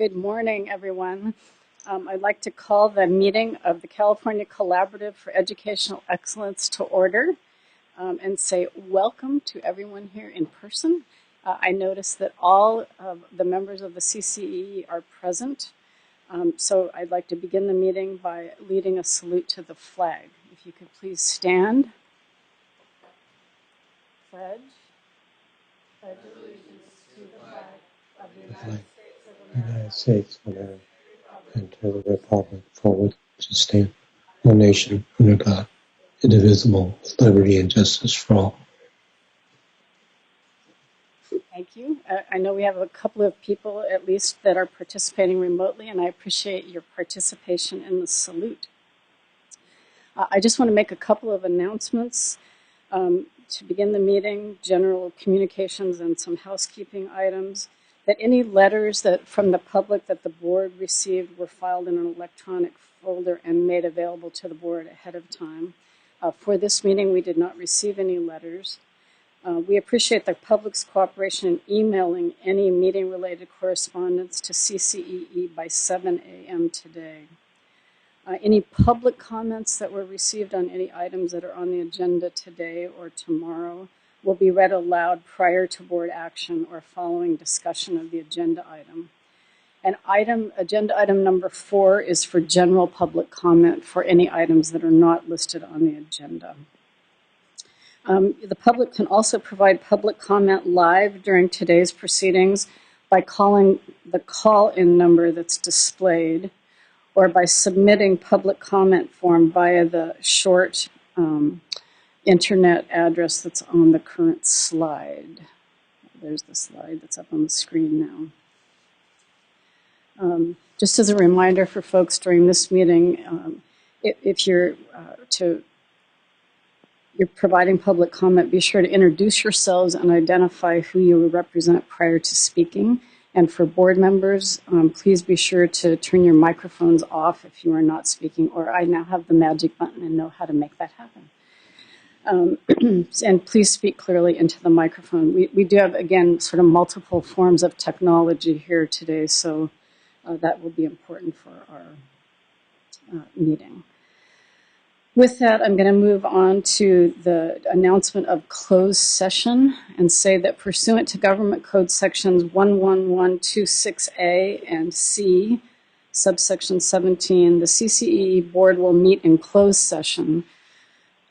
Good morning, everyone. I'd like to call the meeting of the California Collaborative for Educational Excellence to order and say welcome to everyone here in person. I noticed that all of the members of the CCEE are present. So I'd like to begin the meeting by leading a salute to the flag. If you could please stand. Pledge. Pledge allegiance to the flag of the United States of America, and to the republic for which it stands, one nation, under God, indivisible, with liberty and justice for all. Thank you. I know we have a couple of people, at least, that are participating remotely, and I appreciate your participation in the salute. I just want to make a couple of announcements to begin the meeting, general communications and some housekeeping items. That any letters from the public that the board received were filed in an electronic folder and made available to the board ahead of time. For this meeting, we did not receive any letters. We appreciate the public's cooperation in emailing any meeting-related correspondence to CCEE by 7 a.m. today. Any public comments that were received on any items that are on the agenda today or tomorrow will be read aloud prior to board action or following discussion of the agenda item. And agenda item number 4 is for general public comment for any items that are not listed on the agenda. The public can also provide public comment live during today's proceedings by calling the call-in number that's displayed or by submitting public comment form via the short internet address that's on the current slide. There's the slide that's up on the screen now. Just as a reminder for folks during this meeting, if you're providing public comment, be sure to introduce yourselves and identify who you represent prior to speaking. And for board members, please be sure to turn your microphones off if you are not speaking, or I now have the magic button and know how to make that happen. And please speak clearly into the microphone. We do have, again, sort of multiple forms of technology here today, so that will be important for our meeting. With that, I'm going to move on to the announcement of closed session and say that pursuant to Government Code Sections 11126A and C, subsection 17, the CCEE Board will meet in closed session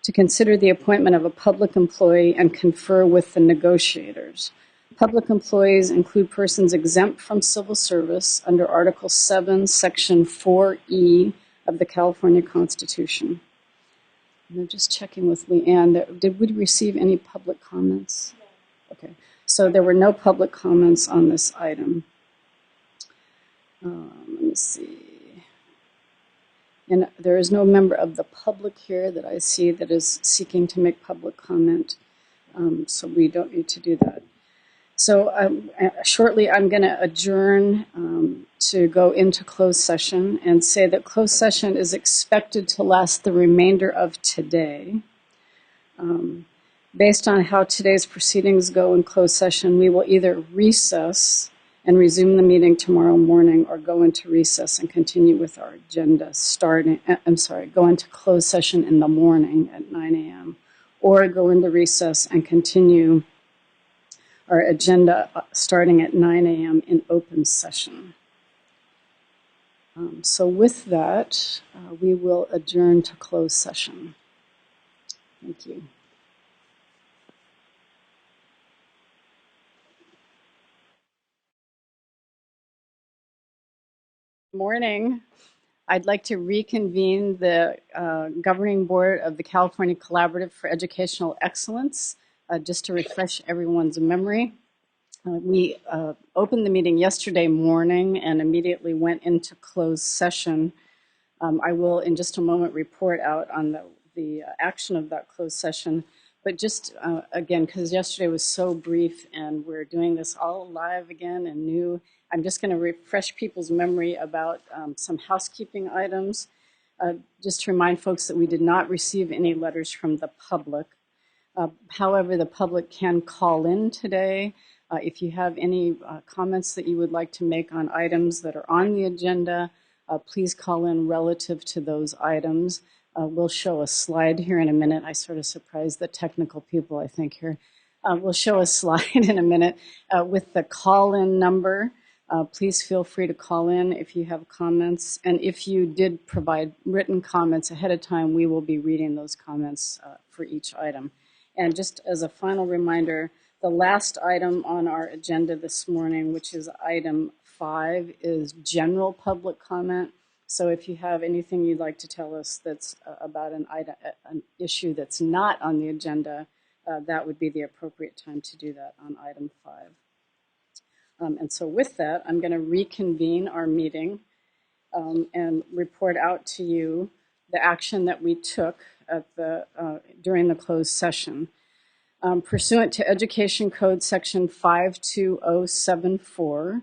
to consider the appointment of a public employee and confer with the negotiators. Public employees include persons exempt from civil service under Article 7, Section 4E of the California Constitution. And I'm just checking with Leanne. Did we receive any public comments? Okay, so there were no public comments on this item. Let me see. And there is no member of the public here that I see that is seeking to make public comment, so we don't need to do that. So shortly I'm going to adjourn to go into closed session and say that closed session is expected to last the remainder of today. Based on how today's proceedings go in closed session, we will either recess and resume the meeting tomorrow morning or go into recess and continue with our agenda go into closed session in the morning at 9 a.m. or go into recess and continue our agenda starting at 9 a.m. in open session. So with that, we will adjourn to closed session. Thank you. Good morning. I'd like to reconvene the Governing Board of the California Collaborative for Educational Excellence, just to refresh everyone's memory. We opened the meeting yesterday morning and immediately went into closed session. I will, in just a moment, report out on the action of that closed session. But just, again, because yesterday was so brief and we're doing this all live again and new, I'm just going to refresh people's memory about some housekeeping items. Just to remind folks that we did not receive any letters from the public. However, the public can call in today If you have any comments that you would like to make on items that are on the agenda, please call in relative to those items. We'll show a slide here in a minute. I sort of surprised the technical people, I think, here. We'll show a slide in a minute with the call-in number. Please feel free to call in if you have comments. And if you did provide written comments ahead of time, we will be reading those comments for each item. And just as a final reminder, the last item on our agenda this morning, which is item 5, is general public comment. So if you have anything you'd like to tell us that's about an issue that's not on the agenda, that would be the appropriate time to do that on item 5. And so with that, I'm going to reconvene our meeting and report out to you the action that we took at during the closed session. Pursuant to Education Code Section 52074,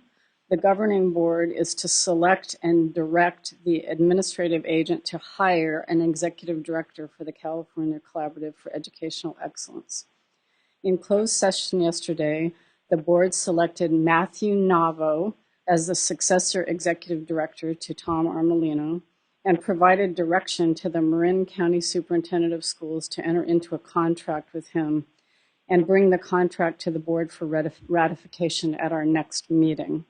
the governing board is to select and direct the administrative agent to hire an executive director for the California Collaborative for Educational Excellence. In closed session yesterday, the board selected Matthew Navo as the successor executive director to Tom Armelino and provided direction to the Marin County Superintendent of Schools to enter into a contract with him and bring the contract to the board for ratification at our next meeting.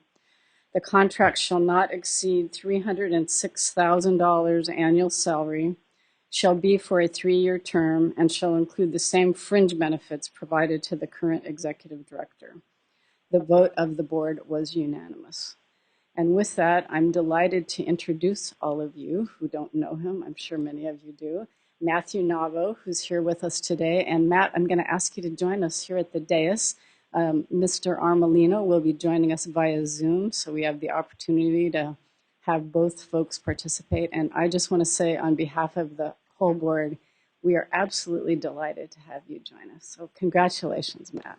The contract shall not exceed $306,000 annual salary, shall be for a 3-year term, and shall include the same fringe benefits provided to the current executive director. The vote of the board was unanimous. And with that, I'm delighted to introduce all of you who don't know him. I'm sure many of you do. Matthew Navo, who's here with us today. And Matt, I'm going to ask you to join us here at the dais. Mr. Armelino will be joining us via Zoom, so we have the opportunity to have both folks participate. And I just want to say on behalf of the whole board, we are absolutely delighted to have you join us. So congratulations, Matt.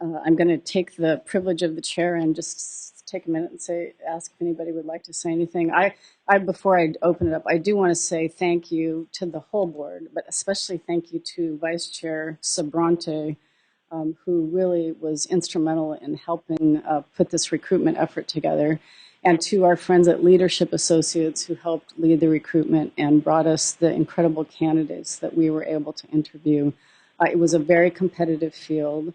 I'm going to take the privilege of the chair and just take a minute and ask if anybody would like to say anything. Before I open it up, I do want to say thank you to the whole board, but especially thank you to Vice Chair Sabrante, who really was instrumental in helping put this recruitment effort together, and to our friends at Leadership Associates who helped lead the recruitment and brought us the incredible candidates that we were able to interview. It was a very competitive field.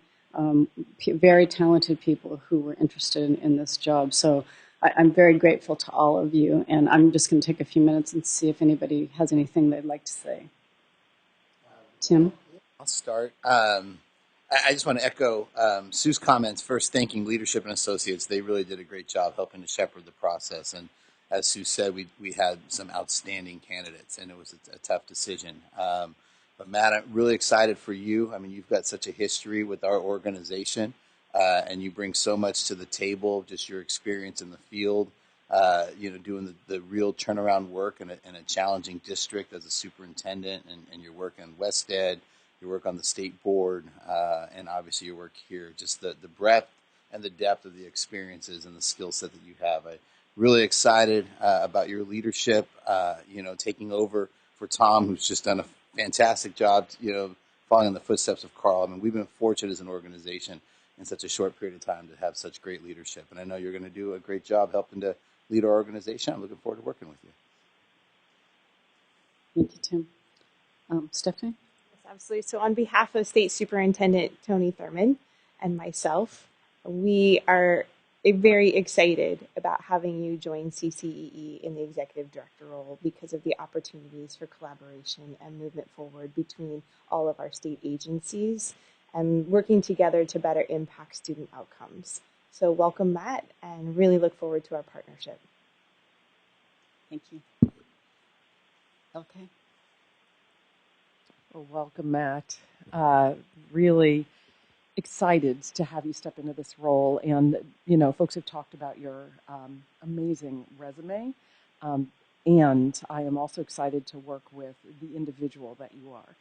Very talented people who were interested in this job. So I'm very grateful to all of you. And I'm just going to take a few minutes and see if anybody has anything they'd like to say. Tim? I'll start. I just want to echo Sue's comments. First, thanking Leadership and Associates. They really did a great job helping to shepherd the process. And as Sue said, we had some outstanding candidates, and it was a tough decision. But Matt, I'm really excited for you. I mean, you've got such a history with our organization, and you bring so much to the table, just your experience in the field, doing the real turnaround work in a challenging district as a superintendent, and your work in West Ed, your work on the state board, and obviously your work here. Just the breadth and the depth of the experiences and the skill set that you have. I'm really excited about your leadership, taking over for Tom, who's just done a fantastic job, following in the footsteps of Carl. I mean, we've been fortunate as an organization in such a short period of time to have such great leadership. And I know you're going to do a great job helping to lead our organization. I'm looking forward to working with you. Thank you, Tim. Stephanie? Yes, absolutely. So on behalf of State Superintendent Tony Thurman and myself, we are very excited about having you join CCEE in the executive director role because of the opportunities for collaboration and movement forward between all of our state agencies and working together to better impact student outcomes. So welcome, Matt, and really look forward to our partnership. Thank you. Okay. Well, welcome, Matt. Really excited to have you step into this role. And, folks have talked about your amazing resume. And I am also excited to work with the individual that you are.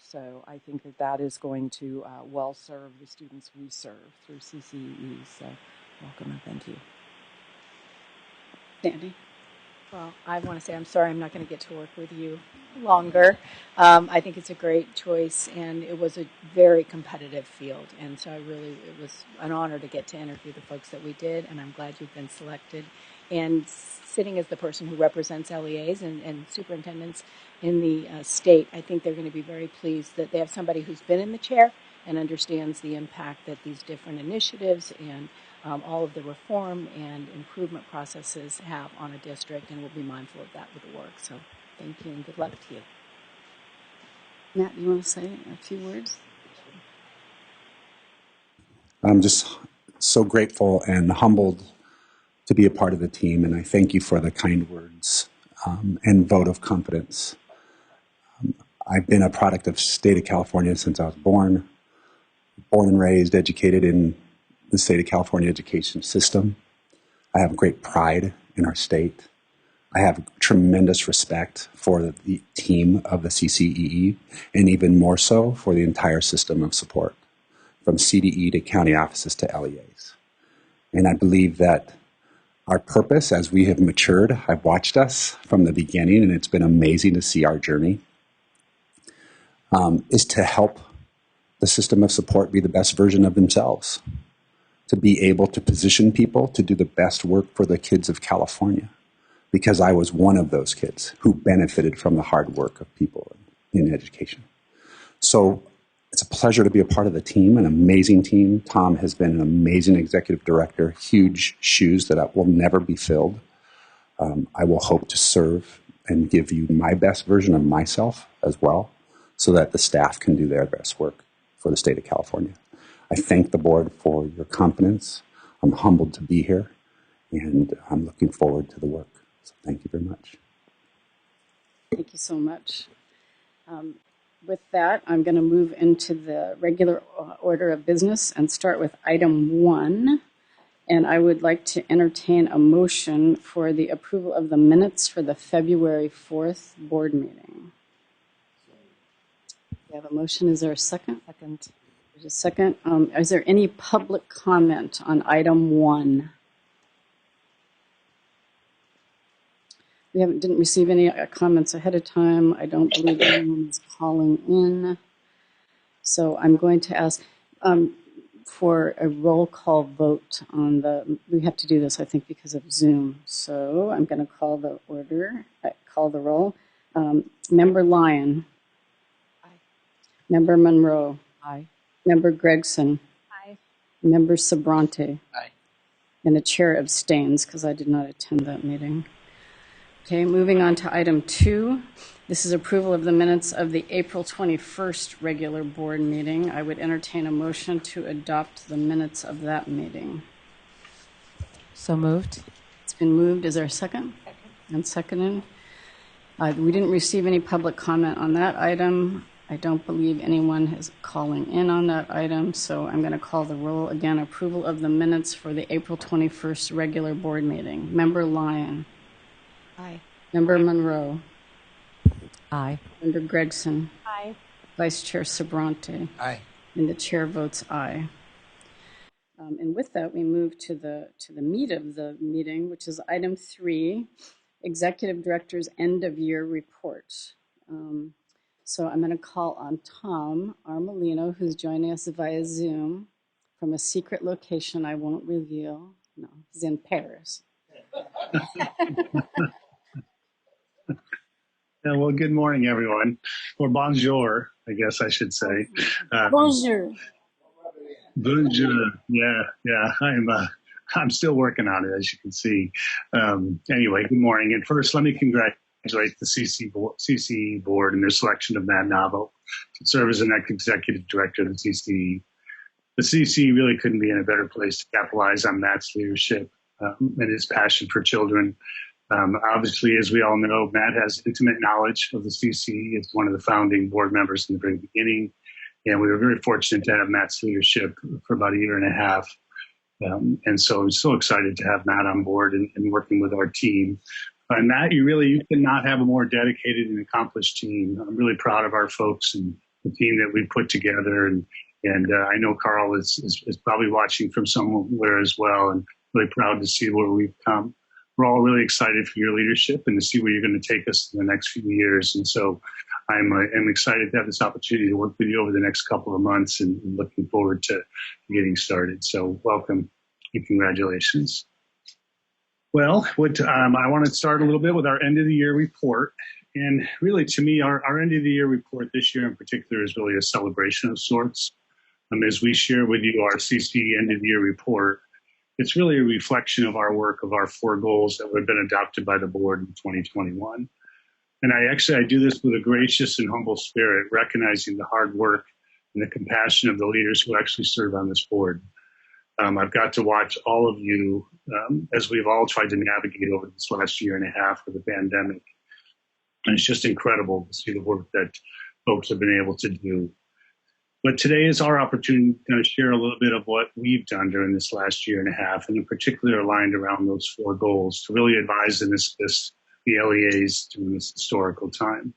So I think that is going to well serve the students we serve through CCEE. So welcome and thank you. Sandy? Well, I want to say I'm sorry I'm not going to get to work with you longer. I think it's a great choice, and it was a very competitive field. And so it was an honor to get to interview the folks that we did, and I'm glad you've been selected. And sitting as the person who represents LEAs and superintendents in the state, I think they're going to be very pleased that they have somebody who's been in the chair and understands the impact that these different initiatives and all of the reform and improvement processes have on a district, and we'll be mindful of that with the work. So thank you and good luck to you. Matt, you want to say a few words? I'm just so grateful and humbled to be a part of the team, and I thank you for the kind words and vote of confidence. I've been a product of the state of California since I was born and raised, educated in the state of California education system. I have great pride in our state. I have tremendous respect for the team of the CCEE, and even more so for the entire system of support, from CDE to county offices to LEAs. And I believe that our purpose, as we have matured, I've watched us from the beginning, and it's been amazing to see our journey, is to help the system of support be the best version of themselves, to be able to position people to do the best work for the kids of California, because I was one of those kids who benefited from the hard work of people in education. So it's a pleasure to be a part of the team, an amazing team. Tom has been an amazing executive director, huge shoes that will never be filled. I will hope to serve and give you my best version of myself as well, so that the staff can do their best work for the state of California. I thank the board for your confidence. I'm humbled to be here, and I'm looking forward to the work. So thank you very much. Thank you so much. With that, I'm going to move into the regular order of business and start with item 1. And I would like to entertain a motion for the approval of the minutes for the February 4th board meeting. We have a motion. Is there a second? Second. There's a second. Is there any public comment on item 1? We didn't receive any comments ahead of time. I don't believe anyone is calling in. So I'm going to ask for a roll call vote on we have to do this, I think, because of Zoom. So I'm going to call the roll. Member Lyon. Aye. Member Monroe. Aye. Member Gregson. Aye. Member Sabrante. Aye. And the chair abstains because I did not attend that meeting. Okay, moving on to item 2. This is approval of the minutes of the April 21st regular board meeting. I would entertain a motion to adopt the minutes of that meeting. So moved. It's been moved. Is there a second? Second. And seconded. We didn't receive any public comment on that item. I don't believe anyone is calling in on that item, so I'm going to call the roll again. Approval of the minutes for the April 21st regular board meeting. Member Lyon. Aye. Member Monroe. Aye. Member Gregson. Aye. Vice Chair Sabrante. Aye. And the chair votes aye. And with that, we move to the meat of the meeting, which is item 3, Executive Director's End of Year Report. So I'm going to call on Tom Armelino, who's joining us via Zoom from a secret location I won't reveal. No, he's in Paris. Yeah, well, good morning, everyone. Or bonjour, I guess I should say. Bonjour. Bonjour. Yeah. I'm still working on it, as you can see. Anyway, good morning. And first, let me congratulate the CCEE board and their selection of Matt Navo to serve as the next executive director of the CCEE. The CCEE really couldn't be in a better place to capitalize on Matt's leadership and his passion for children. Obviously, as we all know, Matt has intimate knowledge of the CCEE. It's one of the founding board members in the very beginning. And we were very fortunate to have Matt's leadership for about a year and a half. And so I'm so excited to have Matt on board and working with our team. And Matt, you cannot have a more dedicated and accomplished team. I'm really proud of our folks and the team that we put together. And I know Carl is probably watching from somewhere as well, and really proud to see where we've come. we're all really excited for your leadership and to see where you're going to take us in the next few years. And so I'm excited to have this opportunity to work with you over the next couple of months and looking forward to getting started. So welcome and congratulations. Well, I want to start a little bit with our end of the year report. And really, to me, our end of the year report this year in particular is really a celebration of sorts. As we share with you our CCEE end of the year report, it's really a reflection of our work of our 4 goals that have been adopted by the board in 2021. And I do this with a gracious and humble spirit, recognizing the hard work and the compassion of the leaders who actually serve on this board. I've got to watch all of you as we've all tried to navigate over this last year and a half of the pandemic. And it's just incredible to see the work that folks have been able to do. But today is our opportunity to share a little bit of what we've done during this last year and a half, and in particular aligned around those 4 goals to really advise and assist the LEAs during this historical time.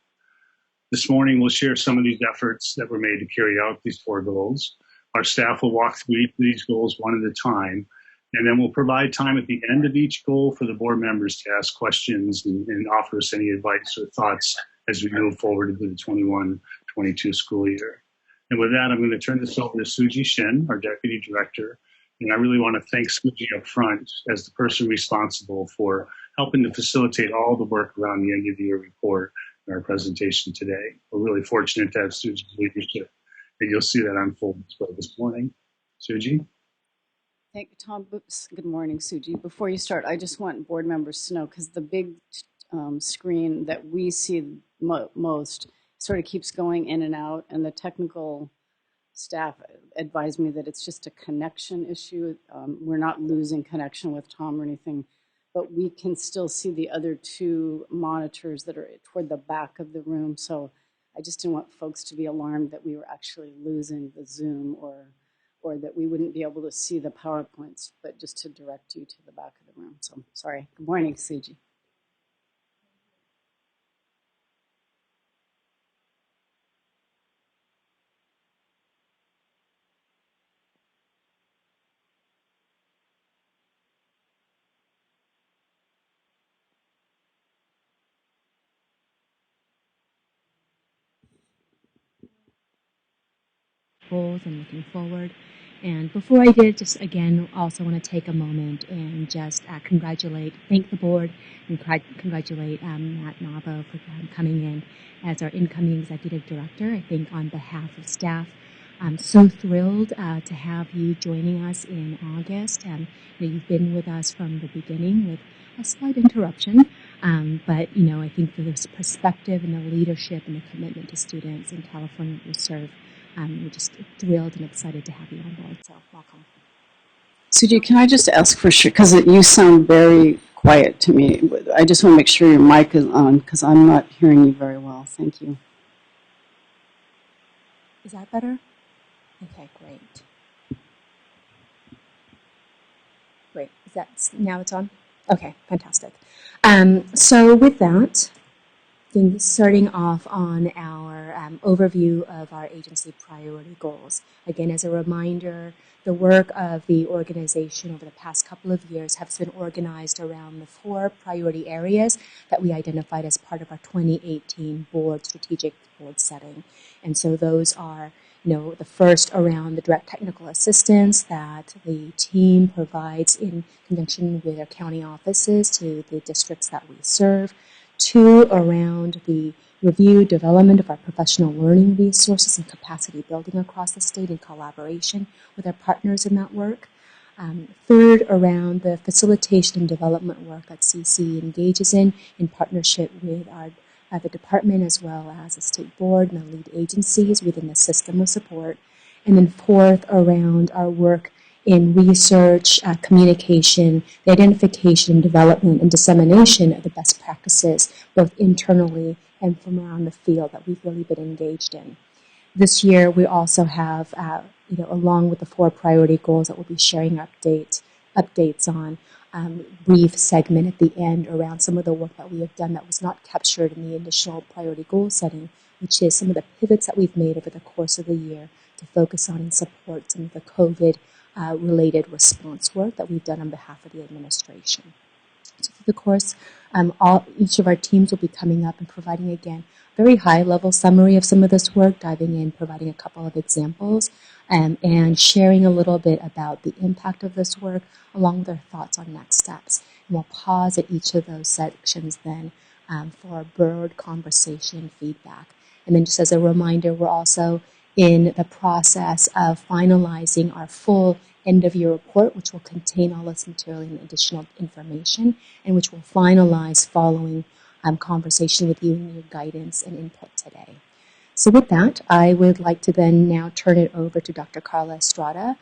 This morning, we'll share some of these efforts that were made to carry out these 4 goals. Our staff will walk through each of these goals one at a time, and then we'll provide time at the end of each goal for the board members to ask questions and offer us any advice or thoughts as we move forward into the 21-22 school year. And with that, I'm going to turn this over to Suji Shin, our Deputy Director. And I really want to thank Suji up front as the person responsible for helping to facilitate all the work around the end of the year report in our presentation today. We're really fortunate to have Suji's leadership, and you'll see that unfold this morning. Suji? Thank you, Tom. Oops. Good morning, Suji. Before you start, I just want board members to know, because the big screen that we see most sort of keeps going in and out, and the technical staff advised me that it's just a connection issue. We're not losing connection with Tom or anything, but we can still see the other 2 monitors that are toward the back of the room. So I just didn't want folks to be alarmed that we were actually losing the Zoom or that we wouldn't be able to see the PowerPoints, but just to direct you to the back of the room. So sorry. Good morning, Suji. Goals and looking forward. And before I did, just again, also want to take a moment and just thank the board, and congratulate Matt Navo for coming in as our incoming executive director. I think on behalf of staff, I'm so thrilled to have you joining us in August. You've been with us from the beginning with a slight interruption, but I think for this perspective and the leadership and the commitment to students in California that we serve, we're just thrilled and excited to have you on board. So welcome. Suji, can I just ask for sure, because you sound very quiet to me. I just want to make sure your mic is on, because I'm not hearing you very well. Thank you. Is that better? Okay, great. Great. Is that now it's on? Okay, fantastic. So with that, starting off on our overview of our agency priority goals. Again, as a reminder, the work of the organization over the past couple of years has been organized around the 4 priority areas that we identified as part of our 2018 strategic board setting. And so those are, the first around the direct technical assistance that the team provides in conjunction with our county offices to the districts that we serve. 2, around the review, development of our professional learning resources and capacity building across the state in collaboration with our partners in that work. 3rd, around the facilitation and development work that CCEE engages in partnership with the department as well as the state board and the lead agencies within the system of support. And then 4th, around our work in research, communication, the identification, development, and dissemination of the best practices, both internally and from around the field that we've really been engaged in. This year, we also have, along with the 4 priority goals that we'll be sharing updates on, brief segment at the end around some of the work that we have done that was not captured in the initial priority goal setting, which is some of the pivots that we've made over the course of the year to focus on and support some of the COVID related response work that we've done on behalf of the administration. So of the course, each of our teams will be coming up and providing, again, very high-level summary of some of this work, diving in, providing a couple of examples, and sharing a little bit about the impact of this work, along with their thoughts on next steps. And we'll pause at each of those sections then for a broad conversation feedback. And then just as a reminder, we're also in the process of finalizing our full end-of-year report, which will contain all this material and additional information, and which will finalize following conversation with you and your guidance and input today. So with that, I would like to then now turn it over to Dr. Carla Estrada,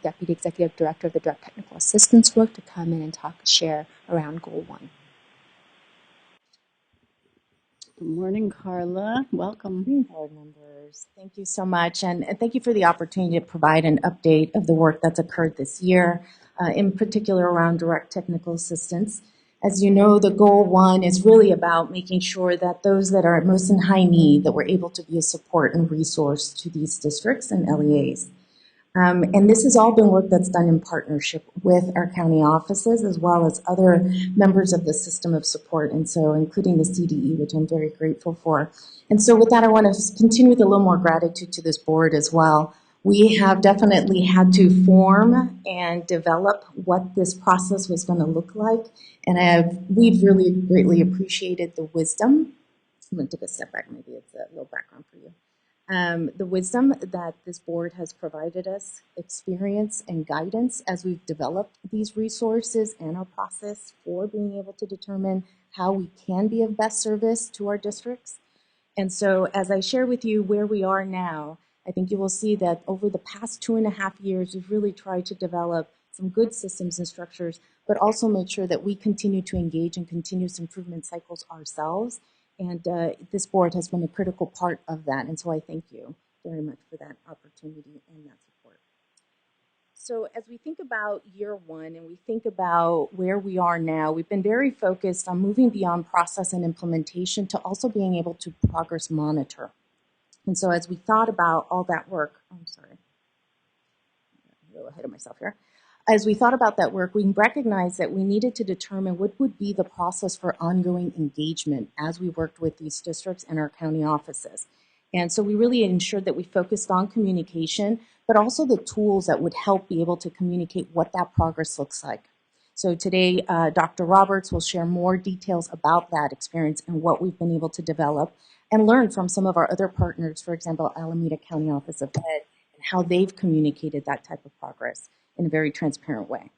Deputy Executive Director of the Direct Technical Assistance Work, to come in and share around Goal 1. Good morning, Carla. Welcome. Good morning, board members. Thank you so much, and thank you for the opportunity to provide an update of the work that's occurred this year, in particular around direct technical assistance. As you know, the Goal 1 is really about making sure that those that are most in high need, that we're able to be a support and resource to these districts and LEAs. And this has all been work that's done in partnership with our county offices as well as other members of the system of support, and so including the CDE, which I'm very grateful for. And so with that, I want to continue with a little more gratitude to this board as well. We have definitely had to form and develop what this process was going to look like, and we've really greatly appreciated the wisdom. I'm going to take a step back, maybe it's a little background for you. The wisdom that this board has provided us, experience and guidance as we've developed these resources and our process for being able to determine how we can be of best service to our districts. And so as I share with you where we are now, I think you will see that over the past 2.5 years, we've really tried to develop some good systems and structures, but also make sure that we continue to engage in continuous improvement cycles ourselves. And this board has been a critical part of that. And so I thank you very much for that opportunity and that support. So as we think about year one and we think about where we are now, we've been very focused on moving beyond process and implementation to also being able to progress monitor. And so as we thought about all that work, I'm sorry, I'm a little ahead of myself here. As we thought about that work, we recognized that we needed to determine what would be the process for ongoing engagement as we worked with these districts and our county offices. And so we really ensured that we focused on communication, but also the tools that would help be able to communicate what that progress looks like. So today, Dr. Roberts will share more details about that experience and what we've been able to develop and learn from some of our other partners, for example, Alameda County Office of Ed, and how they've communicated that type of progress in a very transparent way.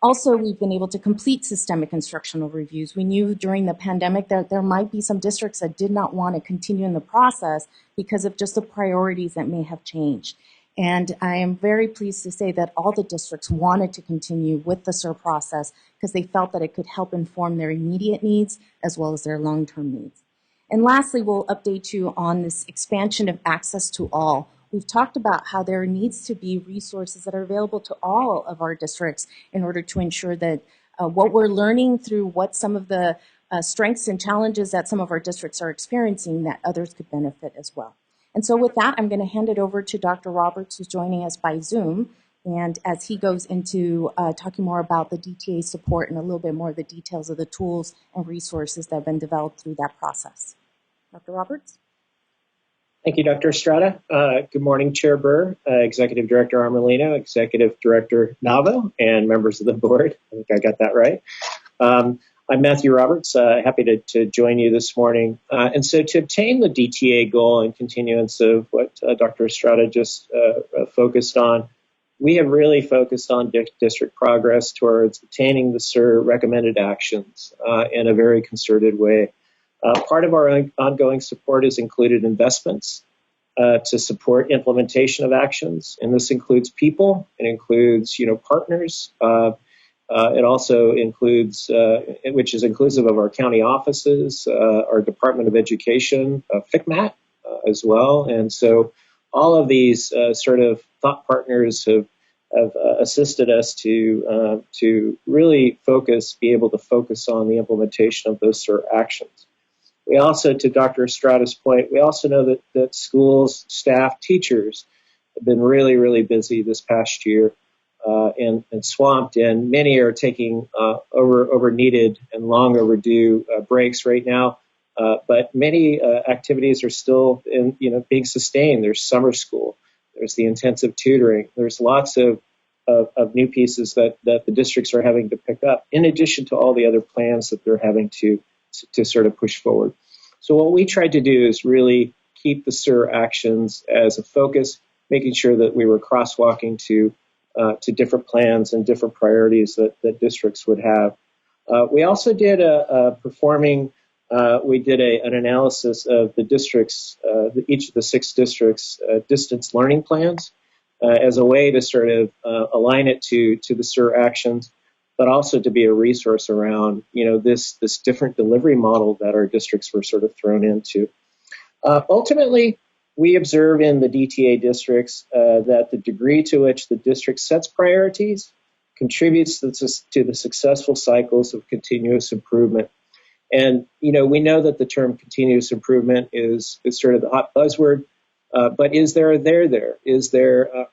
Also, we've been able to complete systemic instructional reviews. We knew during the pandemic that there might be some districts that did not want to continue in the process because of just the priorities that may have changed. And I am very pleased to say that all the districts wanted to continue with the SIR process because they felt that it could help inform their immediate needs as well as their long-term needs. And lastly, we'll update you on this expansion of access to all. We've talked about how there needs to be resources that are available to all of our districts in order to ensure that what we're learning through what some of the strengths and challenges that some of our districts are experiencing, that others could benefit as well. And so with that, I'm going to hand it over to Dr. Roberts, who's joining us by Zoom. And as he goes into talking more about the DTA support and a little bit more of the details of the tools and resources that have been developed through that process. Dr. Roberts? Thank you, Dr. Estrada. Good morning, Chair Burr, Executive Director Armelino, Executive Director Navo, and members of the board. I think I got that right. I'm Matthew Roberts, happy to join you this morning. And so to obtain the DTA goal and continuance of what Dr. Estrada just focused on, we have really focused on district progress towards obtaining the SIR recommended actions in a very concerted way. Part of our ongoing support has included investments to support implementation of actions, and this includes people. It includes, partners. It also includes, which is inclusive of our county offices, our Department of Education, FICMAT as well. And so all of these sort of thought partners have assisted us to really be able to focus on the implementation of those SIR actions. We also, to Dr. Estrada's point, we also know that schools, staff, teachers have been really, really busy this past year. and swamped, and many are taking over needed and long overdue breaks right now. But many activities are still being sustained. There's summer school, there's the intensive tutoring, there's lots of new pieces that the districts are having to pick up, in addition to all the other plans that they're having to sort of push forward. So what we tried to do is really keep the SIR actions as a focus, making sure that we were crosswalking to different plans and different priorities that districts would have. We also did we did an analysis of the districts, each of the 6 districts' distance learning plans as a way to sort of align it to the SIR actions, but also to be a resource around this different delivery model that our districts were sort of thrown into. Ultimately, we observe in the DTA districts that the degree to which the district sets priorities contributes to the successful cycles of continuous improvement. And, we know that the term continuous improvement is sort of the hot buzzword, but is there a there?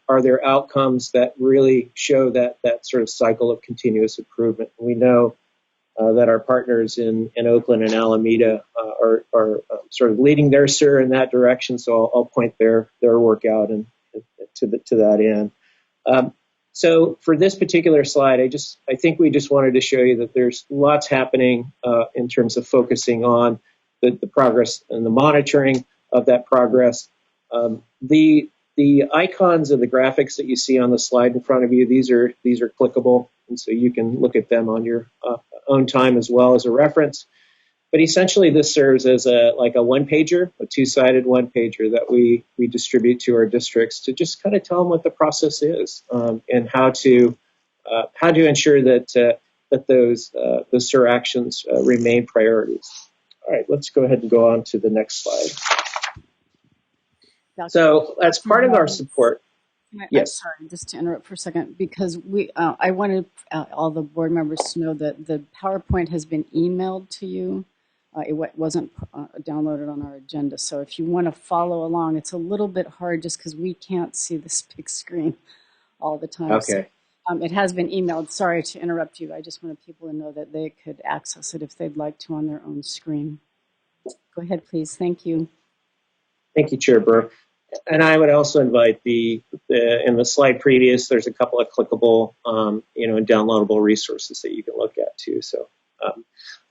Are there outcomes that really show that sort of cycle of continuous improvement? We know that our partners in Oakland and Alameda are sort of leading their SIR in that direction. So I'll point their work out and to that end. So for this particular slide, I think we just wanted to show you that there's lots happening in terms of focusing on the progress and the monitoring of that progress. The icons of the graphics that you see on the slide in front of you, these are clickable, and so you can look at them on your own time as well as a reference. But essentially, this serves as a one-pager, a 2-sided one-pager that we distribute to our districts to just kind of tell them what the process is and how to ensure that those SIR actions remain priorities. All right, let's go ahead and go on to the next slide. So as part of our support, yes. I'm sorry, just to interrupt for a second, because I wanted all the board members to know that the PowerPoint has been emailed to you. It wasn't downloaded on our agenda. So if you want to follow along, it's a little bit hard just because we can't see this big screen all the time. Okay. So, it has been emailed. Sorry to interrupt you. I just wanted people to know that they could access it if they'd like to on their own screen. Go ahead, please. Thank you. Thank you, Chair Burr. And I would also invite in the slide previous, there's a couple of clickable, and downloadable resources that you can look at too. So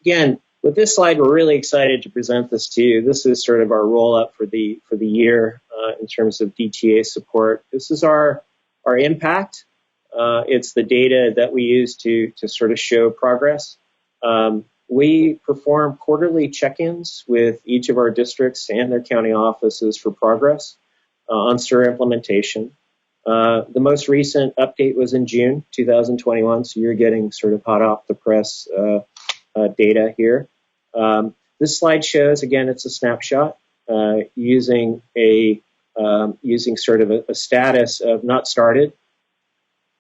again, with this slide, we're really excited to present this to you. This is sort of our roll up for the year in terms of DTA support. This is our impact. It's the data that we use to sort of show progress. We perform quarterly check-ins with each of our districts and their county offices for progress on SIR implementation. The most recent update was in June 2021, so you're getting sort of hot off the press data here. This slide shows, again, it's a snapshot using sort of a status of not started,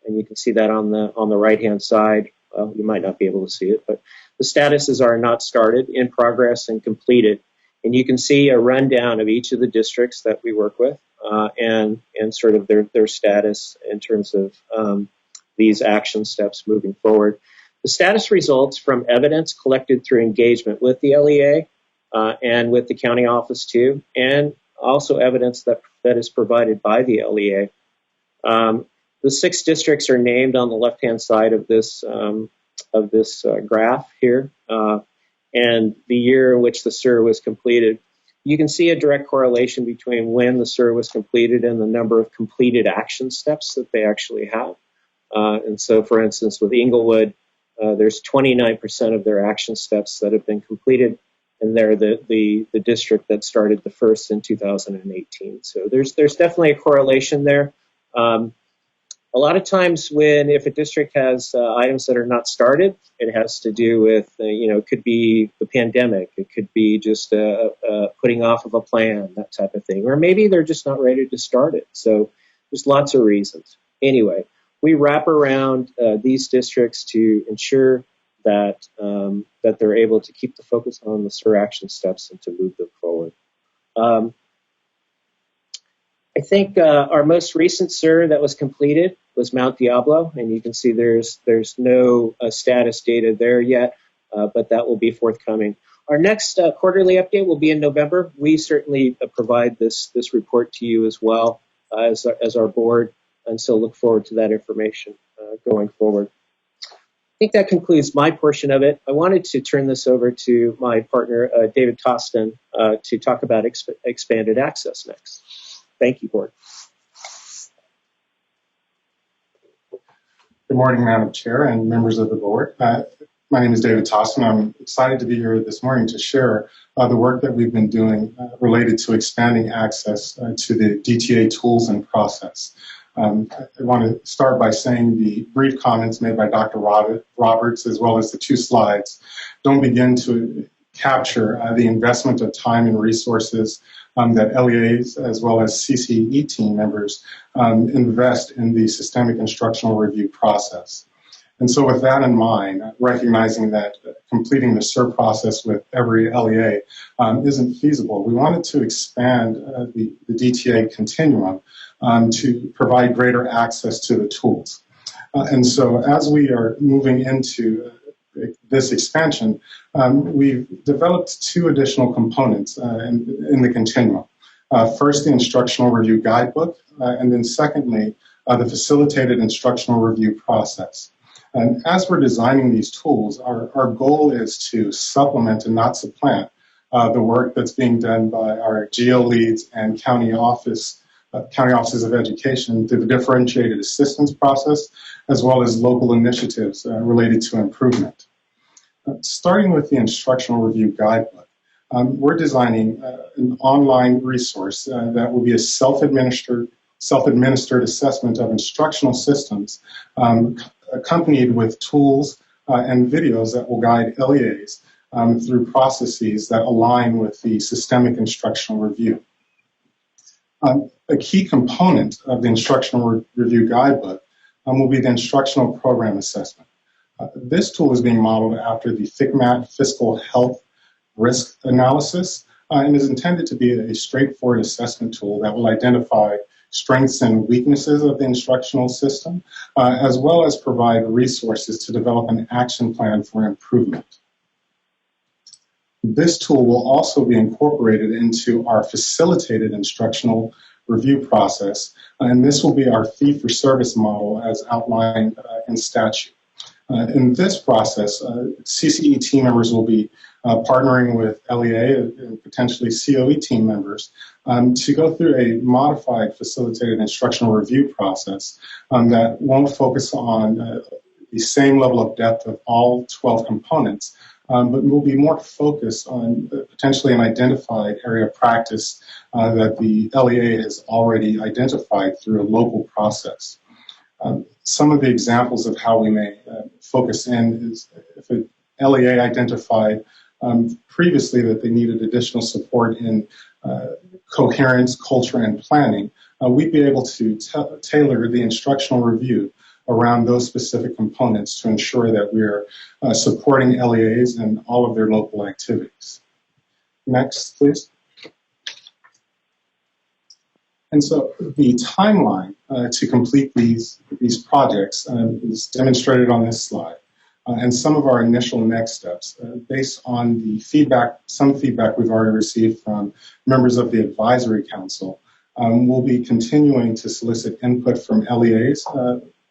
and you can see that on the right-hand side. You might not be able to see it, but the statuses are not started, in progress, and completed. And you can see a rundown of each of the districts that we work with and sort of their status in terms of these action steps moving forward. The status results from evidence collected through engagement with the LEA and with the county office too, and also evidence that is provided by the LEA. The 6 districts are named on the left-hand side of this graph here, and the year in which the SIR was completed. You can see a direct correlation between when the SIR was completed and the number of completed action steps that they actually have. And so, for instance, with Inglewood, there's 29% of their action steps that have been completed, and they're the district that started the first in 2018. So there's definitely a correlation there. A lot of times if a district has items that are not started, it has to do with, it could be the pandemic. It could be just putting off of a plan, that type of thing. Or maybe they're just not ready to start it. So there's lots of reasons. Anyway, we wrap around these districts to ensure that they're able to keep the focus on the SIR action steps and to move them forward. I think our most recent SIR that was completed was Mount Diablo, and you can see there's no status data there yet, but that will be forthcoming. Our next quarterly update will be in November. We certainly provide this report to you as well as our board, and so look forward to that information going forward. I think that concludes my portion of it. I wanted to turn this over to my partner, David Toston, to talk about expanded access next. Thank you, board. Good morning, Madam Chair and members of the board. My name is David Toston. I'm excited to be here this morning to share the work that we've been doing related to expanding access to the DTA tools and process. I want to start by saying the brief comments made by Dr. Roberts, as well as the 2 slides, don't begin to capture the investment of time and resources that LEAs, as well as CCEE team members, invest in the systemic instructional review process. And so with that in mind, recognizing that completing the SIR process with every LEA isn't feasible, we wanted to expand the DTA continuum to provide greater access to the tools. And so as we are moving into this expansion, we've developed 2 additional components in the continuum. First, the instructional review guidebook, and then secondly, the facilitated instructional review process. And as we're designing these tools, our goal is to supplement and not supplant the work that's being done by our GO leads and county offices of education through the differentiated assistance process, as well as local initiatives related to improvement. Starting with the instructional review guidebook, we're designing an online resource that will be a self-administered assessment of instructional systems, accompanied with tools and videos that will guide LEAs through processes that align with the systemic instructional review. A key component of the instructional review guidebook will be the instructional program assessment. This tool is being modeled after the FICMAT Fiscal Health Risk Analysis and is intended to be a straightforward assessment tool that will identify strengths and weaknesses of the instructional system, as well as provide resources to develop an action plan for improvement. This tool will also be incorporated into our facilitated instructional review process, and this will be our fee-for-service model as outlined in statute. In this process, CCE team members will be partnering with LEA and potentially COE team members to go through a modified facilitated instructional review process that won't focus on the same level of depth of all 12 components, but will be more focused on potentially an identified area of practice that the LEA has already identified through a local process. Some of the examples of how we may focus in is if an LEA identified previously that they needed additional support in coherence, culture, and planning, we'd be able to tailor the instructional review around those specific components to ensure that we're supporting LEAs in all of their local activities. Next, please. And so the timeline to complete these projects is demonstrated on this slide. And some of our initial next steps, based on the some feedback we've already received from members of the Advisory Council, we'll be continuing to solicit input from LEAs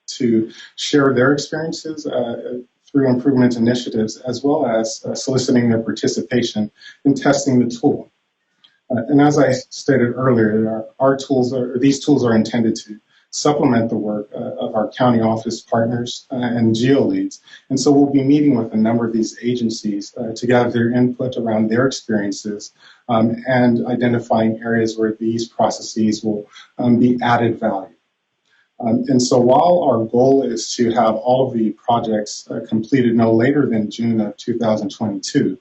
to share their experiences through improvement initiatives, as well as soliciting their participation in testing the tool. And as I stated earlier, these tools are intended to supplement the work of our county office partners and GO leads. And so we'll be meeting with a number of these agencies to gather their input around their experiences and identifying areas where these processes will be added value. And so while our goal is to have all of the projects completed no later than June of 2022,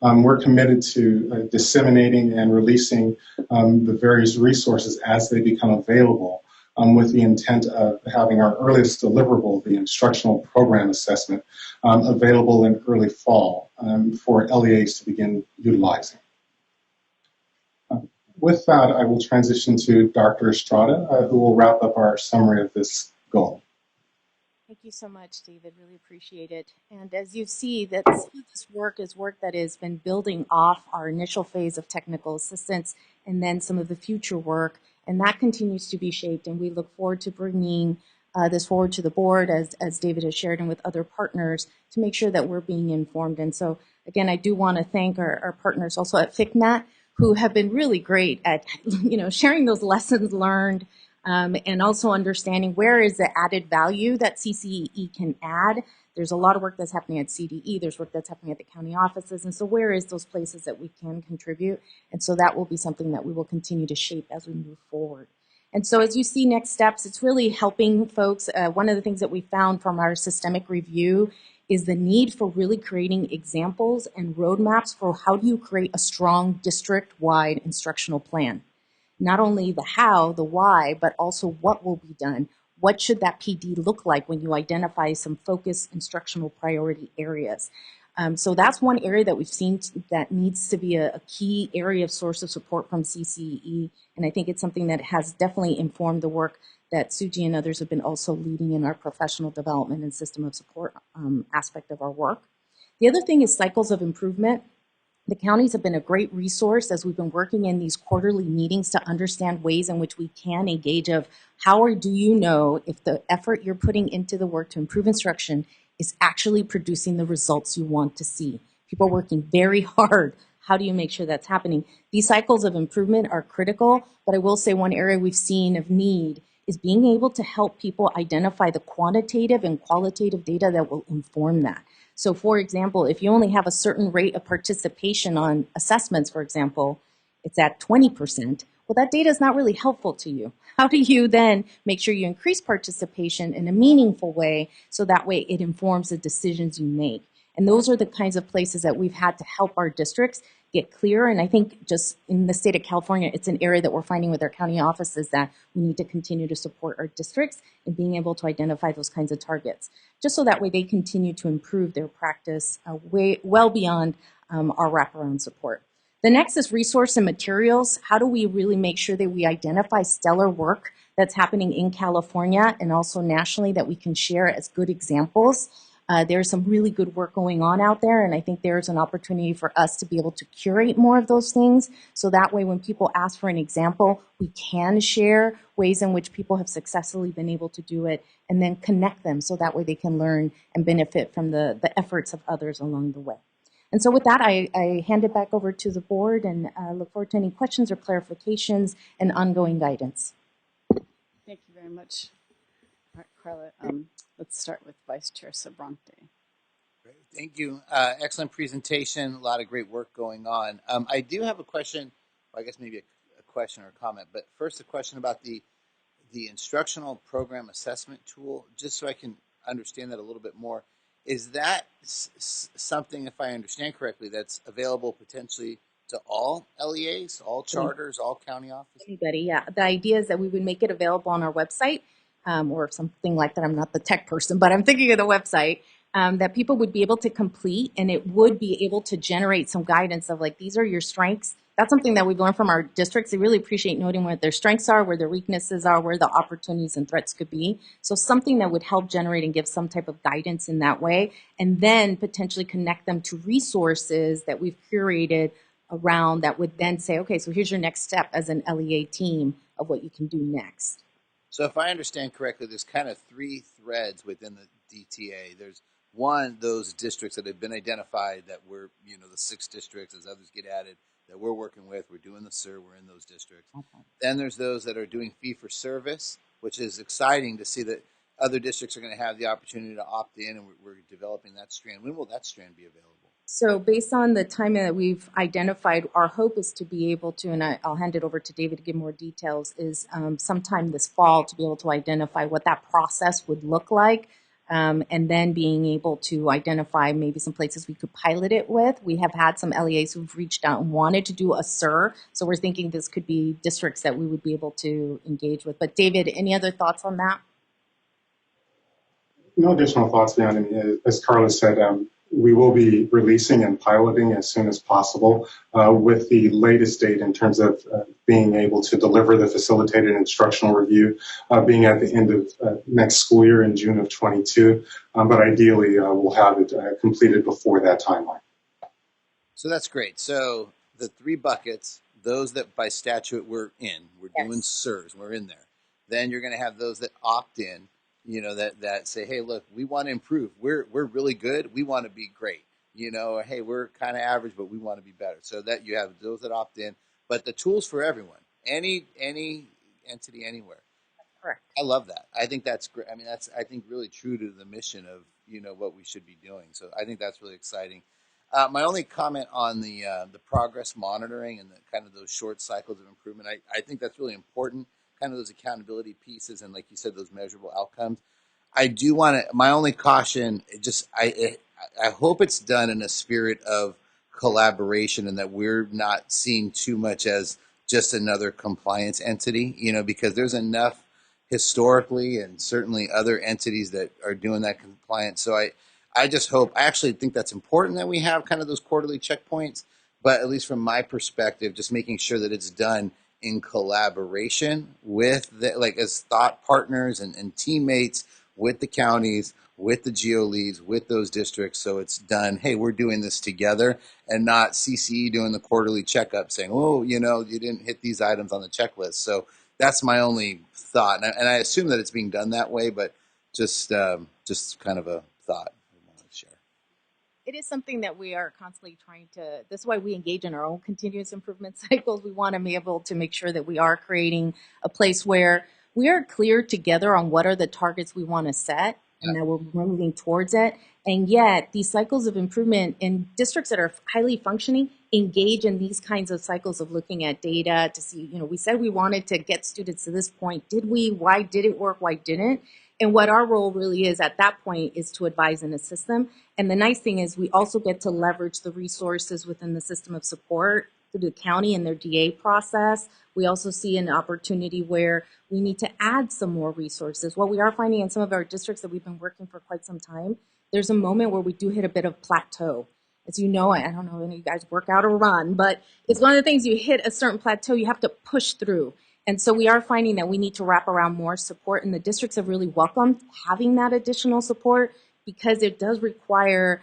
we're committed to disseminating and releasing the various resources as they become available, with the intent of having our earliest deliverable, the instructional program assessment, available in early fall for LEAs to begin utilizing. With that, I will transition to Dr. Estrada, who will wrap up our summary of this goal. so much, David. Really appreciate it. And as you see, that some of this work is work that has been building off our initial phase of technical assistance and then some of the future work. And that continues to be shaped. And we look forward to bringing this forward to the board, as David has shared, and with other partners to make sure that we're being informed. And so, again, I do want to thank our partners also at FICMAT, who have been really great at sharing those lessons learned, and also understanding where is the added value that CCEE can add. There's a lot of work that's happening at CDE. There's work that's happening at the county offices. And so where is those places that we can contribute? And so that will be something that we will continue to shape as we move forward. And so as you see next steps, it's really helping folks. One of the things that we found from our systemic review is the need for really creating examples and roadmaps for how do you create a strong district-wide instructional plan. Not only the how, the why, but also what will be done. What should that PD look like when you identify some focused instructional priority areas? So that's one area that we've seen that needs to be a key area of source of support from CCEE. And I think it's something that has definitely informed the work that Suji and others have been also leading in our professional development and system of support aspect of our work. The other thing is cycles of improvement. The counties have been a great resource as we've been working in these quarterly meetings to understand ways in which we can engage of how or do you know if the effort you're putting into the work to improve instruction is actually producing the results you want to see. People are working very hard. How do you make sure that's happening? These cycles of improvement are critical, but I will say one area we've seen of need is being able to help people identify the quantitative and qualitative data that will inform that. So for example, if you only have a certain rate of participation on assessments, for example, it's at 20%, well, that data is not really helpful to you. How do you then make sure you increase participation in a meaningful way so that way it informs the decisions you make? And those are the kinds of places that we've had to help our districts get clear. And I think just in the state of California, it's an area that we're finding with our county offices that we need to continue to support our districts in being able to identify those kinds of targets, just so that way they continue to improve their practice well beyond our wraparound support. The next is resource and materials. How do we really make sure that we identify stellar work that's happening in California and also nationally that we can share as good examples? There's some really good work going on out there, and I think there's an opportunity for us to be able to curate more of those things, so that way when people ask for an example, we can share ways in which people have successfully been able to do it, and then connect them so that way they can learn and benefit from the efforts of others along the way. And so with that, I hand it back over to the board and look forward to any questions or clarifications and ongoing guidance. Thank you very much. All right, Carla, let's start with Vice Chair Sabrante. Great. Thank you. Excellent presentation. A lot of great work going on. I do have a question, or I guess maybe a question or a comment, but first a question about the instructional program assessment tool, just so I can understand that a little bit more. Is that something, if I understand correctly, that's available potentially to all LEAs, all charters, all county offices? Anybody, yeah. The idea is that we would make it available on our website or something like that. I'm not the tech person, but I'm thinking of the website that people would be able to complete, and it would be able to generate some guidance of like, these are your strengths. That's something that we've learned from our districts. They really appreciate noting what their strengths are, where their weaknesses are, where the opportunities and threats could be. So something that would help generate and give some type of guidance in that way, and then potentially connect them to resources that we've curated around that would then say, okay, so here's your next step as an LEA team of what you can do next. So if I understand correctly, there's kind of three threads within the DTA. There's one, those districts that have been identified that we're, the 6 districts as others get added that we're working with. We're doing the SIR, we're in those districts. Okay. Then there's those that are doing fee for service, which is exciting to see that other districts are going to have the opportunity to opt in, and we're developing that strand. When will that strand be available? So based on the time that we've identified, our hope is to be able to, and I'll hand it over to David to give more details, is sometime this fall to be able to identify what that process would look like, and then being able to identify maybe some places we could pilot it with. We have had some LEAs who've reached out and wanted to do a SIR, so we're thinking this could be districts that we would be able to engage with. But David, any other thoughts on that? No additional thoughts beyond, as Carla said, we will be releasing and piloting as soon as possible, with the latest date in terms of being able to deliver the facilitated instructional review being at the end of next school year in June of 22. But ideally, we'll have it completed before that timeline. So that's great. So the three buckets, those that by statute we're doing SIRS, we're in there. Then you're going to have those that opt in, that say, hey, look, we want to improve. We're really good. We want to be great. Hey, we're kind of average, but we want to be better. So that you have those that opt in, but the tools for everyone, any entity anywhere. Correct. I love that. I think that's great. I mean, that's, I think, really true to the mission of, what we should be doing. So I think that's really exciting. My only comment on the progress monitoring and the kind of those short cycles of improvement, I think that's really important, kind of those accountability pieces and, like you said, those measurable outcomes. I do want to, my only caution, I hope it's done in a spirit of collaboration and that we're not seen too much as just another compliance entity, because there's enough historically and certainly other entities that are doing that compliance. So I just hope, I actually think that's important that we have kind of those quarterly checkpoints, but at least from my perspective, just making sure that it's done in collaboration with as thought partners and teammates with the counties, with the GEO leads, with those districts. So it's done, hey, we're doing this together, and not CCE doing the quarterly checkup saying, oh, you didn't hit these items on the checklist. So that's my only thought. And I assume that it's being done that way, but just kind of a thought. It is something that we are constantly trying to, this is why we engage in our own continuous improvement cycles. We want to be able to make sure that we are creating a place where we are clear together on what are the targets we want to set and that we're moving towards it. And yet these cycles of improvement in districts that are highly functioning engage in these kinds of cycles of looking at data to see, we said we wanted to get students to this point. Did we? Why did it work? Why didn't? And what our role really is at that point is to advise and assist them. And the nice thing is we also get to leverage the resources within the system of support through the county and their DA process. We also see an opportunity where we need to add some more resources. What we are finding in some of our districts that we've been working for quite some time, there's a moment where we do hit a bit of plateau. As you know, I don't know if any of you guys work out or run, but it's one of the things, you hit a certain plateau, you have to push through. And so we are finding that we need to wrap around more support, and the districts have really welcomed having that additional support because it does require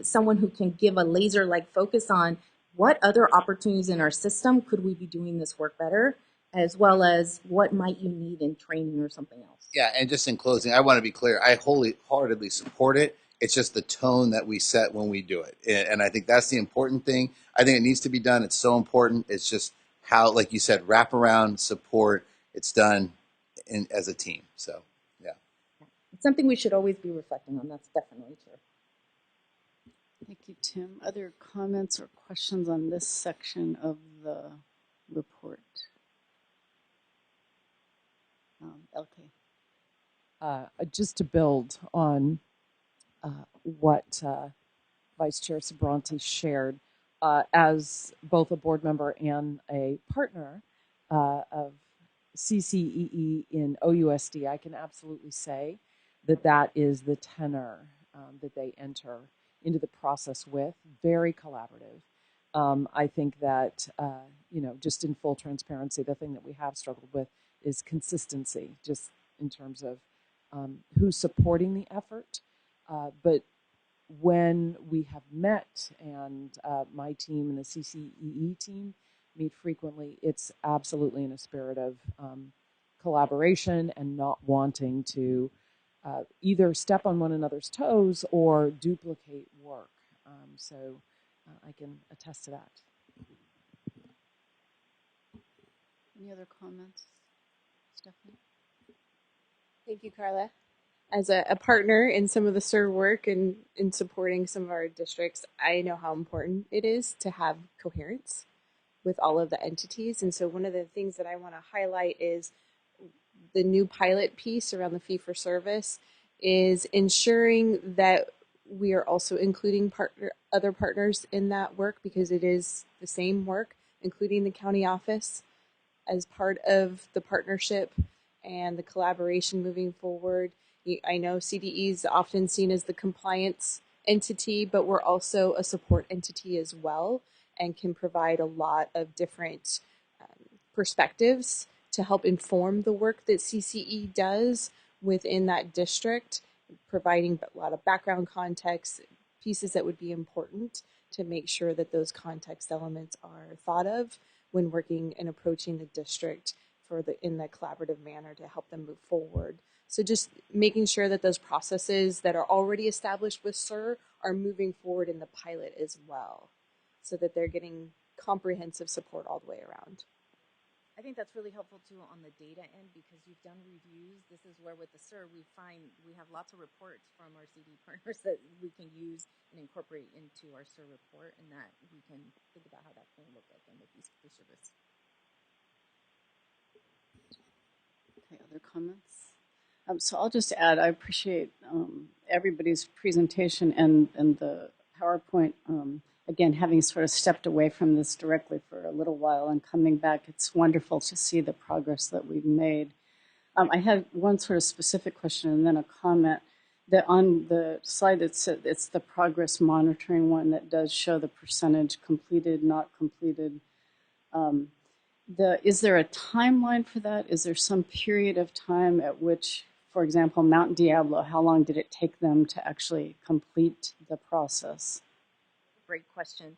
someone who can give a laser-like focus on what other opportunities in our system could we be doing this work better, as well as what might you need in training or something else. Yeah, and just in closing, I want to be clear. I wholeheartedly support it. It's just the tone that we set when we do it. And I think that's the important thing. I think it needs to be done. It's so important. It's just how, like you said, wraparound support, it's done as a team. So, yeah. It's something we should always be reflecting on. That's definitely true. Thank you, Tim. Other comments or questions on this section of the report? LK. Just to build on what Vice Chair Sabranti shared, as both a board member and a partner of CCEE in OUSD, I can absolutely say that is the tenor that they enter into the process with, very collaborative. I think that, just in full transparency, the thing that we have struggled with is consistency, just in terms of who's supporting the effort. But when we have met, and my team and the CCEE team meet frequently, it's absolutely in a spirit of collaboration and not wanting to either step on one another's toes or duplicate work. So I can attest to that. Any other comments, Stephanie? Thank you, Carla. As a partner in some of the SIR work and in supporting some of our districts, I know how important it is to have coherence with all of the entities. And so one of the things that I want to highlight is the new pilot piece around the fee-for-service is ensuring that we are also including other partners in that work, because it is the same work, including the county office as part of the partnership and the collaboration moving forward. I know CDE is often seen as the compliance entity, but we're also a support entity as well, and can provide a lot of different perspectives to help inform the work that CCE does within that district, providing a lot of background context, pieces that would be important to make sure that those context elements are thought of when working and approaching the district in the collaborative manner to help them move forward. So just making sure that those processes that are already established with SIR are moving forward in the pilot as well, so that they're getting comprehensive support all the way around. I think that's really helpful too on the data end, because you've done reviews. This is where with the SIR we have lots of reports from our CD partners that we can use and incorporate into our SIR report, and that we can think about how that can look like in the service. Okay, other comments? So I'll just add, I appreciate everybody's presentation and the PowerPoint. Again, having sort of stepped away from this directly for a little while and coming back, it's wonderful to see the progress that we've made. I had one sort of specific question and then a comment. That on the slide it's the progress monitoring one that does show the percentage completed, not completed. Is there a timeline for that? Is there some period of time at which, for example, Mount Diablo, how long did it take them to actually complete the process? Great question.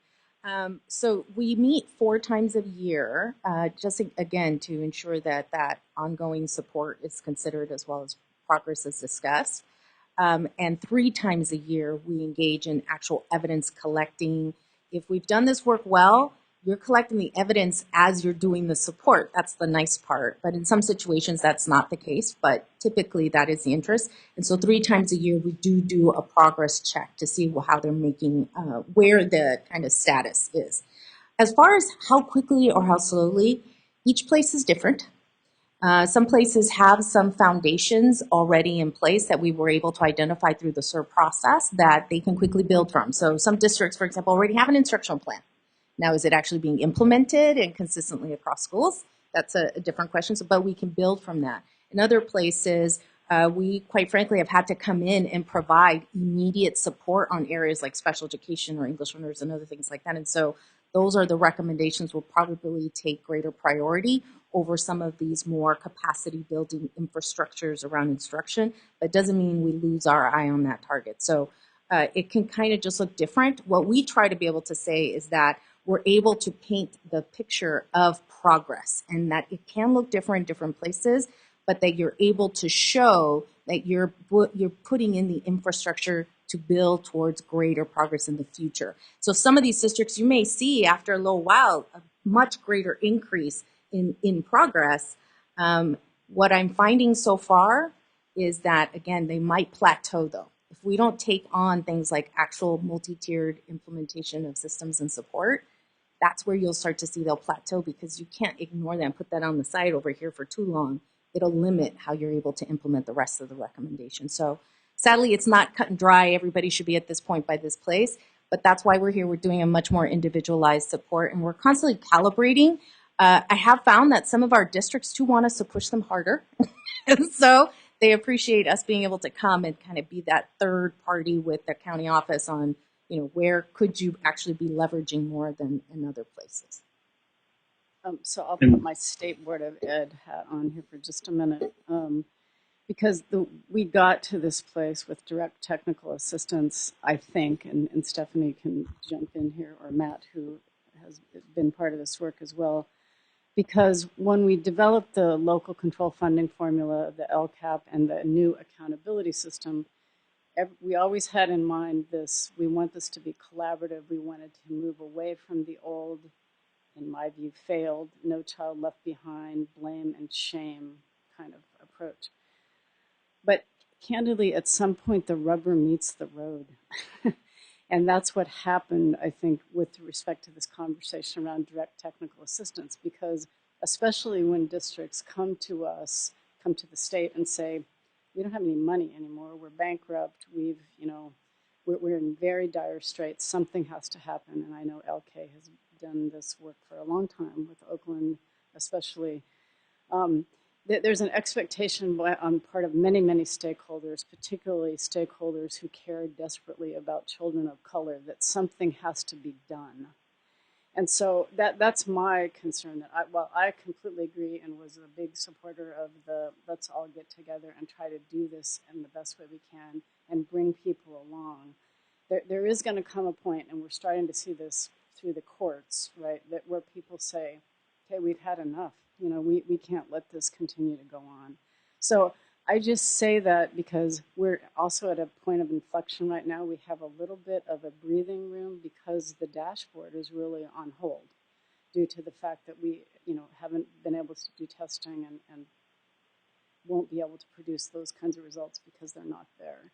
So we meet 4 times a year, just again to ensure that that ongoing support is considered as well as progress is discussed. And 3 times a year we engage in actual evidence collecting. If we've done this work well, you're collecting the evidence as you're doing the support. That's the nice part. But in some situations, that's not the case. But typically, that is the interest. And so 3 times a year, we do a progress check to see how they're making, where the kind of status is. As far as how quickly or how slowly, each place is different. Some places have some foundations already in place that we were able to identify through the SIR process that they can quickly build from. So some districts, for example, already have an instructional plan. Now, is it actually being implemented and consistently across schools? That's a different question, but we can build from that. In other places, we quite frankly have had to come in and provide immediate support on areas like special education or English learners and other things like that. And so those are the recommendations will probably take greater priority over some of these more capacity building infrastructures around instruction. But it doesn't mean we lose our eye on that target. So it can kind of just look different. What we try to be able to say is that we're able to paint the picture of progress, and that it can look different in different places, but that you're able to show that you're putting in the infrastructure to build towards greater progress in the future. So some of these districts you may see after a little while a much greater increase in progress. What I'm finding so far is that, again, they might plateau though. If we don't take on things like actual multi-tiered implementation of systems and support, that's where you'll start to see they'll plateau, because you can't ignore that and put that on the side over here for too long. It'll limit how you're able to implement the rest of the recommendations. So sadly, it's not cut and dry. Everybody should be at this point by this place, but that's why we're here. We're doing a much more individualized support, and we're constantly calibrating. I have found that some of our districts too want us to push them harder. And so they appreciate us being able to come and kind of be that third party with the county office on, where could you actually be leveraging more than in other places. So I'll put my State Board of Ed hat on here for just a minute. Because we got to this place with direct technical assistance, I think, and Stephanie can jump in here, or Matt, who has been part of this work as well. Because when we developed the local control funding formula, the LCAP, and the new accountability system, we always had in mind this, we want this to be collaborative. We wanted to move away from the old, in my view, failed, no child left behind, blame and shame kind of approach. But candidly, at some point, the rubber meets the road. And that's what happened, I think, with respect to this conversation around direct technical assistance, because especially when districts come to the state and say, we don't have any money anymore, we're bankrupt, we're in very dire straits, something has to happen. And I know LK has done this work for a long time with Oakland especially. there's an expectation on part of many, many stakeholders, particularly stakeholders who care desperately about children of color, that something has to be done. And so that's my concern. That while I completely agree and was a big supporter of the let's all get together and try to do this in the best way we can and bring people along, there is going to come a point, and we're starting to see this through the courts, right, that where people say, okay, we've had enough. You know, we can't let this continue to go on. So I just say that because we're also at a point of inflection right now. We have a little bit of a breathing room because the dashboard is really on hold due to the fact that we, haven't been able to do testing and won't be able to produce those kinds of results because they're not there.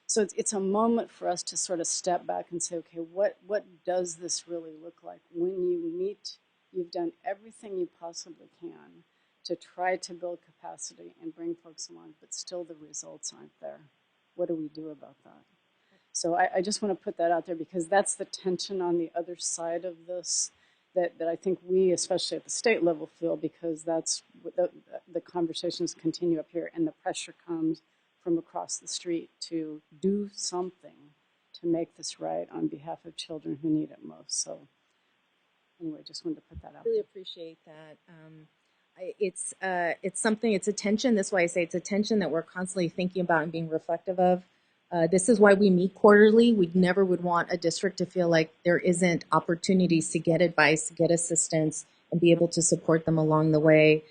So it's a moment for us to sort of step back and say, okay, what does this really look like when you meet? You've done everything you possibly can to try to build capacity and bring folks along, but still the results aren't there. What do we do about that? So I just want to put that out there because that's the tension on the other side of this that I think we, especially at the state level, feel, because that's the conversations continue up here and the pressure comes from across the street to do something to make this right on behalf of children who need it most. So anyway, just wanted to put that out. Really appreciate that. It's something, it's a tension. That's why I say it's a tension that we're constantly thinking about and being reflective of. This is why we meet quarterly. We never would want a district to feel like there isn't opportunities to get advice, get assistance, and be able to support them along the way.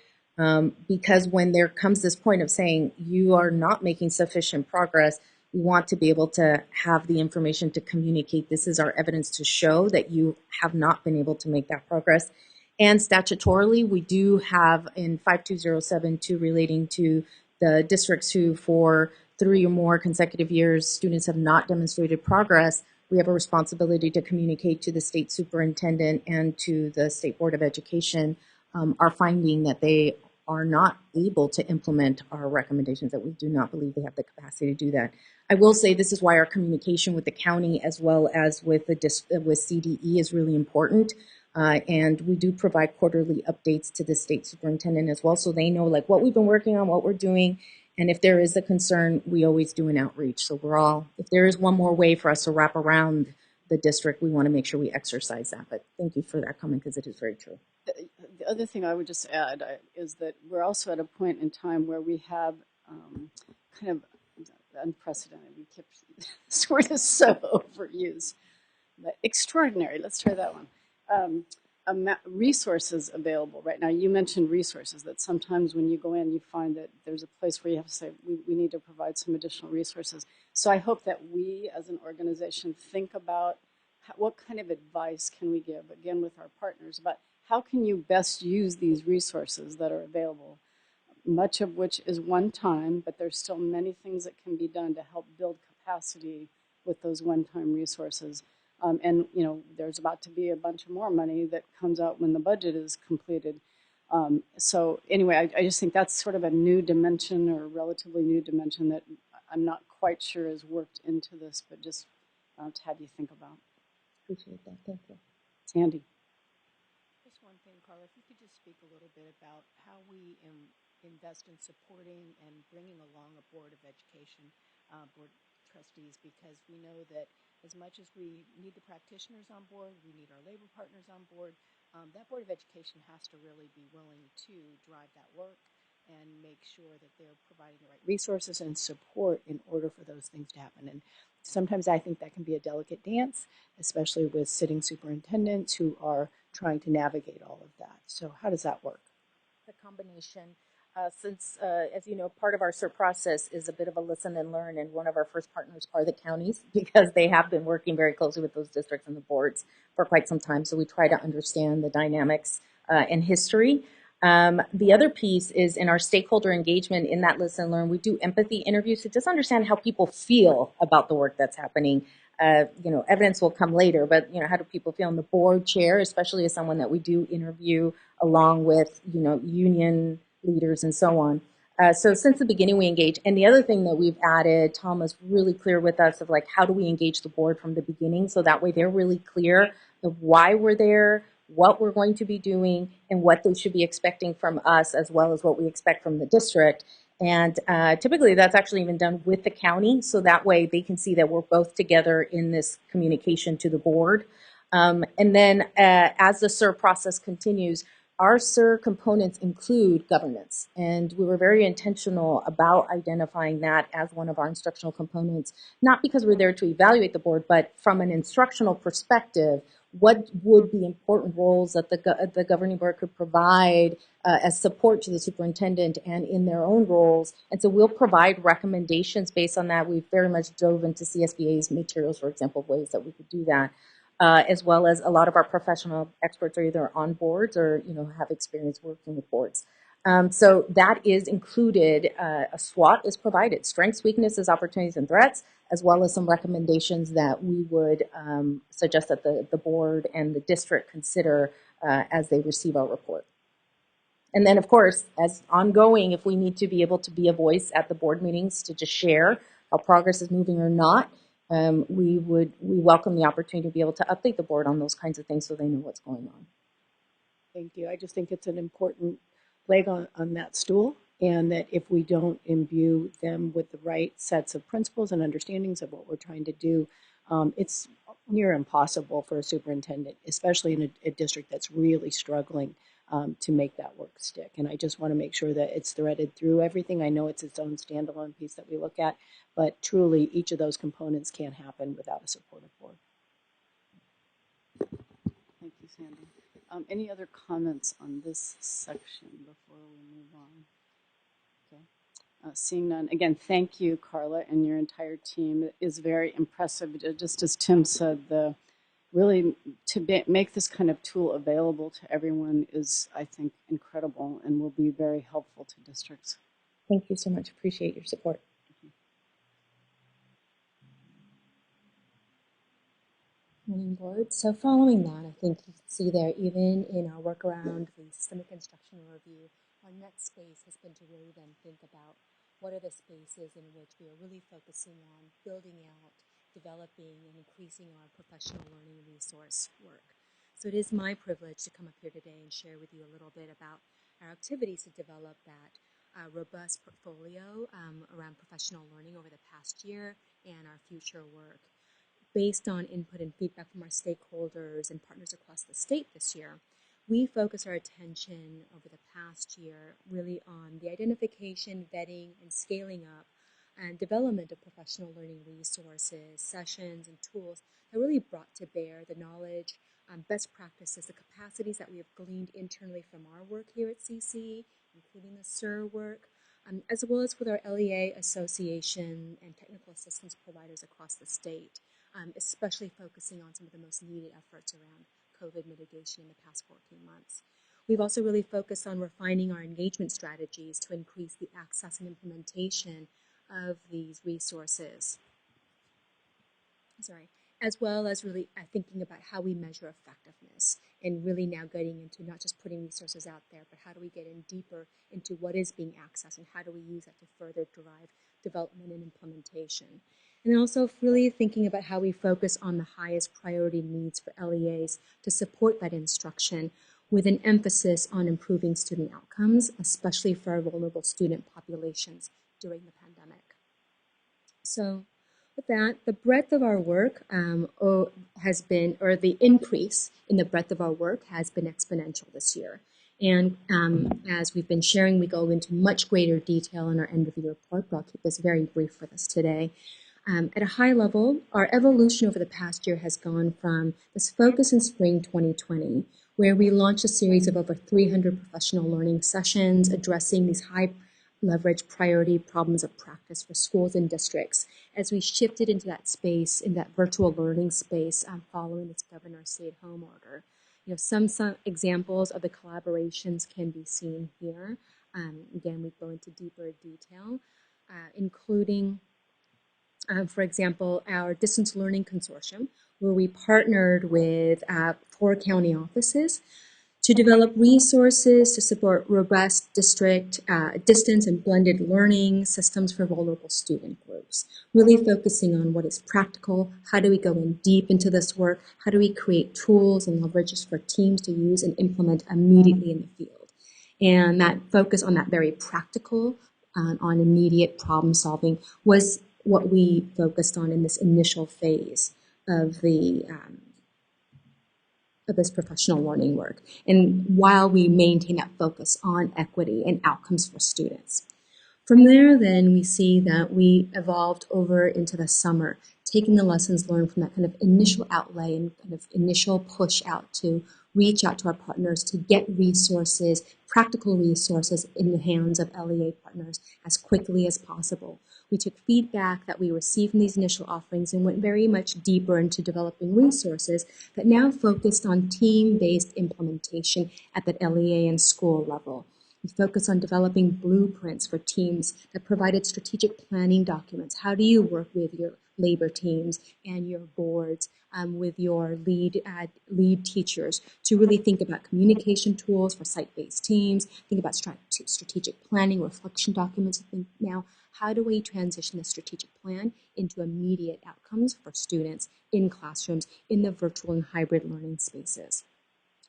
Because when there comes this point of saying you are not making sufficient progress, we want to be able to have the information to communicate. This is our evidence to show that you have not been able to make that progress. And statutorily, we do have in 52072 relating to the districts who for 3 or more consecutive years students have not demonstrated progress, we have a responsibility to communicate to the state superintendent and to the State Board of Education our finding that they are not able to implement our recommendations, that we do not believe they have the capacity to do that. I will say this is why our communication with the county as well as with CDE is really important. And we do provide quarterly updates to the state superintendent as well, so they know like what we've been working on, what we're doing, and if there is a concern, we always do an outreach. So we're all, if there is one more way for us to wrap around the district, we want to make sure we exercise that. But thank you for that comment because it is very true. The other thing I would just add is that we're also at a point in time where we have kind of unprecedented. We keep this word is so overused, but extraordinary. Let's try that one. Resources available right now. You mentioned resources, that sometimes when you go in, you find that there's a place where you have to say, we need to provide some additional resources. So I hope that we as an organization think about what kind of advice can we give, again, with our partners, about how can you best use these resources that are available, much of which is one time, but there's still many things that can be done to help build capacity with those one-time resources. And, there's about to be a bunch of more money that comes out when the budget is completed. So anyway, I just think that's sort of a new dimension, or a relatively new dimension, that I'm not quite sure is worked into this, but just to have you think about. Appreciate that. Thank you. Sandy. Just one thing, Carla, if you could just speak a little bit about how we invest in supporting and bringing along a board of education, board trustees, because we know that as much as we need the practitioners on board, we need our labor partners on board, that Board of Education has to really be willing to drive that work and make sure that they're providing the right resources and support in order for those things to happen. And sometimes I think that can be a delicate dance, especially with sitting superintendents who are trying to navigate all of that. So how does that work? The combination. Since, as you know, part of our CERT process is a bit of a listen and learn, and one of our first partners are the counties, because they have been working very closely with those districts and the boards for quite some time. So we try to understand the dynamics and history. The other piece is in our stakeholder engagement. In that listen and learn, we do empathy interviews to just understand how people feel about the work that's happening. Evidence will come later, but how do people feel? And the board chair, especially as someone that we do interview along with union leaders and so on. So since the beginning we engage. And the other thing that we've added, Tom was really clear with us of like, how do we engage the board from the beginning? So that way they're really clear of why we're there, what we're going to be doing and what they should be expecting from us, as well as what we expect from the district. And typically that's actually even done with the county, so that way they can see that we're both together in this communication to the board. And then as the SIR process continues, our SIR components include governance, and we were very intentional about identifying that as one of our instructional components, not because we're there to evaluate the board, but from an instructional perspective, what would be important roles that the governing board could provide as support to the superintendent and in their own roles. And so we'll provide recommendations based on that. We've very much dove into CSBA's materials, for example, ways that we could do that. As well as a lot of our professional experts are either on boards or have experience working with boards. So that is included. A SWOT is provided: strengths, weaknesses, opportunities, and threats, as well as some recommendations that we would suggest that the board and the district consider as they receive our report. And then, of course, as ongoing, if we need to be able to be a voice at the board meetings to just share how progress is moving or not, we welcome the opportunity to be able to update the board on those kinds of things so they know what's going on. Thank you. I just think it's an important leg on that stool, and that if we don't imbue them with the right sets of principles and understandings of what we're trying to do, it's near impossible for a superintendent, especially in a district that's really struggling to make that work stick. And I just want to make sure that it's threaded through everything. I know it's its own standalone piece that we look at, but truly each of those components can't happen without a supportive board. Thank you, Sandy. Any other comments on this section before we move on? Okay. Seeing none, again, thank you, Carla, and your entire team. It is very impressive. Just as Tim said, really to make this kind of tool available to everyone is, I think, incredible and will be very helpful to districts. Thank you so much. Appreciate your support. Morning, board. So following that, I think you can see there, even in our work around the systemic instructional review, our next space has been to really then think about what are the spaces in which we are really focusing on building out, developing, and increasing our professional learning resource work. So it is my privilege to come up here today and share with you a little bit about our activities to develop that robust portfolio around professional learning over the past year and our future work. Based on input and feedback from our stakeholders and partners across the state this year, we focus our attention over the past year really on the identification, vetting, and scaling up and development of professional learning resources, sessions, and tools that really brought to bear the knowledge, best practices, the capacities that we have gleaned internally from our work here at CCEE, including the SIR work, as well as with our LEA association and technical assistance providers across the state. Especially focusing on some of the most needed efforts around COVID mitigation in the past 14 months. We've also really focused on refining our engagement strategies to increase the access and implementation of these resources. As well as really thinking about how we measure effectiveness and really now getting into not just putting resources out there, but how do we get in deeper into what is being accessed and how do we use that to further drive development and implementation. And also really thinking about how we focus on the highest priority needs for LEAs to support that instruction with an emphasis on improving student outcomes, especially for our vulnerable student populations during the pandemic. So with that, the breadth of our work has been, or the increase in the breadth of our work has been exponential this year. And as we've been sharing, we go into much greater detail in our end of year report, but I'll keep this very brief for us today. At a high level, our evolution over the past year has gone from this focus in spring 2020, where we launched a series of over 300 professional learning sessions addressing these high leverage priority problems of practice for schools and districts, as we shifted into that space, in that virtual learning space following this governor's stay-at-home order. Some examples of the collaborations can be seen here. Again, we go into deeper detail, including for example, our distance learning consortium, where we partnered with 4 county offices To develop resources to support robust district distance and blended learning systems for vulnerable student groups, really focusing on what is practical, how do we go in deep into this work, how do we create tools and leverages for teams to use and implement immediately in the field. And that focus on that very practical, on immediate problem solving was what we focused on in this initial phase of this professional learning work, and while we maintain that focus on equity and outcomes for students. From there, then, we see that we evolved over into the summer, taking the lessons learned from that kind of initial outlay and kind of initial push out to reach out to our partners to get resources, practical resources in the hands of LEA partners as quickly as possible. We took feedback that we received from these initial offerings and went very much deeper into developing resources that now focused on team-based implementation at the LEA and school level. We focused on developing blueprints for teams that provided strategic planning documents. How do you work with your labor teams and your boards, with your lead teachers, to really think about communication tools for site-based teams, think about strategic planning, reflection documents, and think now, how do we transition the strategic plan into immediate outcomes for students in classrooms in the virtual and hybrid learning spaces?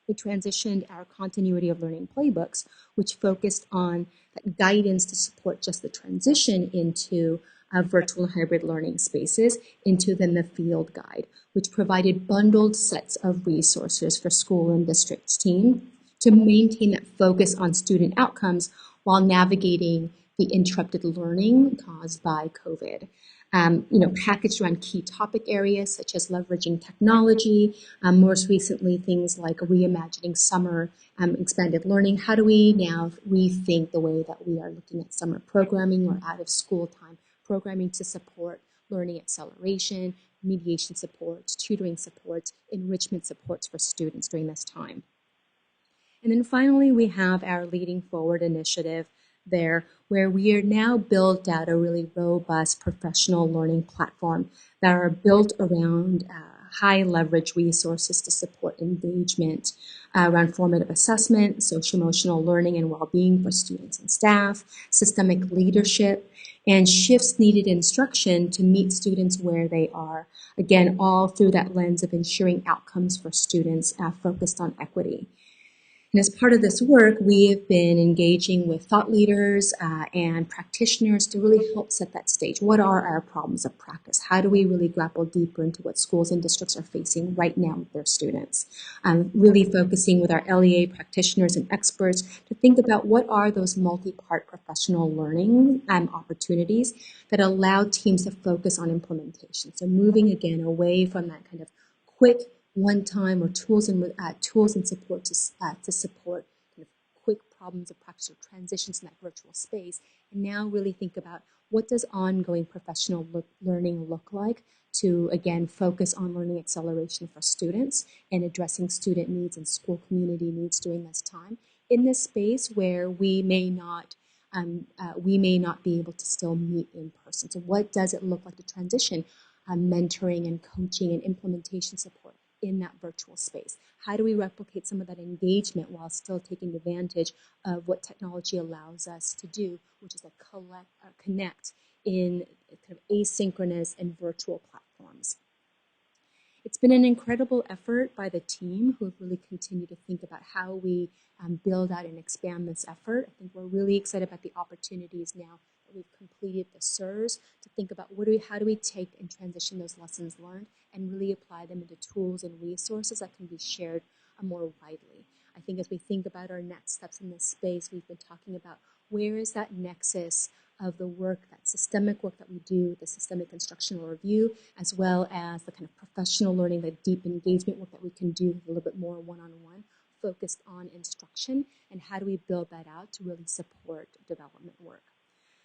We transitioned our continuity of learning playbooks, which focused on that guidance to support just the transition into virtual and hybrid learning spaces, into then the field guide, which provided bundled sets of resources for school and districts team to maintain that focus on student outcomes while navigating the interrupted learning caused by COVID. Packaged around key topic areas such as leveraging technology, most recently things like reimagining summer expanded learning. How do we now rethink the way that we are looking at summer programming or out of school time programming to support learning acceleration, mediation supports, tutoring supports, enrichment supports for students during this time. And then finally, we have our Leading Forward initiative there, where we are now built out a really robust professional learning platform that are built around high leverage resources to support engagement around formative assessment, social-emotional learning and well-being for students and staff, systemic leadership, and shifts needed instruction to meet students where they are. Again, all through that lens of ensuring outcomes for students focused on equity. And as part of this work, we have been engaging with thought leaders and practitioners to really help set that stage. What are our problems of practice? How do we really grapple deeper into what schools and districts are facing right now with their students? Really focusing with our LEA practitioners and experts to think about what are those multi-part professional learning opportunities that allow teams to focus on implementation. So moving again away from that kind of quick one-time or tools and support to support kind of quick problems of practice or transitions in that virtual space, and now really think about what does ongoing professional learning look like to, again, focus on learning acceleration for students and addressing student needs and school community needs during this time in this space where we may not be able to still meet in person. So what does it look like to transition mentoring and coaching and implementation support in that virtual space? How do we replicate some of that engagement while still taking advantage of what technology allows us to do, which is connect in kind of asynchronous and virtual platforms? It's been an incredible effort by the team who have really continued to think about how we build out and expand this effort. I think we're really excited about the opportunities now that we've completed the SIRS to think about how do we take and transition those lessons learned and really apply them into tools and resources that can be shared more widely. I think as we think about our next steps in this space, we've been talking about where is that nexus of the work, that systemic work that we do, the systemic instructional review, as well as the kind of professional learning, the deep engagement work that we can do a little bit more one-on-one, focused on instruction, and how do we build that out to really support development work.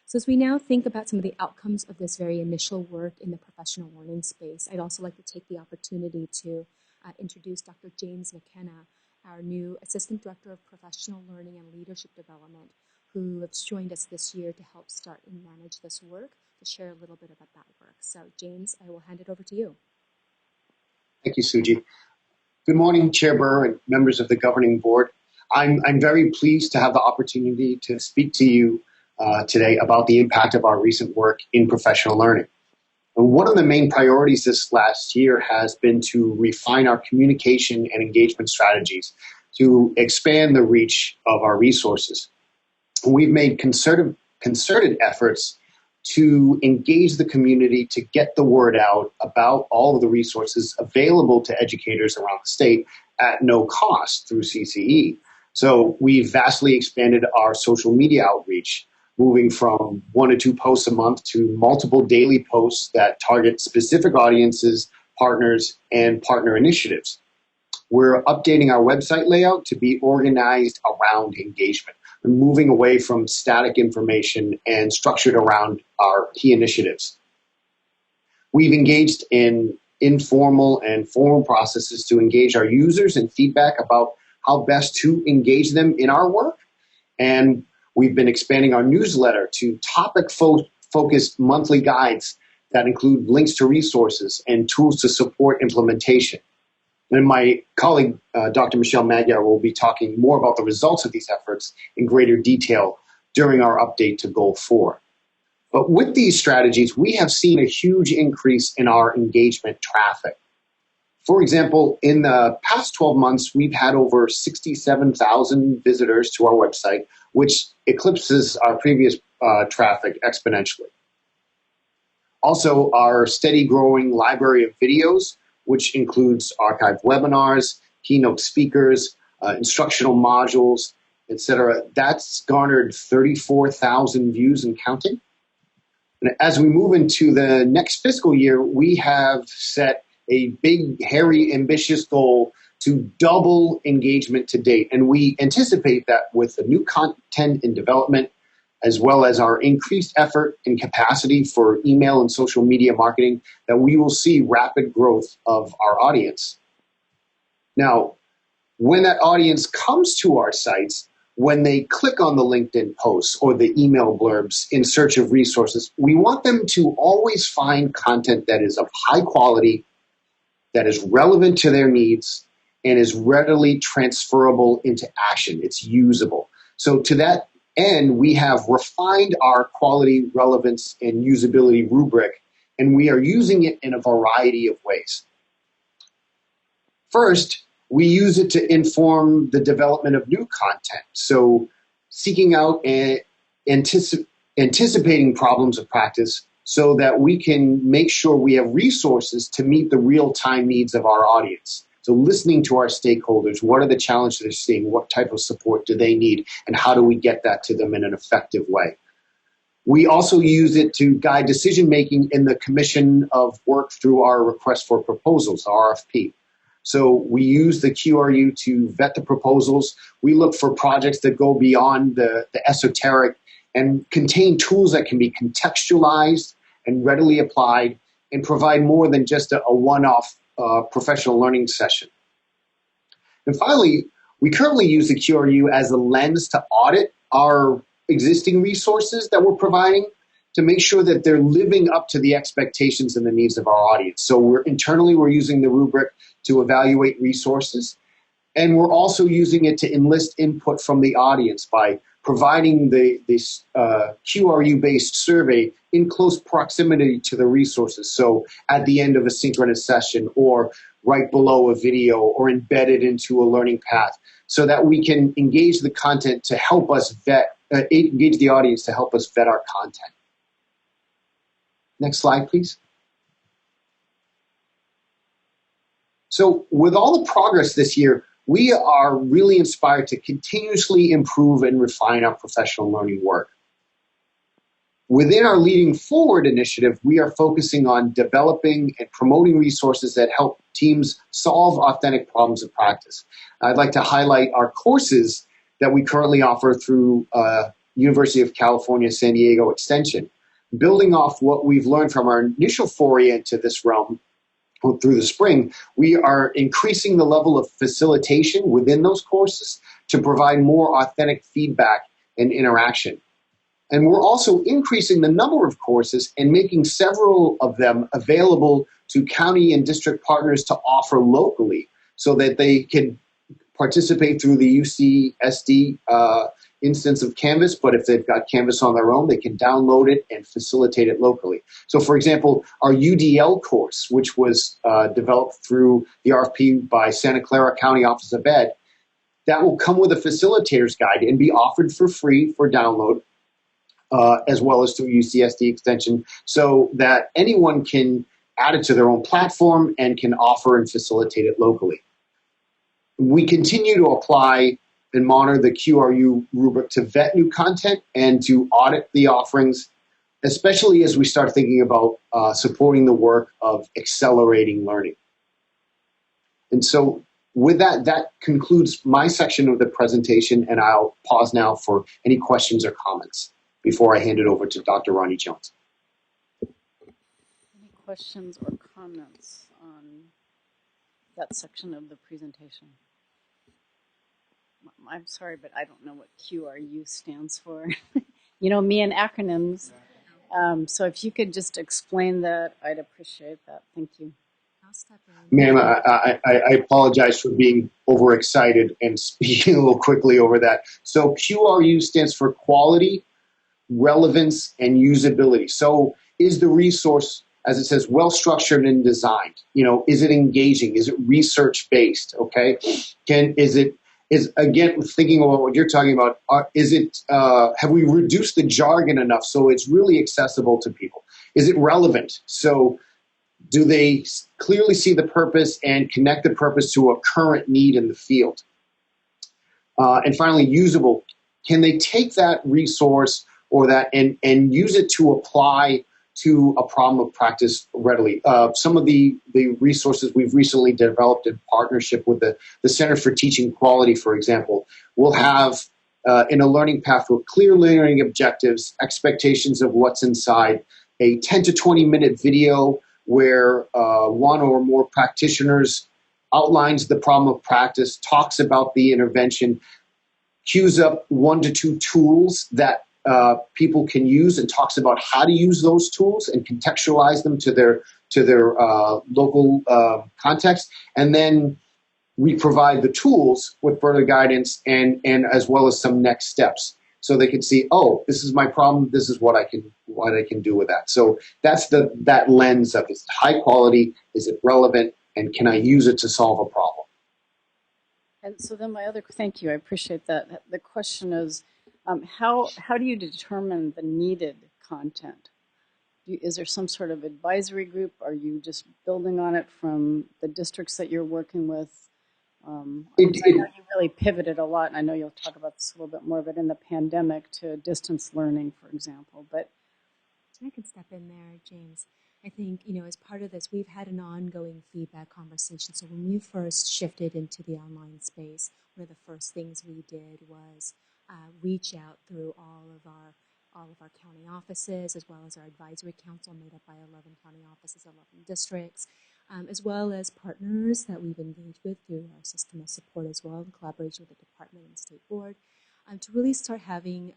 So as we now think about some of the outcomes of this very initial work in the professional learning space, I'd also like to take the opportunity to introduce Dr. James McKenna, our new Assistant Director of Professional Learning and Leadership Development, who has joined us this year to help start and manage this work, to share a little bit about that work. So James, I will hand it over to you. Thank you, Suji. Good morning, Chair Burr and members of the governing board. I'm very pleased to have the opportunity to speak to you today about the impact of our recent work in professional learning. And one of the main priorities this last year has been to refine our communication and engagement strategies to expand the reach of our resources. We've made concerted efforts to engage the community to get the word out about all of the resources available to educators around the state at no cost through CCEE. So we've vastly expanded our social media outreach, moving from 1 to 2 posts a month to multiple daily posts that target specific audiences, partners, and partner initiatives. We're updating our website layout to be organized around engagement. We're moving away from static information and structured around our key initiatives. We've engaged in informal and formal processes to engage our users and feedback about how best to engage them in our work. And we've been expanding our newsletter to topic-focused monthly guides that include links to resources and tools to support implementation. And my colleague, Dr. Michelle Magyar, will be talking more about the results of these efforts in greater detail during our update to Goal 4. But with these strategies, we have seen a huge increase in our engagement traffic. For example, in the past 12 months, we've had over 67,000 visitors to our website, which eclipses our previous traffic exponentially. Also, our steady growing library of videos, which includes archived webinars, keynote speakers, instructional modules, etc. That's garnered 34,000 views and counting. And as we move into the next fiscal year, we have set a big, hairy, ambitious goal to double engagement to date. And we anticipate that with the new content in development, as well as our increased effort and capacity for email and social media marketing, that we will see rapid growth of our audience. Now, when that audience comes to our sites, when they click on the LinkedIn posts or the email blurbs in search of resources, we want them to always find content that is of high quality, that is relevant to their needs, and is readily transferable into action. It's usable. So to that end, we have refined our quality, relevance, and usability rubric, and we are using it in a variety of ways. First, we use it to inform the development of new content. So seeking out and anticipating problems of practice so that we can make sure we have resources to meet the real-time needs of our audience. So listening to our stakeholders, what are the challenges they're seeing, what type of support do they need, and how do we get that to them in an effective way? We also use it to guide decision-making in the commission of work through our request for proposals, RFP. So we use the QRU to vet the proposals. We look for projects that go beyond the esoteric and contain tools that can be contextualized and readily applied and provide more than just a one-off professional learning session. And finally, we currently use the QRU as a lens to audit our existing resources that we're providing to make sure that they're living up to the expectations and the needs of our audience. So we're using the rubric to evaluate resources, and we're also using it to enlist input from the audience by providing this QRU-based survey in close proximity to the resources. So at the end of a synchronous session or right below a video or embedded into a learning path so that we can engage the content to help us engage the audience to help us vet our content. Next slide, please. So with all the progress this year, we are really inspired to continuously improve and refine our professional learning work. Within our Leading Forward initiative, we are focusing on developing and promoting resources that help teams solve authentic problems of practice. I'd like to highlight our courses that we currently offer through University of California, San Diego Extension. Building off what we've learned from our initial foray into this realm through the spring, we are increasing the level of facilitation within those courses to provide more authentic feedback and interaction. And we're also increasing the number of courses and making several of them available to county and district partners to offer locally so that they can participate through the UCSD instance of Canvas, but if they've got Canvas on their own, they can download it and facilitate it locally. So for example, our UDL course, which was developed through the RFP by Santa Clara County Office of Ed, that will come with a facilitator's guide and be offered for free for download, as well as through UCSD extension, so that anyone can add it to their own platform and can offer and facilitate it locally. We continue to apply and monitor the QRU rubric to vet new content and to audit the offerings, especially as we start thinking about supporting the work of accelerating learning. And so with that, that concludes my section of the presentation, and I'll pause now for any questions or comments before I hand it over to Dr. Ronnie Jones. Any questions or comments on that section of the presentation? I'm sorry, but I don't know what QRU stands for. You know, me and acronyms. So if you could just explain that, I'd appreciate that. Thank you. Ma'am, I apologize for being overexcited and speaking a little quickly over that. So QRU stands for quality, relevance, and usability. So is the resource, as it says, well-structured and designed? You know, is it engaging? Is it research-based? Okay. Is again, thinking about what you're talking about, have we reduced the jargon enough so it's really accessible to people? Is it relevant? So do they clearly see the purpose and connect the purpose to a current need in the field? And finally, usable. Can they take that resource or that and use it to apply to a problem of practice readily? Some of the resources we've recently developed in partnership with the Center for Teaching Quality, for example, will have in a learning path with clear learning objectives, expectations of what's inside, a 10 to 20 minute video where one or more practitioners outlines the problem of practice, talks about the intervention, cues up 1 to 2 tools that people can use, and talks about how to use those tools and contextualize them to their local context. And then we provide the tools with further guidance and as well as some next steps, so they can see, oh, this is my problem. This is what I can do with that. So that's that lens of, is it high quality? Is it relevant? And can I use it to solve a problem? And so then thank you, I appreciate that. The question is, how do you determine the needed content? Is there some sort of advisory group? Are you just building on it from the districts that you're working with? I know you really pivoted a lot, and I know you'll talk about this a little bit more, but in the pandemic to distance learning, for example. But I can step in there, James. I think, as part of this, we've had an ongoing feedback conversation. So when we first shifted into the online space, one of the first things we did was reach out through all of our county offices, as well as our advisory council made up by 11 county offices, 11 districts, as well as partners that we've engaged with through our system of support as well, in collaboration with the department and state board, to really start having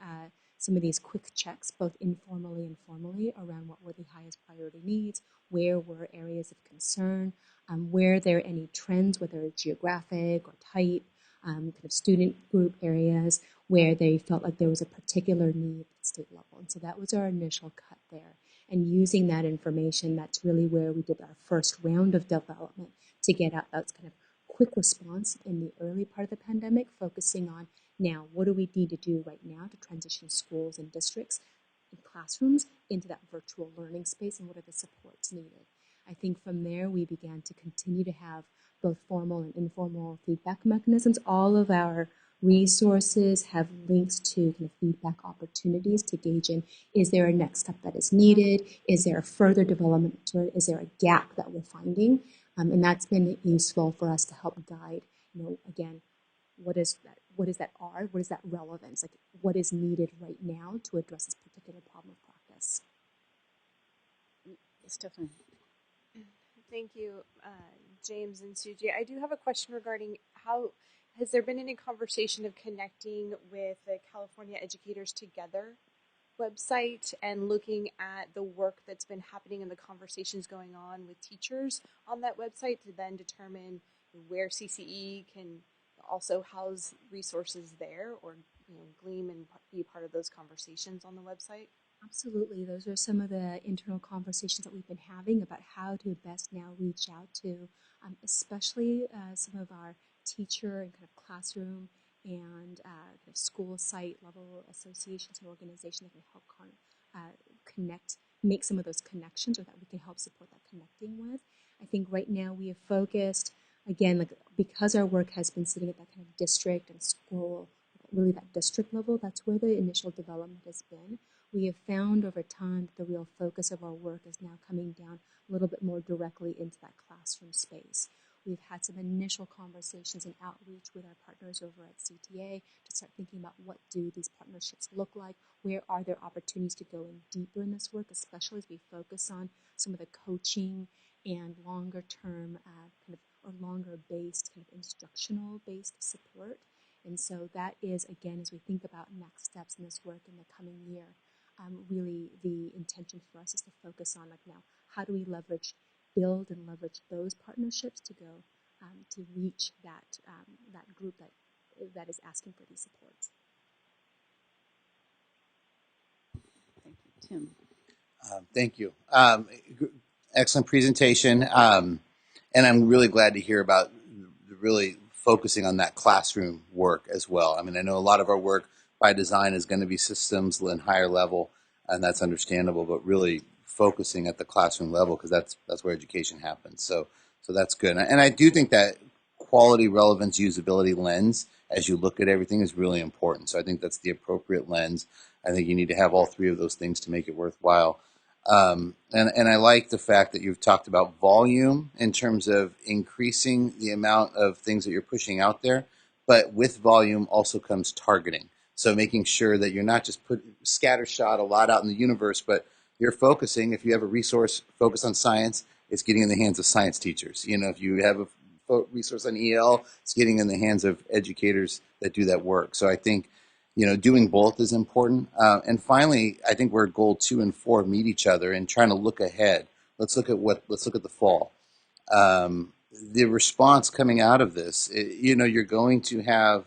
some of these quick checks, both informally and formally, around what were the highest priority needs, where were areas of concern, were there any trends, whether it's geographic or type, kind of student group areas, where they felt like there was a particular need at the state level. And so that was our initial cut there. And using that information, that's really where we did our first round of development to get out that kind of quick response in the early part of the pandemic, focusing on, now, what do we need to do right now to transition schools and districts and classrooms into that virtual learning space, and what are the supports needed? I think from there, we began to continue to have both formal and informal feedback mechanisms. All of our resources have links to kind of feedback opportunities to gauge in, is there a next step that is needed? Is there a further development to it? Is there a gap that we're finding? And that's been useful for us to help guide, again, what is that R? What is that relevance? Like, what is needed right now to address this particular problem of practice? Stephanie. Thank you, James and Suji. I do have a question regarding has there been any conversation of connecting with the California Educators Together website and looking at the work that's been happening and the conversations going on with teachers on that website to then determine, where CCE can also house resources there, or glean and be part of those conversations on the website? Absolutely. Those are some of the internal conversations that we've been having about how to best now reach out to, especially some of our teacher and kind of classroom and kind of school site level associations and organizations that can help connect, make some of those connections, or that we can help support that connecting with. I think right now we have focused, again, like because our work has been sitting at that kind of district and school, really that district level, that's where the initial development has been. We have found over time that the real focus of our work is now coming down a little bit more directly into that classroom space. We've had some initial conversations and outreach with our partners over at CTA to start thinking about what do these partnerships look like, where are there opportunities to go in deeper in this work, especially as we focus on some of the coaching and longer term kind of, or longer based kind of instructional based support. And so that is, again, as we think about next steps in this work in the coming year, really the intention for us is to focus on, like, now, how do we build and leverage those partnerships to go to reach that group that is asking for these supports. Thank you, Tim. Thank you. Excellent presentation. And I'm really glad to hear about really focusing on that classroom work as well. I mean, I know a lot of our work by design is going to be systems and higher level, and that's understandable, but really focusing at the classroom level, because that's where education happens. So that's good. And I do think that quality, relevance, usability lens, as you look at everything, is really important. So I think that's the appropriate lens. I think you need to have all three of those things to make it worthwhile. And I like the fact that you've talked about volume in terms of increasing the amount of things that you're pushing out there, but with volume also comes targeting. So making sure that you're not just scattershot a lot out in the universe, but you're focusing. If you have a resource focused on science, it's getting in the hands of science teachers. If you have a resource on EL, it's getting in the hands of educators that do that work. So I think doing both is important. And finally, I think where goal 2 and 4 meet each other and trying to look ahead. Let's look at the fall. The response coming out of this, you're going to have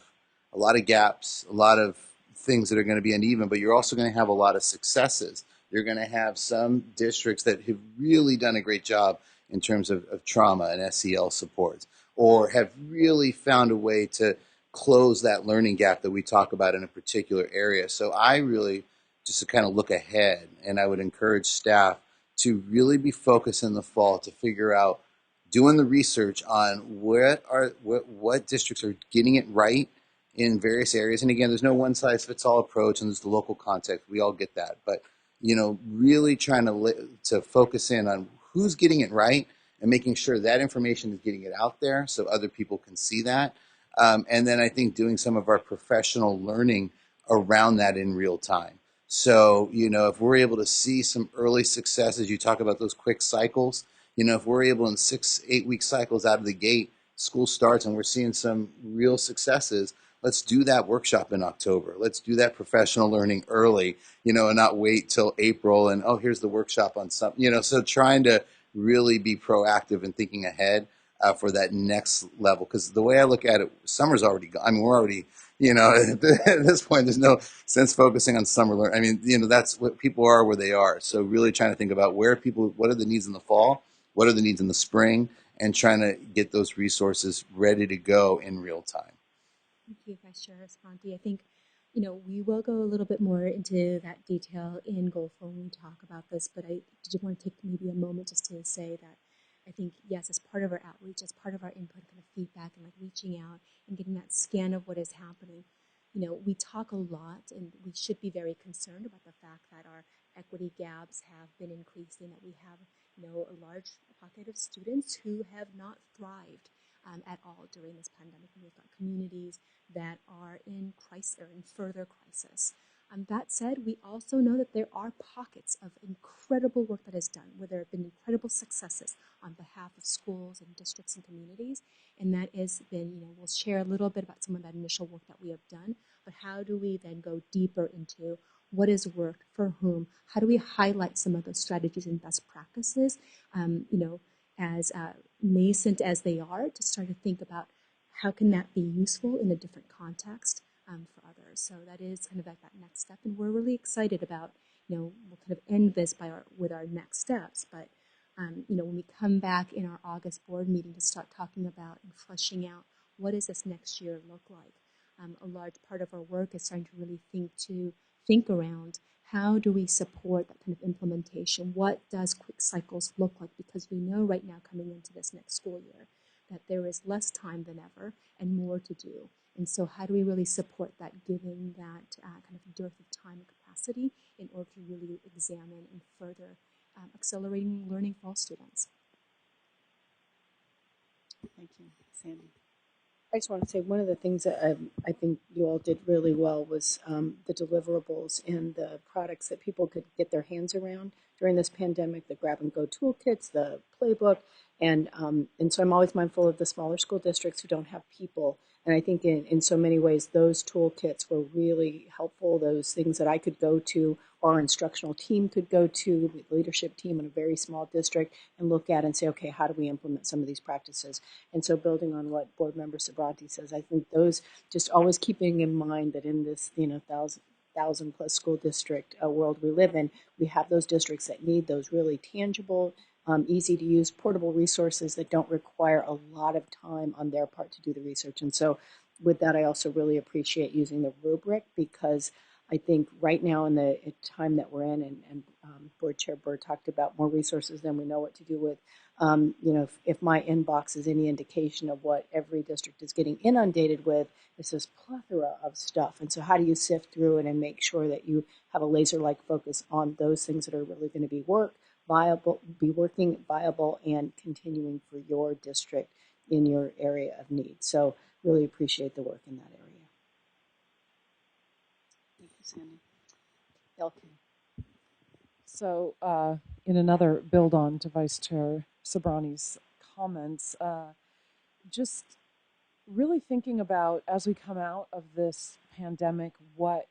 a lot of gaps, a lot of things that are going to be uneven, but you're also going to have a lot of successes. You're going to have some districts that have really done a great job in terms of trauma and SEL supports, or have really found a way to close that learning gap that we talk about in a particular area. So I really just to kind of look ahead, and I would encourage staff to really be focused in the fall to figure out, doing the research on what districts are getting it right in various areas. And again, there's no one size fits all approach, and there's the local context. We all get that, but really trying to focus in on who's getting it right and making sure that information is getting it out there so other people can see that. And then I think doing some of our professional learning around that in real time. So, if we're able to see some early successes, you talk about those quick cycles, if we're able in 6-8 week cycles out of the gate, school starts and we're seeing some real successes, let's do that workshop in October. Let's do that professional learning early, and not wait till April and, oh, here's the workshop on something, so trying to really be proactive and thinking ahead for that next level. Because the way I look at it, summer's already gone. I mean, we're already, at this point, there's no sense focusing on summer learning. I mean, that's what people are where they are. So really trying to think about what are the needs in the fall? What are the needs in the spring? And trying to get those resources ready to go in real time. Thank you, Vice Chair Esponti. I think, we will go a little bit more into that detail in Goal 4 when we talk about this, but I did want to take maybe a moment just to say that I think, yes, as part of our outreach, as part of our input, kind of feedback, and like reaching out and getting that scan of what is happening, we talk a lot, and we should be very concerned about the fact that our equity gaps have been increasing, that we have, a large pocket of students who have not thrived at all during this pandemic. And we've got communities that are in crisis or in further crisis. That said, we also know that there are pockets of incredible work that is done, where there have been incredible successes on behalf of schools and districts and communities. And that has been, we'll share a little bit about some of that initial work that we have done, but how do we then go deeper into what has worked for whom? How do we highlight some of those strategies and best practices? As nascent as they are, to start to think about how can that be useful in a different context for others. So that is kind of like that next step, and we're really excited about, we'll kind of end this with our next steps, but when we come back in our August board meeting to start talking about and fleshing out what does this next year look like, a large part of our work is starting to really think around how do we support that kind of implementation? What does quick cycles look like? Because we know right now coming into this next school year that there is less time than ever and more to do. And so how do we really support that given that kind of dearth of time and capacity in order to really examine and further accelerating learning for all students? Thank you, Sandy. I just want to say one of the things that I think you all did really well was the deliverables and the products that people could get their hands around during this pandemic, the grab-and-go toolkits, the playbook, and so I'm always mindful of the smaller school districts who don't have people. And I think in so many ways, those toolkits were really helpful, those things that I could go to, or our instructional team could go to, the leadership team in a very small district, and look at and say, okay, how do we implement some of these practices? And so building on what Board Member Sabranti says, I think those, just always keeping in mind that in this 1,000 plus school district world we live in, we have those districts that need those really tangible, easy to use, portable resources that don't require a lot of time on their part to do the research. And so with that, I also really appreciate using the rubric, because I think right now in the time that we're in, and Board Chair Burr talked about more resources than we know what to do with. If my inbox is any indication of what every district is getting inundated with, it's this plethora of stuff. And so how do you sift through it and make sure that you have a laser-like focus on those things that are really going to be working, viable, and continuing for your district in your area of need. So really appreciate the work in that area. Thank you, Sandy. Elke. So in another build on to Vice Chair Sabrani's comments, just really thinking about, as we come out of this pandemic, what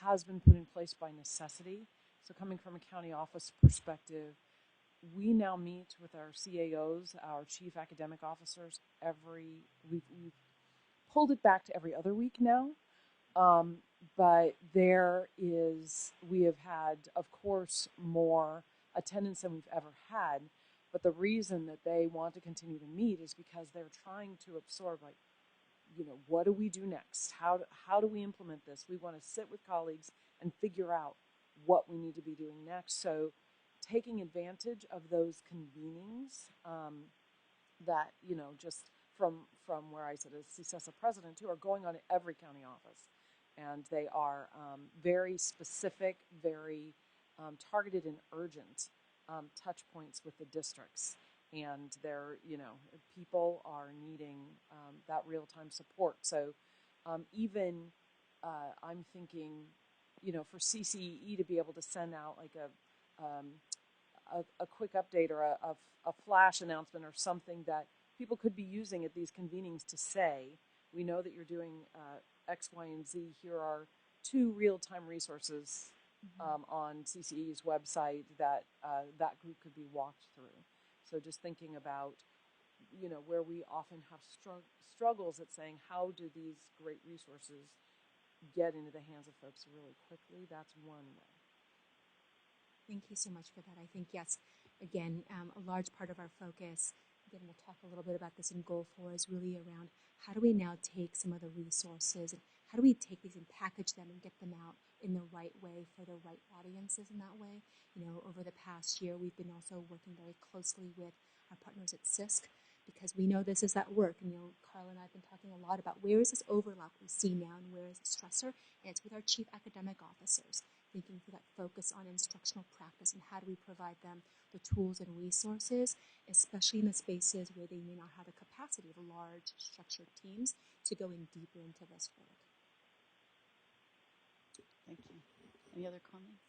has been put in place by necessity. So coming from a county office perspective, we now meet with our CAOs, our chief academic officers, we've pulled it back to every other week now. But we have had, of course, more attendance than we've ever had. But the reason that they want to continue to meet is because they're trying to absorb, what do we do next? How do we implement this? We want to sit with colleagues and figure out what we need to be doing next. So taking advantage of those convenings that, just from where I sit as CCESA president, who are going on at every county office. And they are very specific, very targeted and urgent touch points with the districts. And people are needing that real-time support. So even I'm thinking, for CCEE to be able to send out like a quick update or a flash announcement or something that people could be using at these convenings to say, we know that you're doing X, Y, and Z. Here are 2 real-time resources on CCEE's website that that group could be walked through. So just thinking about, where we often have struggles at saying, how do these great resources get into the hands of folks really quickly? That's one way. Thank you so much for that. I think, yes, again, a large part of our focus, again, we'll talk a little bit about this in Goal 4, is really around how do we now take some of the resources and how do we take these and package them and get them out in the right way for the right audiences in that way. Over the past year, we've been also working very closely with our partners at CISC, because we know this is at work. And, Carla and I have been talking a lot about where is this overlap we see now and where is the stressor, and it's with our chief academic officers, thinking through that focus on instructional practice and how do we provide them the tools and resources, especially in the spaces where they may not have the capacity of large structured teams to go in deeper into this work. Thank you. Any other comments?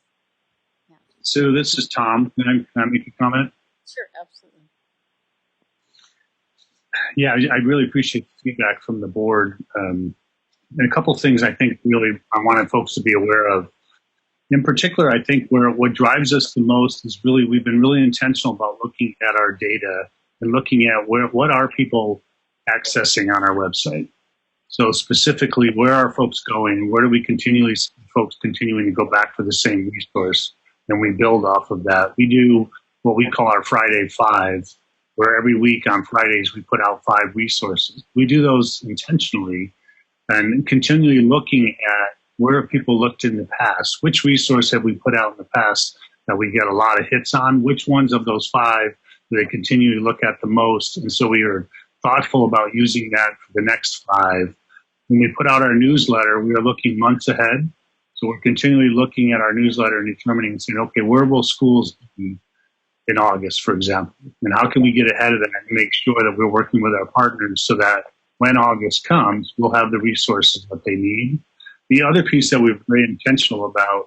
Yeah. So this is Tom. Can I make a comment? Sure, absolutely. Yeah, I really appreciate the feedback from the board. And a couple of things I think really I wanted folks to be aware of. In particular, I think what drives us the most is we've been really intentional about looking at our data and looking at what are people accessing on our website. So specifically, where are folks going? Where do we continually see folks continuing to go back for the same resource? And we build off of that. We do what we call our Friday Five, where every week on Fridays we put out 5 resources. We do those intentionally and continually looking at where people looked in the past. Which resource have we put out in the past that we get a lot of hits on? Which ones of those 5 do they continue to look at the most? And so we are thoughtful about using that for the next 5. When we put out our newsletter, we are looking months ahead. So we're continually looking at our newsletter and determining and saying, okay, where will schools be in August, for example? And how can we get ahead of that and make sure that we're working with our partners so that when August comes, we'll have the resources that they need. The other piece that we're very intentional about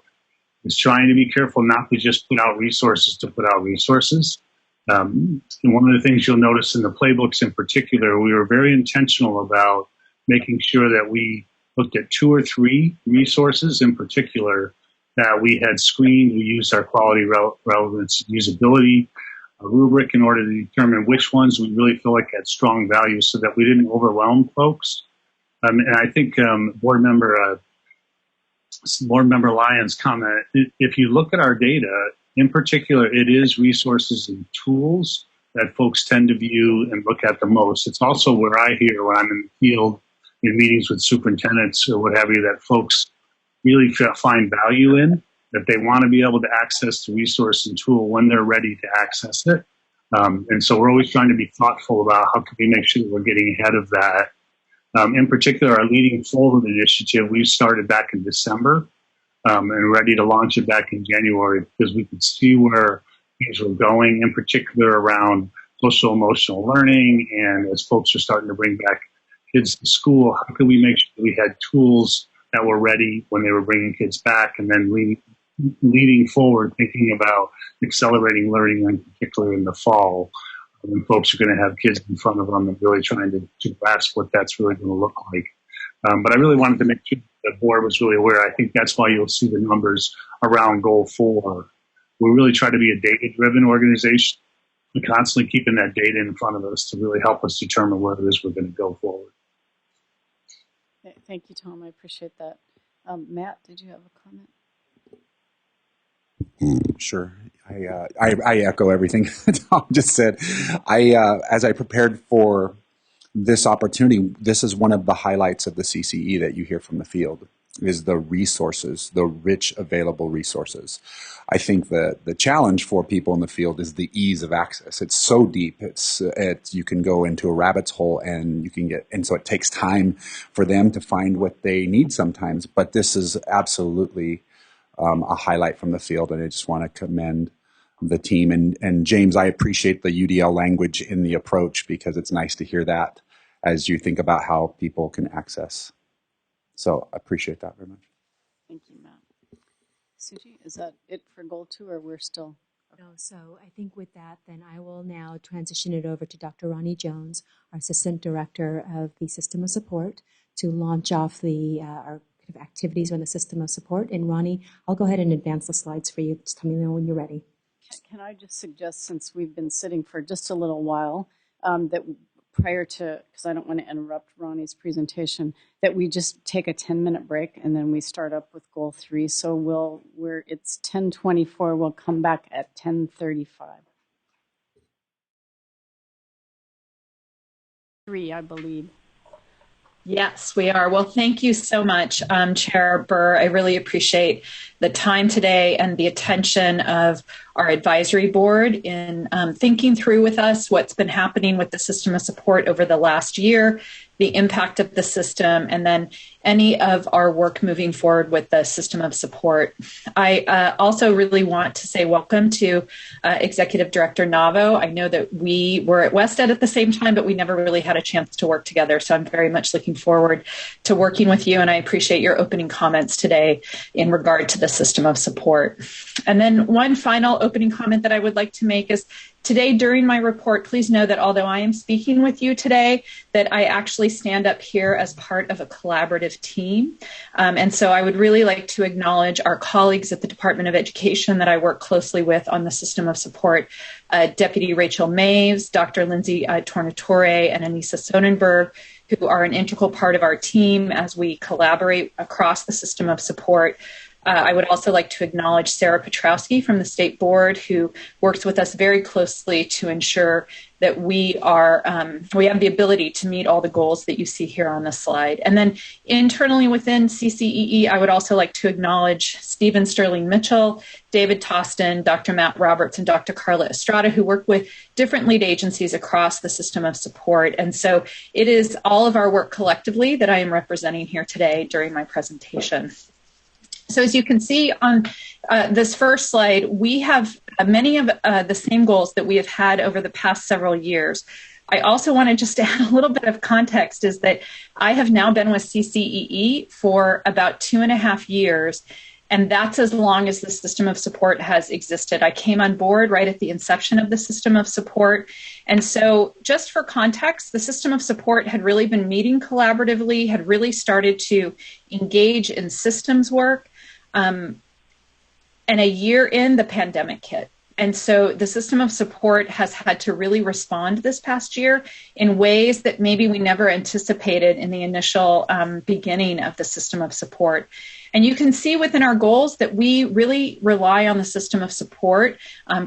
is trying to be careful not to just put out resources to put out resources. And one of the things you'll notice in the playbooks in particular, we were very intentional about making sure that we looked at 2 or 3 resources in particular that we had screened. We used our quality, relevance, usability rubric in order to determine which ones we really feel like had strong value so that we didn't overwhelm folks. And I think board member Lyon's comment, if you look at our data, in particular, it is resources and tools that folks tend to view and look at the most. It's also where I hear when I'm in the field in meetings with superintendents or what have you, that folks really find value in, that they want to be able to access the resource and tool when they're ready to access it. And so we're always trying to be thoughtful about how can we make sure that we're getting ahead of that. In particular, our Leading Forward initiative, we started back in December and ready to launch it back in January because we could see where things were going, in particular around social emotional learning. And as folks are starting to bring back kids to school, how could we make sure we had tools that were ready when they were bringing kids back, and then leading forward, thinking about accelerating learning, in particular in the fall, when folks are going to have kids in front of them and really trying to grasp what that's really going to look like. But I really wanted to make sure the board was really aware. I think that's why you'll see the numbers around Goal 4. We really try to be a data-driven organization and constantly keeping that data in front of us to really help us determine where it is we're going to go forward. Thank you, Tom. I appreciate that. Matt, did you have a comment? Sure. I echo everything Tom just said. As I prepared for this opportunity, this is one of the highlights of the CCE that you hear from the field, is the resources, the rich available resources. I think the challenge for people in the field is the ease of access. It's so deep. It's you can go into a rabbit's hole and you can get, and so it takes time for them to find what they need sometimes. But this is absolutely a highlight from the field, and I just want to commend the team. And James, I appreciate the UDL language in the approach because it's nice to hear that as you think about how people can access. So I appreciate that very much. Thank you, Matt. Suji, is that it for Goal 2, or we're still? No, so I think with that, then I will now transition it over to Dr. Ronnie Jones, our Assistant Director of the System of Support, to launch off our kind of activities on the System of Support. And Ronnie, I'll go ahead and advance the slides for you. Just tell me when you're ready. Can I just suggest, since we've been sitting for just a little while, that prior to, because I don't want to interrupt Ronnie's presentation, that we just take a 10-minute break and then we start up with Goal 3. So it's 10:24. We'll come back at 10:35. 3, I believe. Yes, we are. Well, thank you so much, Chair Burr. I really appreciate the time today and the attention of our advisory board in thinking through with us what's been happening with the System of Support over the last year, the impact of the system, and then any of our work moving forward with the System of Support. I also really want to say welcome to Executive Director Navo. I know that we were at Wested at the same time, but we never really had a chance to work together. So I'm very much looking forward to working with you, and I appreciate your opening comments today in regard to the System of Support. And then one final opening comment that I would like to make is Today, during my report, please know that although I am speaking with you today, that I actually stand up here as part of a collaborative team. And so I would really like to acknowledge our colleagues at the Department of Education that I work closely with on the system of support, Deputy Rachel Maves, Dr. Lindsay Tornatore, and Anissa Sonnenberg, who are an integral part of our team as we collaborate across the system of support. I would also like to acknowledge Sarah Petrowski from the State Board, who works with us very closely to ensure that we have the ability to meet all the goals that you see here on the slide. And then internally within CCEE, I would also like to acknowledge Stephen Sterling Mitchell, David Toston, Dr. Matt Roberts, and Dr. Carla Estrada, who work with different lead agencies across the system of support. And so it is all of our work collectively that I am representing here today during my presentation. So as you can see on this first slide, we have many of the same goals that we have had over the past several years. I also wanted just to add a little bit of context is that I have now been with CCEE for about 2.5 years, and that's as long as the system of support has existed. I came on board right at the inception of the system of support. And so just for context, the system of support had really been meeting collaboratively, had really started to engage in systems work. And a year in, the pandemic hit. And so the system of support has had to really respond this past year in ways that maybe we never anticipated in the initial beginning of the system of support. And you can see within our goals that we really rely on the system of support,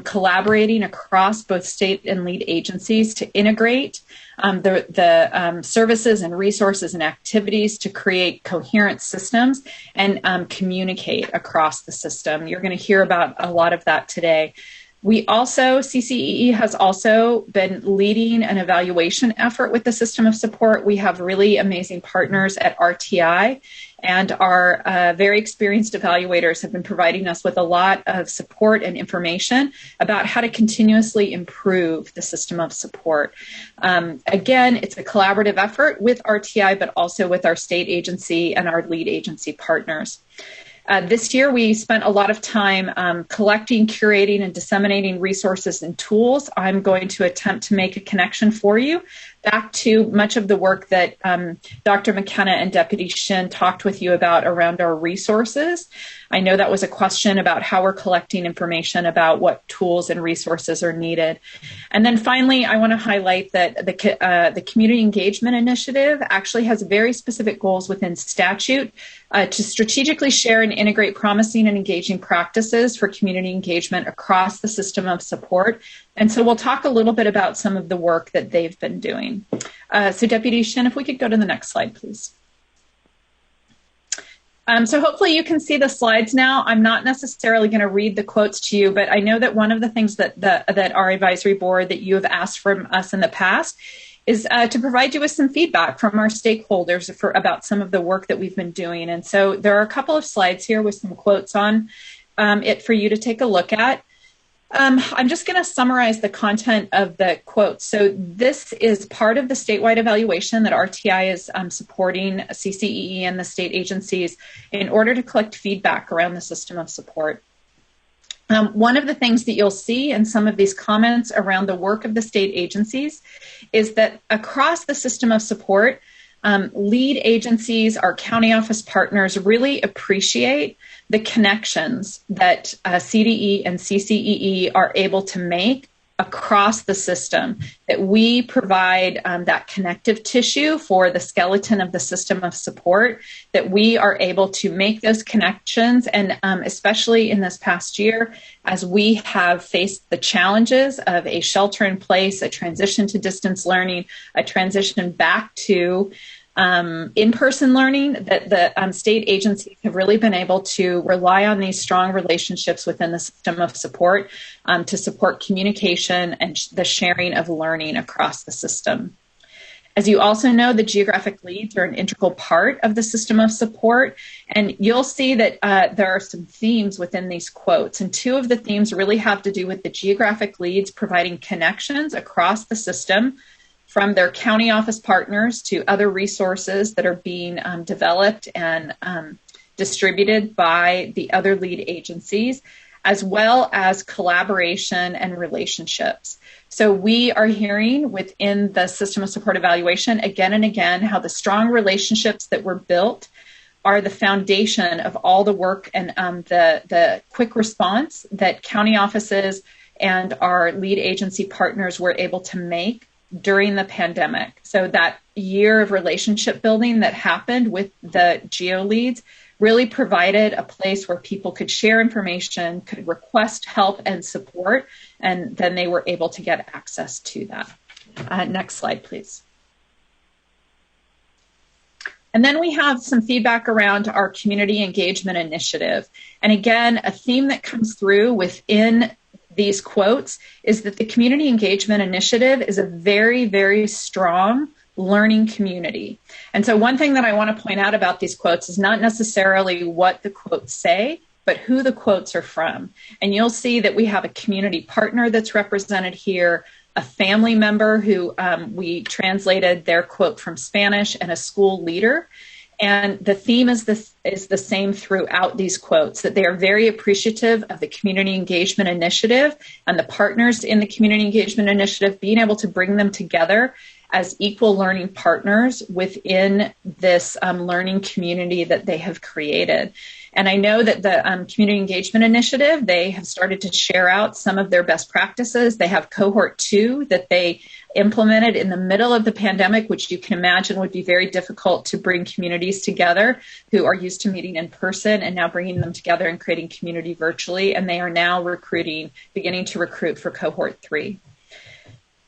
collaborating across both state and lead agencies to integrate the services and resources and activities to create coherent systems and communicate across the system. You're going to hear about a lot of that today. CCEE has also been leading an evaluation effort with the system of support. We have really amazing partners at RTI, and our very experienced evaluators have been providing us with a lot of support and information about how to continuously improve the system of support. Again, it's a collaborative effort with RTI, but also with our state agency and our lead agency partners. This year, we spent a lot of time collecting, curating, and disseminating resources and tools. I'm going to attempt to make a connection for you back to much of the work that Dr. McKenna and Deputy Shin talked with you about around our resources. I know that was a question about how we're collecting information about what tools and resources are needed. And then finally, I want to highlight that the Community Engagement Initiative actually has very specific goals within statute to strategically share and integrate promising and engaging practices for community engagement across the system of support. And so we'll talk a little bit about some of the work that they've been doing. So Deputy Shin, if we could go to the next slide, please. So hopefully you can see the slides now. I'm not necessarily going to read the quotes to you, but I know that one of the things that our advisory board that you have asked from us in the past is to provide you with some feedback from our stakeholders about some of the work that we've been doing. And so there are a couple of slides here with some quotes on it for you to take a look at. I'm just going to summarize the content of the quotes. So this is part of the statewide evaluation that RTI is supporting CCEE and the state agencies in order to collect feedback around the system of support. One of the things that you'll see in some of these comments around the work of the state agencies is that across the system of support, lead agencies, our county office partners really appreciate the connections that CDE and CCEE are able to make across the system, that we provide that connective tissue for the skeleton of the system of support, that we are able to make those connections. And especially in this past year, as we have faced the challenges of a shelter in place, a transition to distance learning, a transition back to in-person learning, that the state agencies have really been able to rely on these strong relationships within the system of support to support communication and the sharing of learning across the system. As you also know, the geographic leads are an integral part of the system of support, and you'll see that there are some themes within these quotes, and two of the themes really have to do with the geographic leads providing connections across the system from their county office partners to other resources that are being developed and distributed by the other lead agencies, as well as collaboration and relationships. So we are hearing within the system of support evaluation again and again how the strong relationships that were built are the foundation of all the work and the quick response that county offices and our lead agency partners were able to make during the pandemic. So that year of relationship building that happened with the GEO leads really provided a place where people could share information, could request help and support, and then they were able to get access to that. Next slide, please. And then we have some feedback around our community engagement initiative. And again, a theme that comes through within these quotes is that the community engagement initiative is a very, very strong learning community. And so one thing that I want to point out about these quotes is not necessarily what the quotes say, but who the quotes are from. And you'll see that we have a community partner that's represented here, a family member who we translated their quote from Spanish, and a school leader. And the theme is the same throughout these quotes, that they are very appreciative of the community engagement initiative and the partners in the community engagement initiative, being able to bring them together as equal learning partners within this learning community that they have created. And I know that the Community Engagement Initiative, they have started to share out some of their best practices. They have cohort 2 that they implemented in the middle of the pandemic, which you can imagine would be very difficult to bring communities together who are used to meeting in person, and now bringing them together and creating community virtually. And they are now beginning to recruit for cohort 3.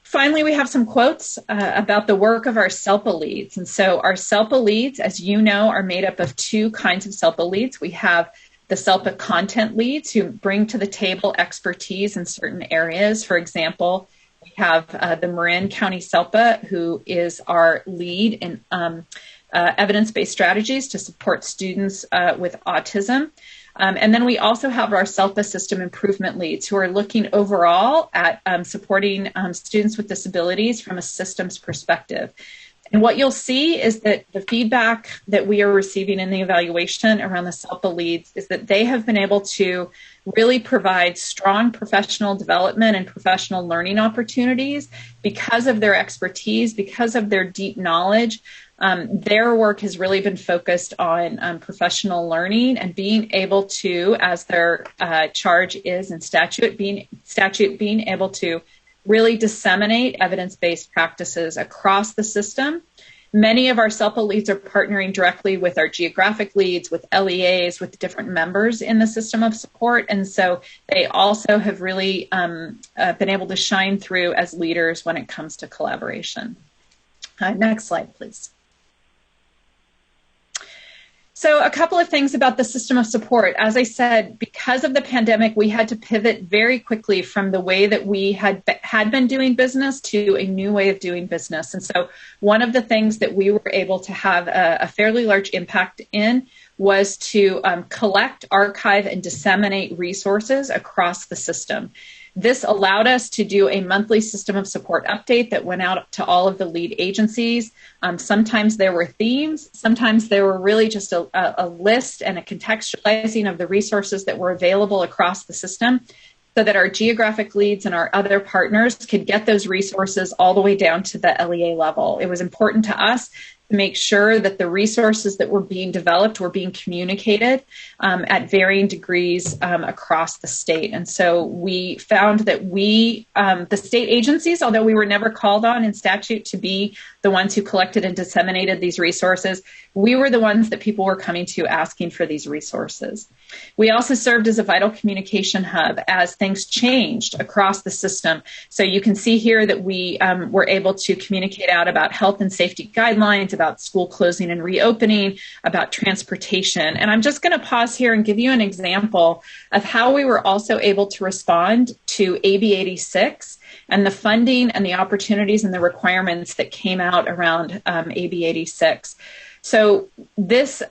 Finally, we have some quotes about the work of our SELPA leads. And so our SELPA leads, as you know, are made up of 2 kinds of SELPA leads. We have the SELPA content leads who bring to the table expertise in certain areas. For example, we have the Marin County SELPA, who is our lead in evidence-based strategies to support students with autism. And then we also have our SELPA system improvement leads who are looking overall at supporting students with disabilities from a systems perspective. And what you'll see is that the feedback that we are receiving in the evaluation around the SELPA leads is that they have been able to really provide strong professional development and professional learning opportunities because of their expertise, because of their deep knowledge. Their work has really been focused on professional learning and being able to, as their charge is in statute, being able to really disseminate evidence-based practices across the system. Many of our SELPA leads are partnering directly with our geographic leads, with LEAs, with different members in the system of support. And so they also have really been able to shine through as leaders when it comes to collaboration. Next slide, please. So a couple of things about the system of support. As I said, because of the pandemic, we had to pivot very quickly from the way that we had been doing business to a new way of doing business. And so one of the things that we were able to have a fairly large impact in was to collect, archive, and disseminate resources across the system. This allowed us to do a monthly system of support update that went out to all of the lead agencies. Sometimes there were themes, sometimes there were really just a list and a contextualizing of the resources that were available across the system, so that our geographic leads and our other partners could get those resources all the way down to the LEA level. It was important to us to make sure that the resources that were being developed were being communicated at varying degrees across the state. And so we found that the state agencies, although we were never called on in statute to be the ones who collected and disseminated these resources, we were the ones that people were coming to asking for these resources. We also served as a vital communication hub as things changed across the system. So you can see here that we were able to communicate out about health and safety guidelines, about school closing and reopening, about transportation. And I'm just going to pause here and give you an example of how we were also able to respond to AB 86 and the funding and the opportunities and the requirements that came out around AB 86. So this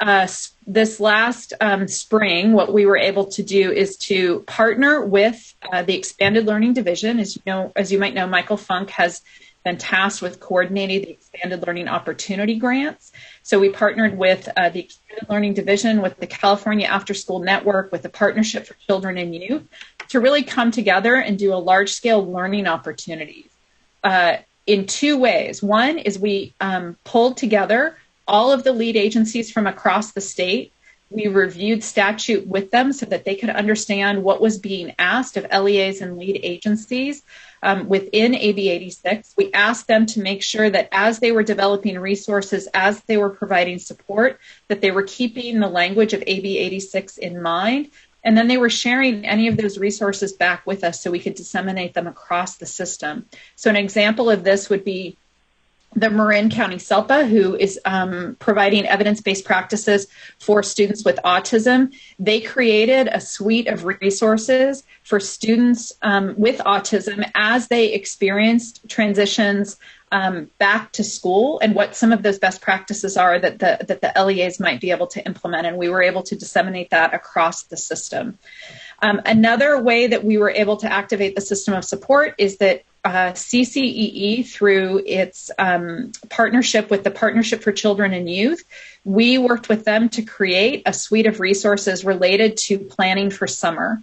last spring, what we were able to do is to partner with the Expanded Learning Division. As you might know, Michael Funk has been tasked with coordinating the expanded learning opportunity grants. So we partnered with the Expanded Learning Division, with the California After School Network, with the Partnership for Children and Youth, to really come together and do a large-scale learning opportunities in two ways. One is we pulled together all of the lead agencies from across the state. We reviewed statute with them so that they could understand what was being asked of LEAs and lead agencies within AB 86. We asked them to make sure that as they were developing resources, as they were providing support, that they were keeping the language of AB 86 in mind. And then they were sharing any of those resources back with us so we could disseminate them across the system. So an example of this would be the Marin County SELPA, who is providing evidence-based practices for students with autism. They created a suite of resources for students with autism as they experienced transitions back to school, and what some of those best practices are that the LEAs might be able to implement. And we were able to disseminate that across the system. Another way that we were able to activate the system of support is that CCEE, through its partnership with the Partnership for Children and Youth, we worked with them to create a suite of resources related to planning for summer.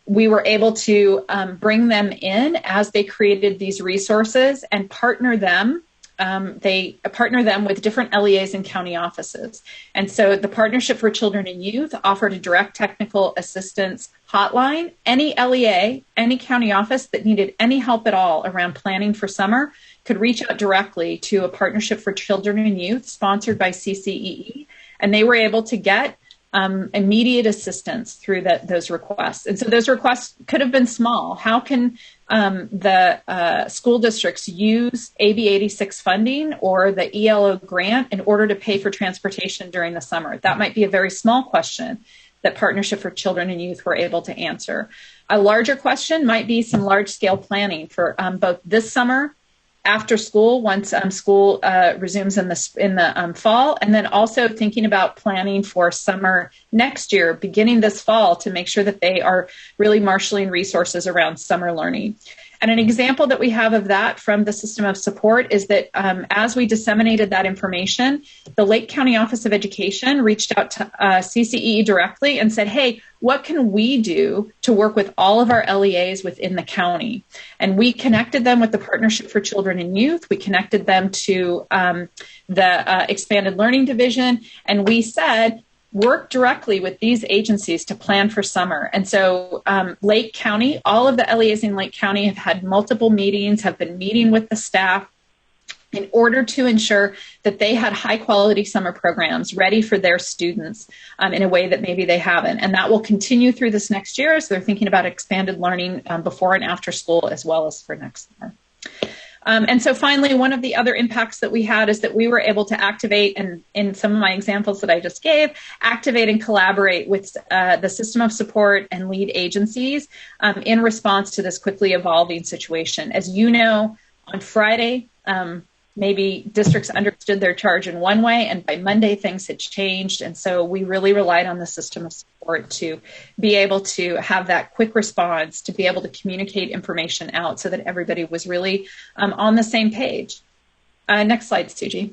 We were able to bring them in as they created these resources and partner them. They partner them with different LEAs and county offices. And so the Partnership for Children and Youth offered a direct technical assistance hotline. Any LEA, any county office that needed any help at all around planning for summer could reach out directly to a Partnership for Children and Youth sponsored by CCEE, and they were able to get immediate assistance through those requests. And so those requests could have been small. How can the school districts use AB 86 funding or the ELO grant in order to pay for transportation during the summer? That might be a very small question that Partnership for Children and Youth were able to answer. A larger question might be some large-scale planning for both this summer, after school, once school resumes in the fall, and then also thinking about planning for summer next year, beginning this fall, to make sure that they are really marshaling resources around summer learning. And an example that we have of that from the system of support is that as we disseminated that information, the Lake County Office of Education reached out to CCEE directly and said, hey, what can we do to work with all of our LEAs within the county? And we connected them with the Partnership for Children and Youth. We connected them to the Expanded Learning Division. And we said, work directly with these agencies to plan for summer. And so Lake County, all of the LEAs in Lake County have had multiple meetings, have been meeting with the staff in order to ensure that they had high quality summer programs ready for their students in a way that maybe they haven't. And that will continue through this next year as they're thinking about expanded learning before and after school, as well as for next summer. And so finally, one of the other impacts that we had is that we were able to activate, and in some of my examples that I just gave, activate and collaborate with the system of support and lead agencies in response to this quickly evolving situation. As you know, on Friday, maybe districts understood their charge in one way, and by Monday things had changed. And so we really relied on the system of support to be able to have that quick response, to be able to communicate information out so that everybody was really on the same page. Next slide, Suji.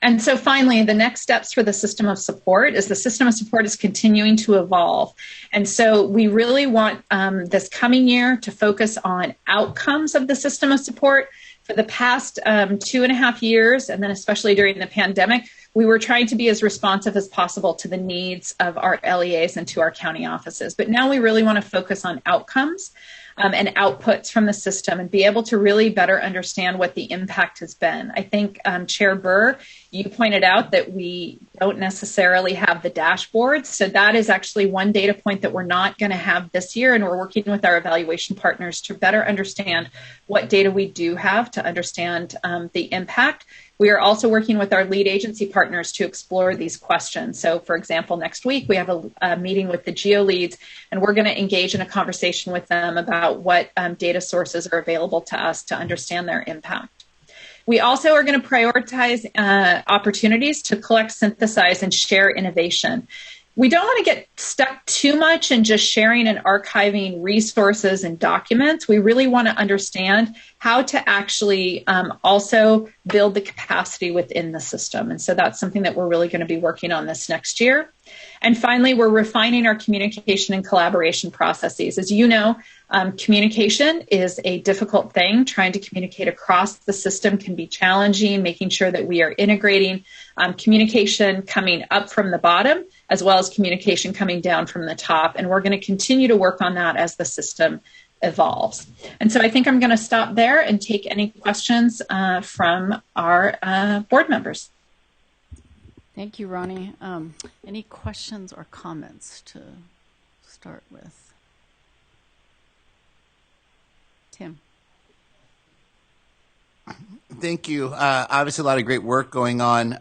And so finally, the next steps for the system of support is the system of support is continuing to evolve. And so we really want this coming year to focus on outcomes of the system of support. For the past 2.5 years, and then especially during the pandemic, we were trying to be as responsive as possible to the needs of our LEAs and to our county offices. But now we really want to focus on outcomes and outputs from the system and be able to really better understand what the impact has been. I think, Chair Burr, you pointed out that we don't necessarily have the dashboard. So that is actually one data point that we're not going to have this year. And we're working with our evaluation partners to better understand what data we do have to understand the impact. We are also working with our lead agency partners to explore these questions. So, for example, next week we have a meeting with the GEO leads, and we're going to engage in a conversation with them about what data sources are available to us to understand their impact. We also are going to prioritize opportunities to collect, synthesize, and share innovation. we don't want to get stuck too much in just sharing and archiving resources and documents. We really want to understand how to actually also build the capacity within the system. And so that's something that we're really going to be working on this next year. And finally, we're refining our communication and collaboration processes. As you know, communication is a difficult thing. Trying to communicate across the system can be challenging, making sure that we are integrating communication coming up from the bottom, as well as communication coming down from the top. And we're going to continue to work on that as the system evolves. And so I think I'm going to stop there and take any questions from our board members. Thank you, Ronnie. Any questions or comments to start with? Tim. Thank you. Obviously, a lot of great work going on.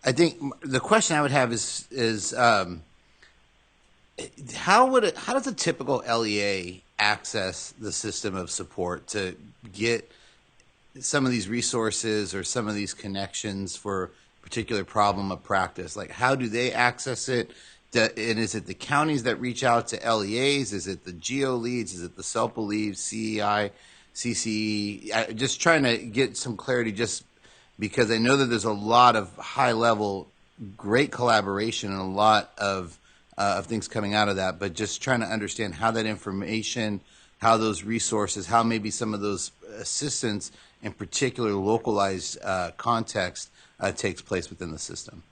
I think the question I would have is how does a typical LEA access the system of support to get some of these resources or some of these connections for particular problem of practice? Like, how do they access it? And is it the counties that reach out to LEAs? Is it the GEO leads? Is it the SELPA leads, CEI, CCEE? Just trying to get some clarity, just because I know that there's a lot of high-level, great collaboration and a lot of things coming out of that, but just trying to understand how that information, how those resources, how maybe some of those assistance in particular localized context takes place within the system.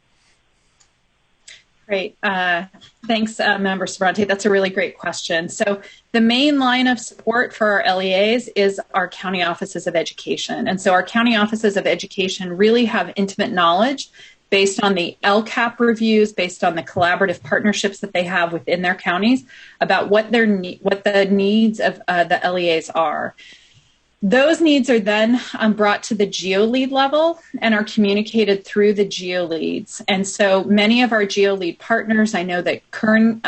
Great. Thanks, Member Sobrante. That's a really great question. So the main line of support for our LEAs is our county offices of education. And so our county offices of education really have intimate knowledge based on the LCAP reviews, based on the collaborative partnerships that they have within their counties about what the needs of the LEAs are. Those needs are then brought to the GEO lead level and are communicated through the GEO leads. And so many of our GEO lead partners, I know that Kern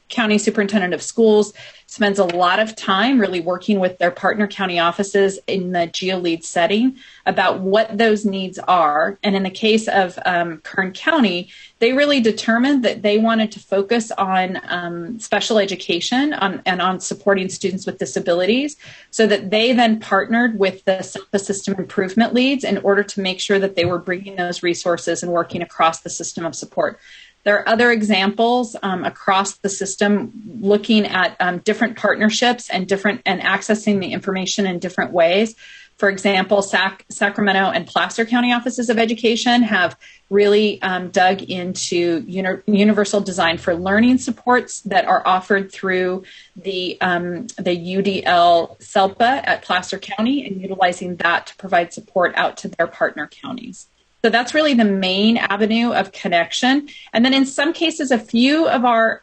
County Superintendent of Schools spends a lot of time really working with their partner county offices in the GEO lead setting about what those needs are. And in the case of Kern County, they really determined that they wanted to focus on special education and on supporting students with disabilities, so that they then partnered with the system improvement leads in order to make sure that they were bringing those resources and working across the system of support. There are other examples across the system looking at different partnerships and accessing the information in different ways. For example, Sacramento and Placer County offices of education have really dug into universal design for learning supports that are offered through the UDL SELPA at Placer County, and utilizing that to provide support out to their partner counties. So that's really the main avenue of connection. And then in some cases, a few of our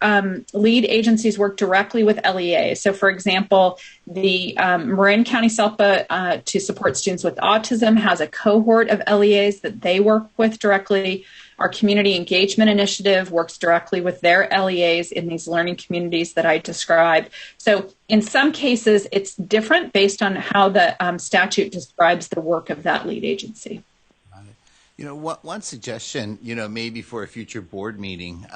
lead agencies work directly with LEA. So for example, the Marin County SELPA to support students with autism has a cohort of LEAs that they work with directly. Our community engagement initiative works directly with their LEAs in these learning communities that I described. So in some cases, it's different based on how the statute describes the work of that lead agency. You know, one suggestion, maybe for a future board meeting,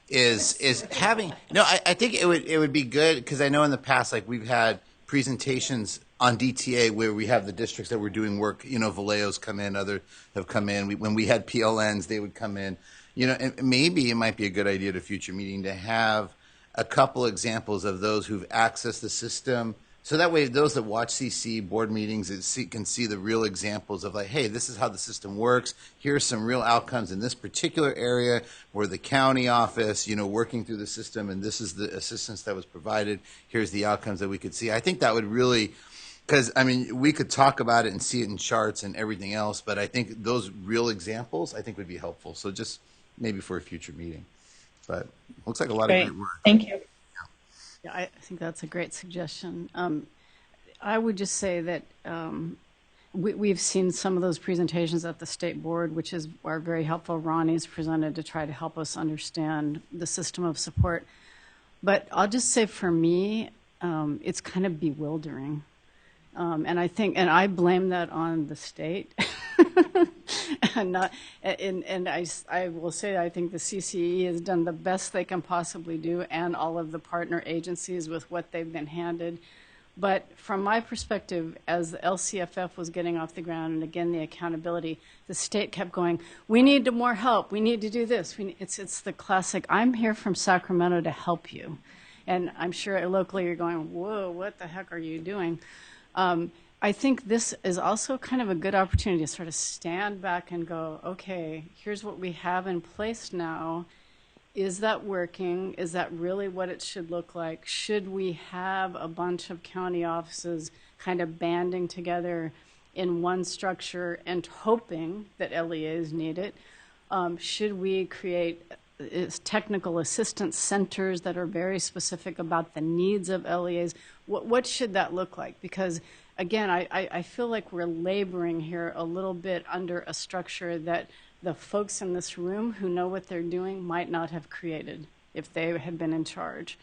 is having. I think it would be good, because I know in the past, like, we've had presentations on DTA where we have the districts that were doing work. Vallejo's come in, others have come in. When we had PLNs, they would come in. And maybe it might be a good idea at a future meeting to have a couple examples of those who've accessed the system. So that way, those that watch CC board meetings can see the real examples of, like, hey, this is how the system works. Here's some real outcomes in this particular area where the county office, working through the system, and this is the assistance that was provided. Here's the outcomes that we could see. I think that would really, because, we could talk about it and see it in charts and everything else, but I think those real examples, I think, would be helpful. So just maybe for a future meeting. But looks like a lot of great work. Thank you. Yeah, I think that's a great suggestion. I would just say that we've seen some of those presentations at the state board, which are very helpful. Ronnie's presented to try to help us understand the system of support. But I'll just say, for me, it's kind of bewildering. And I blame that on the state and I will say I think the CCEE has done the best they can possibly do, and all of the partner agencies with what they've been handed. But from my perspective, as the LCFF was getting off the ground, and again the accountability, the state kept going, we need more help, we need to do this. It's the classic, I'm here from Sacramento to help you. And I'm sure locally you're going, whoa, what the heck are you doing? I think this is also kind of a good opportunity to sort of stand back and go, okay, here's what we have in place now. Is that working? Is that really what it should look like? Should we have a bunch of county offices kind of banding together in one structure and hoping that LEAs need it? Should we create technical assistance centers that are very specific about the needs of LEAs? What should that look like? Because again, I feel like we're laboring here a little bit under a structure that the folks in this room who know what they're doing might not have created if they had been in charge.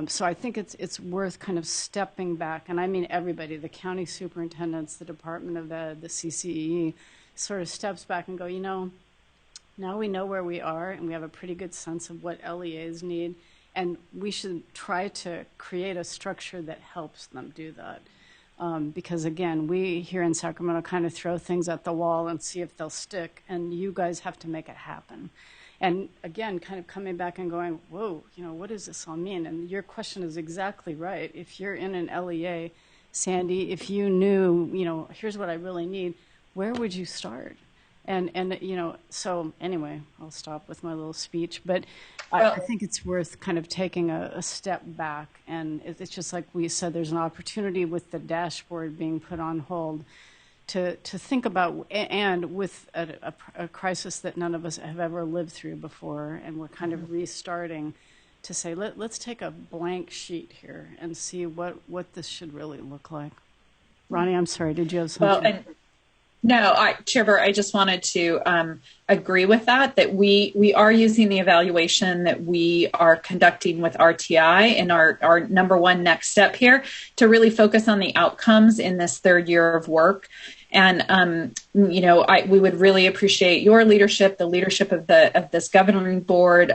So I think it's worth kind of stepping back, and I mean everybody, the county superintendents, the Department of Ed, the CCEE, sort of steps back and go, you know, now we know where we are and we have a pretty good sense of what LEAs need, and we should try to create a structure that helps them do that. Because again, we here in Sacramento kind of throw things at the wall and see if they'll stick, and you guys have to make it happen. And again, kind of coming back and going, whoa, you know, what does this all mean? And your question is exactly right. If you're in an LEA, Sandy, if you knew, you know, here's what I really need, where would you start? And you know, so anyway, I'll stop with my little speech, but I think it's worth kind of taking a step back, and it's just like we said, there's an opportunity with the dashboard being put on hold to think about, and with a crisis that none of us have ever lived through before, and we're kind of restarting to say, let's take a blank sheet here and see what this should really look like. Ronnie, I'm sorry, did you have something? No, Chair Burr, I just wanted to agree with that we are using the evaluation that we are conducting with RTI and our number one next step here to really focus on the outcomes in this third year of work. And, you know, we would really appreciate your leadership, the leadership of this governing board,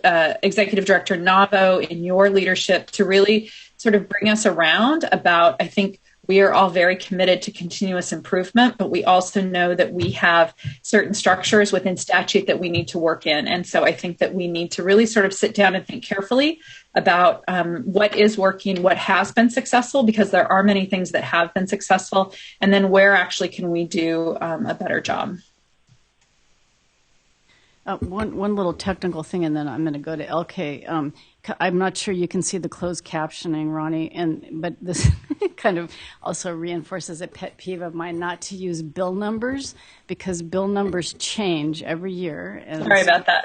Executive Director Navo, in your leadership to really sort of bring us around about, I think, we are all very committed to continuous improvement, but we also know that we have certain structures within statute that we need to work in. And so I think that we need to really sort of sit down and think carefully about what is working, what has been successful, because there are many things that have been successful, and then where actually can we do a better job. One little technical thing, and then I'm going to go to LK. I'm not sure you can see the closed captioning, Ronnie, but this kind of also reinforces a pet peeve of mine not to use bill numbers, because bill numbers change every year. And sorry about that.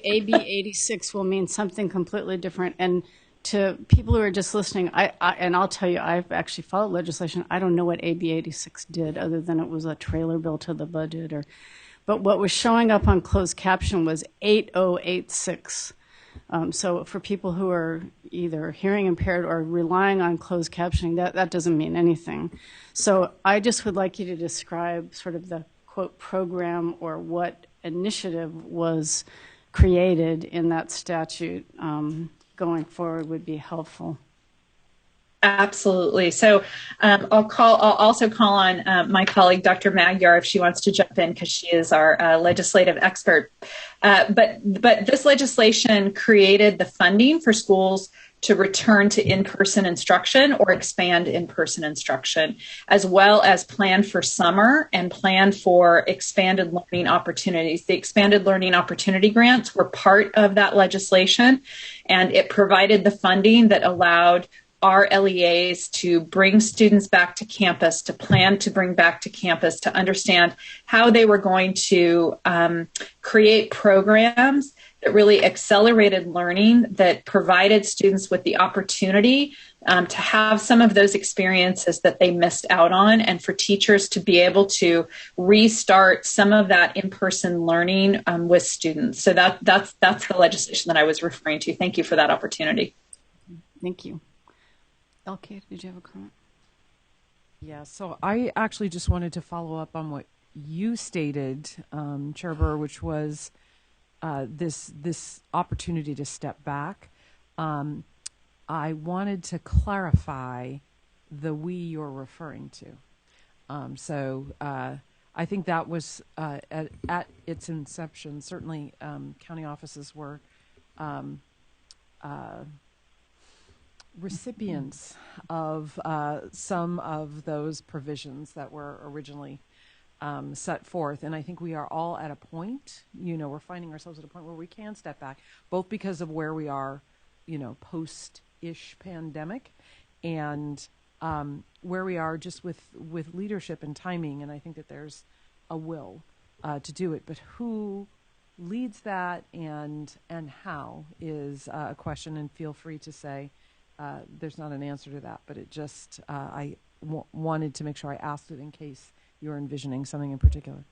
AB 86 will mean something completely different. And to people who are just listening, and I'll tell you, I've actually followed legislation. I don't know what AB 86 did other than it was a trailer bill to the budget. But what was showing up on closed caption was 8086. So for people who are either hearing impaired or relying on closed captioning, that doesn't mean anything. So I just would like you to describe sort of the, quote, program or what initiative was created in that statute going forward would be helpful. Absolutely. So I'll also call on my colleague, Dr. Magyar, if she wants to jump in, because she is our legislative expert. But this legislation created the funding for schools to return to in-person instruction or expand in-person instruction, as well as plan for summer and plan for expanded learning opportunities. The expanded learning opportunity grants were part of that legislation, and it provided the funding that allowed our LEAs to bring students back to campus, to plan to bring back to campus, to understand how they were going to create programs that really accelerated learning, that provided students with the opportunity to have some of those experiences that they missed out on, and for teachers to be able to restart some of that in-person learning with students. So that's the legislation that I was referring to. Thank you for that opportunity. Thank you. LK, did you have a comment? Yeah, so I actually just wanted to follow up on what you stated, Chair Burr, which was this opportunity to step back. I wanted to clarify the we you're referring to. I think that was at its inception. Certainly, county offices were recipients of some of those provisions that were originally set forth. And I think we are all at a point, we're finding ourselves at a point where we can step back, both because of where we are, post-ish pandemic, and where we are just with leadership and timing. And I think that there's a will to do it, but who leads that and how is a question. And feel free to say there's not an answer to that, but it just I wanted to make sure I asked it in case you're envisioning something in particular.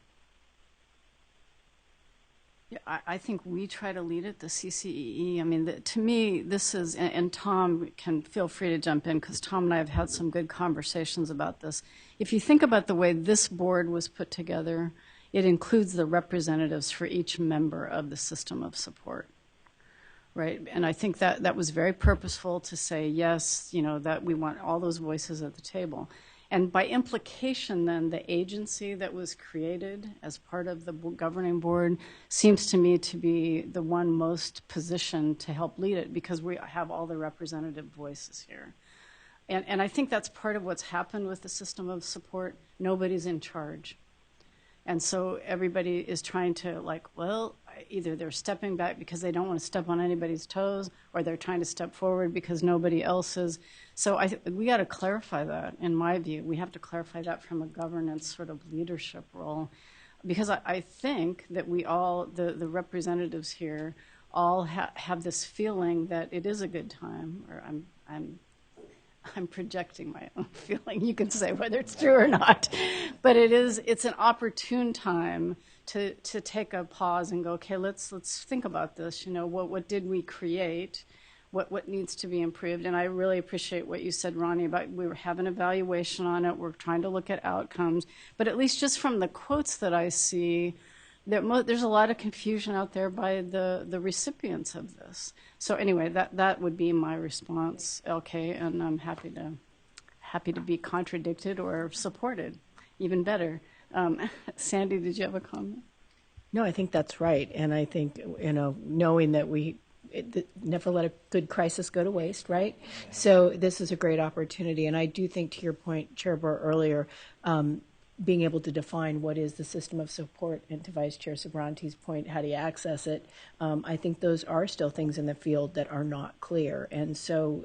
Yeah, I think we try to lead it, the CCEE. I mean, to me, this is, and Tom can feel free to jump in, because Tom and I have had some good conversations about this. If you think about the way this board was put together, it includes the representatives for each member of the system of support, right? And I think that was very purposeful to say, yes, that we want all those voices at the table. And by implication, then, the agency that was created as part of the governing board seems to me to be the one most positioned to help lead it, because we have all the representative voices here. And I think that's part of what's happened with the system of support. Nobody's in charge. And so everybody is trying to, either they're stepping back because they don't want to step on anybody's toes, or they're trying to step forward because nobody else is. So we got to clarify that, in my view. We have to clarify that from a governance sort of leadership role, because I think that we all, the representatives here, all have this feeling that it is a good time, or I'm projecting my own feeling. You can say whether it's true or not, but it's an opportune time to take a pause and go, okay, let's think about this. What did we create? What needs to be improved? And I really appreciate what you said, Ronnie, about we have an evaluation on it. We're trying to look at outcomes, but at least just from the quotes that I see, there's a lot of confusion out there by the recipients of this. So anyway, that would be my response, LK, and I'm happy to be contradicted or supported, even better. Sandy, did you have a comment? No, I think that's right. And I think, knowing that never let a good crisis go to waste, right? So this is a great opportunity. And I do think, to your point, Chair Burr, earlier, being able to define what is the system of support, and to Vice Chair Sabranti's point, how do you access it? I think those are still things in the field that are not clear. And so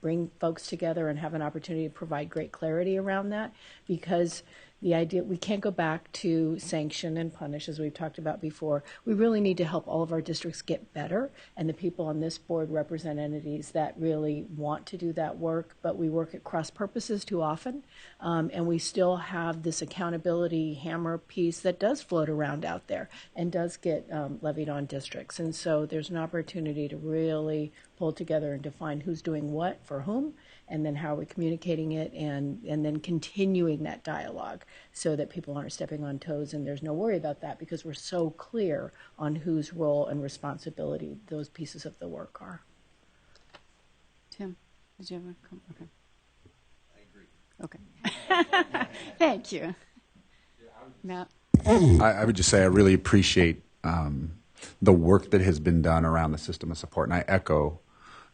bring folks together and have an opportunity to provide great clarity around that, because the idea, we can't go back to sanction and punish, as we've talked about before. We really need to help all of our districts get better, and the people on this board represent entities that really want to do that work, but we work at cross purposes too often, and we still have this accountability hammer piece that does float around out there and does get levied on districts. And so there's an opportunity to really pull together and define who's doing what for whom, and then how are we communicating it, and then continuing that dialogue so that people aren't stepping on toes, and there's no worry about that because we're so clear on whose role and responsibility those pieces of the work are. Tim, did you have a comment? Okay. I agree. Okay. Thank you. Matt? I would just say I really appreciate the work that has been done around the system of support, and I echo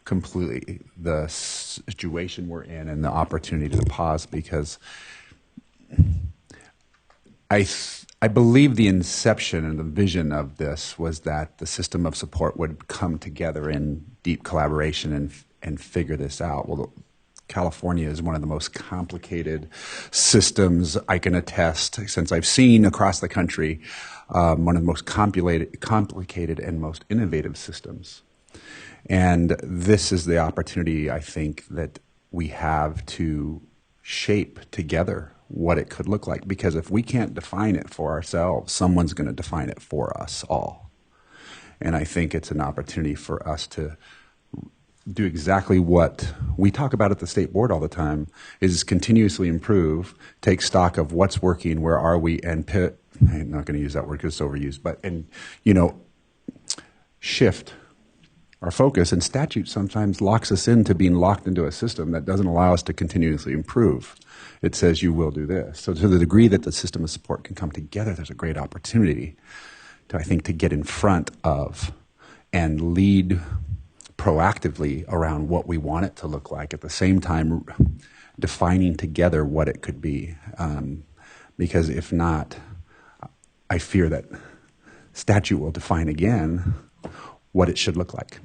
completely the situation we're in and the opportunity to pause, because I believe the inception and the vision of this was that the system of support would come together in deep collaboration and figure this out. Well, California is one of the most complicated systems, I can attest, since I've seen across the country, one of the most complicated and most innovative systems. And this is the opportunity, I think, that we have to shape together what it could look like. Because if we can't define it for ourselves, someone's going to define it for us all. And I think it's an opportunity for us to do exactly what we talk about at the state board all the time, is continuously improve, take stock of what's working, where are we, and I'm not going to use that word because it's overused, but, and, you know, shift our focus. And statute sometimes locks us into being locked into a system that doesn't allow us to continuously improve. It says you will do this. So to the degree that the system of support can come together, there's a great opportunity to, I think, to get in front of and lead proactively around what we want it to look like, at the same time defining together what it could be. Because if not, I fear that statute will define again what it should look like.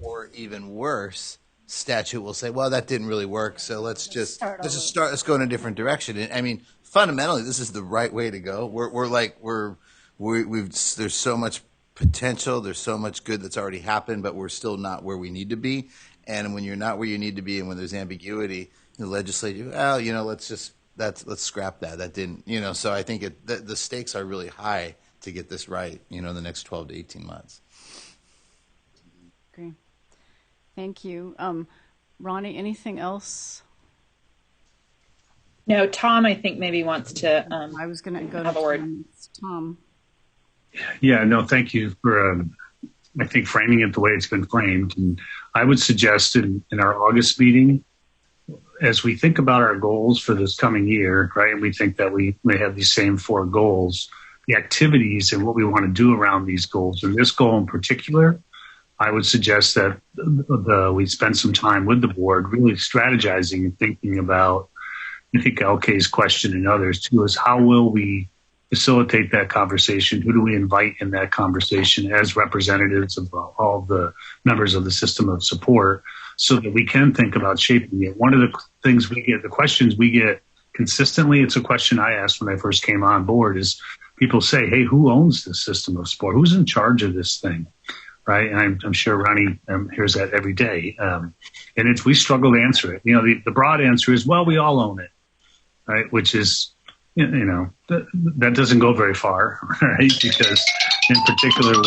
Or even worse, statute will say, well, that didn't really work, so let's go in a different direction. I mean, fundamentally, this is the right way to go. There's so much potential, there's so much good that's already happened, but we're still not where we need to be. And when you're not where you need to be, and when there's ambiguity, the legislature, well, you know, let's scrap that. That didn't, you know. So I think the stakes are really high to get this right, you know, in the next 12 to 18 months. Agree. Thank you. Ronnie, anything else? No, Tom, I think maybe wants to I was going to go have to a word. Tom. Yeah, no, thank you for, I think, framing it the way it's been framed. And I would suggest in our August meeting, as we think about our goals for this coming year, right, and we think that we may have these same 4 goals, the activities and what we want to do around these goals, and this goal in particular, I would suggest that we spend some time with the board really strategizing and thinking about, I think LK's question and others too, is how will we facilitate that conversation? Who do we invite in that conversation as representatives of all the members of the system of support, so that we can think about shaping it? One of the things we get, the questions we get consistently, it's a question I asked when I first came on board, is people say, hey, who owns this system of support? Who's in charge of this thing? Right, and I'm sure Ronnie hears that every day, and we struggle to answer it. You know, the broad answer is, well, we all own it, right? Which is, you know, that doesn't go very far, right? Because in particular,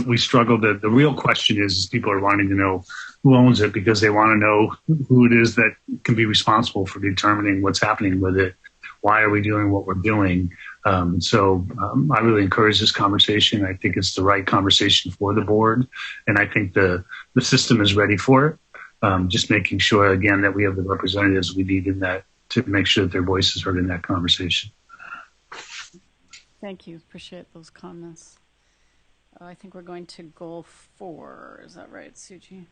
we struggle. The real question is people are wanting to know who owns it, because they want to know who it is that can be responsible for determining what's happening with it. Why are we doing what we're doing? So I really encourage this conversation. I think it's the right conversation for the board, and I think the system is ready for it. Just making sure, again, that we have the representatives we need in that, to make sure that their voice is heard in that conversation. Thank you. Appreciate those comments. I think we're going to goal 4. Is that right, Suji?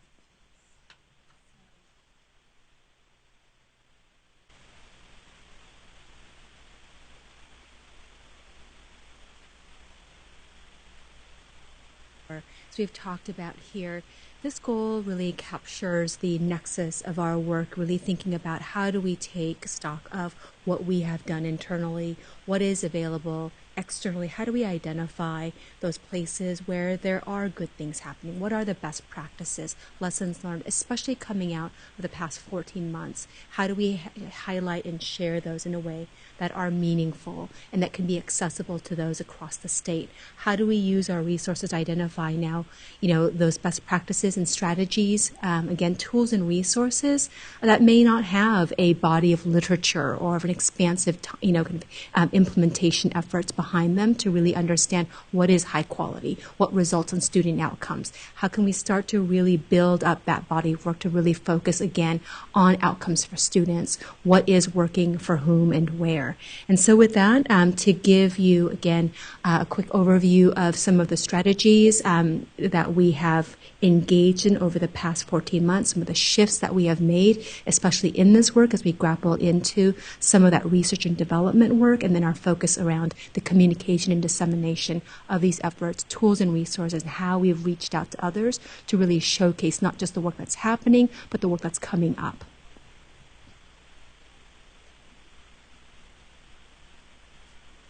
As we've talked about here, this goal really captures the nexus of our work, really thinking about how do we take stock of what we have done internally, what is available externally, how do we identify those places where there are good things happening, what are the best practices, lessons learned, especially coming out of the past 14 months, how do we highlight and share those in a way that are meaningful and that can be accessible to those across the state. How do we use our resources to identify now, you know, those best practices and strategies, again, tools and resources that may not have a body of literature or of an expansive, you know, kind of, implementation efforts behind them to really understand what is high quality, what results in student outcomes. How can we start to really build up that body of work to really focus again on outcomes for students, what is working for whom and where. And so with that, to give you again a quick overview of some of the strategies that we have engaged in over the past 14 months, some of the shifts that we have made, especially in this work as we grapple into some of that research and development work, and then our focus around the communication and dissemination of these efforts, tools and resources, and how we've reached out to others to really showcase not just the work that's happening, but the work that's coming up.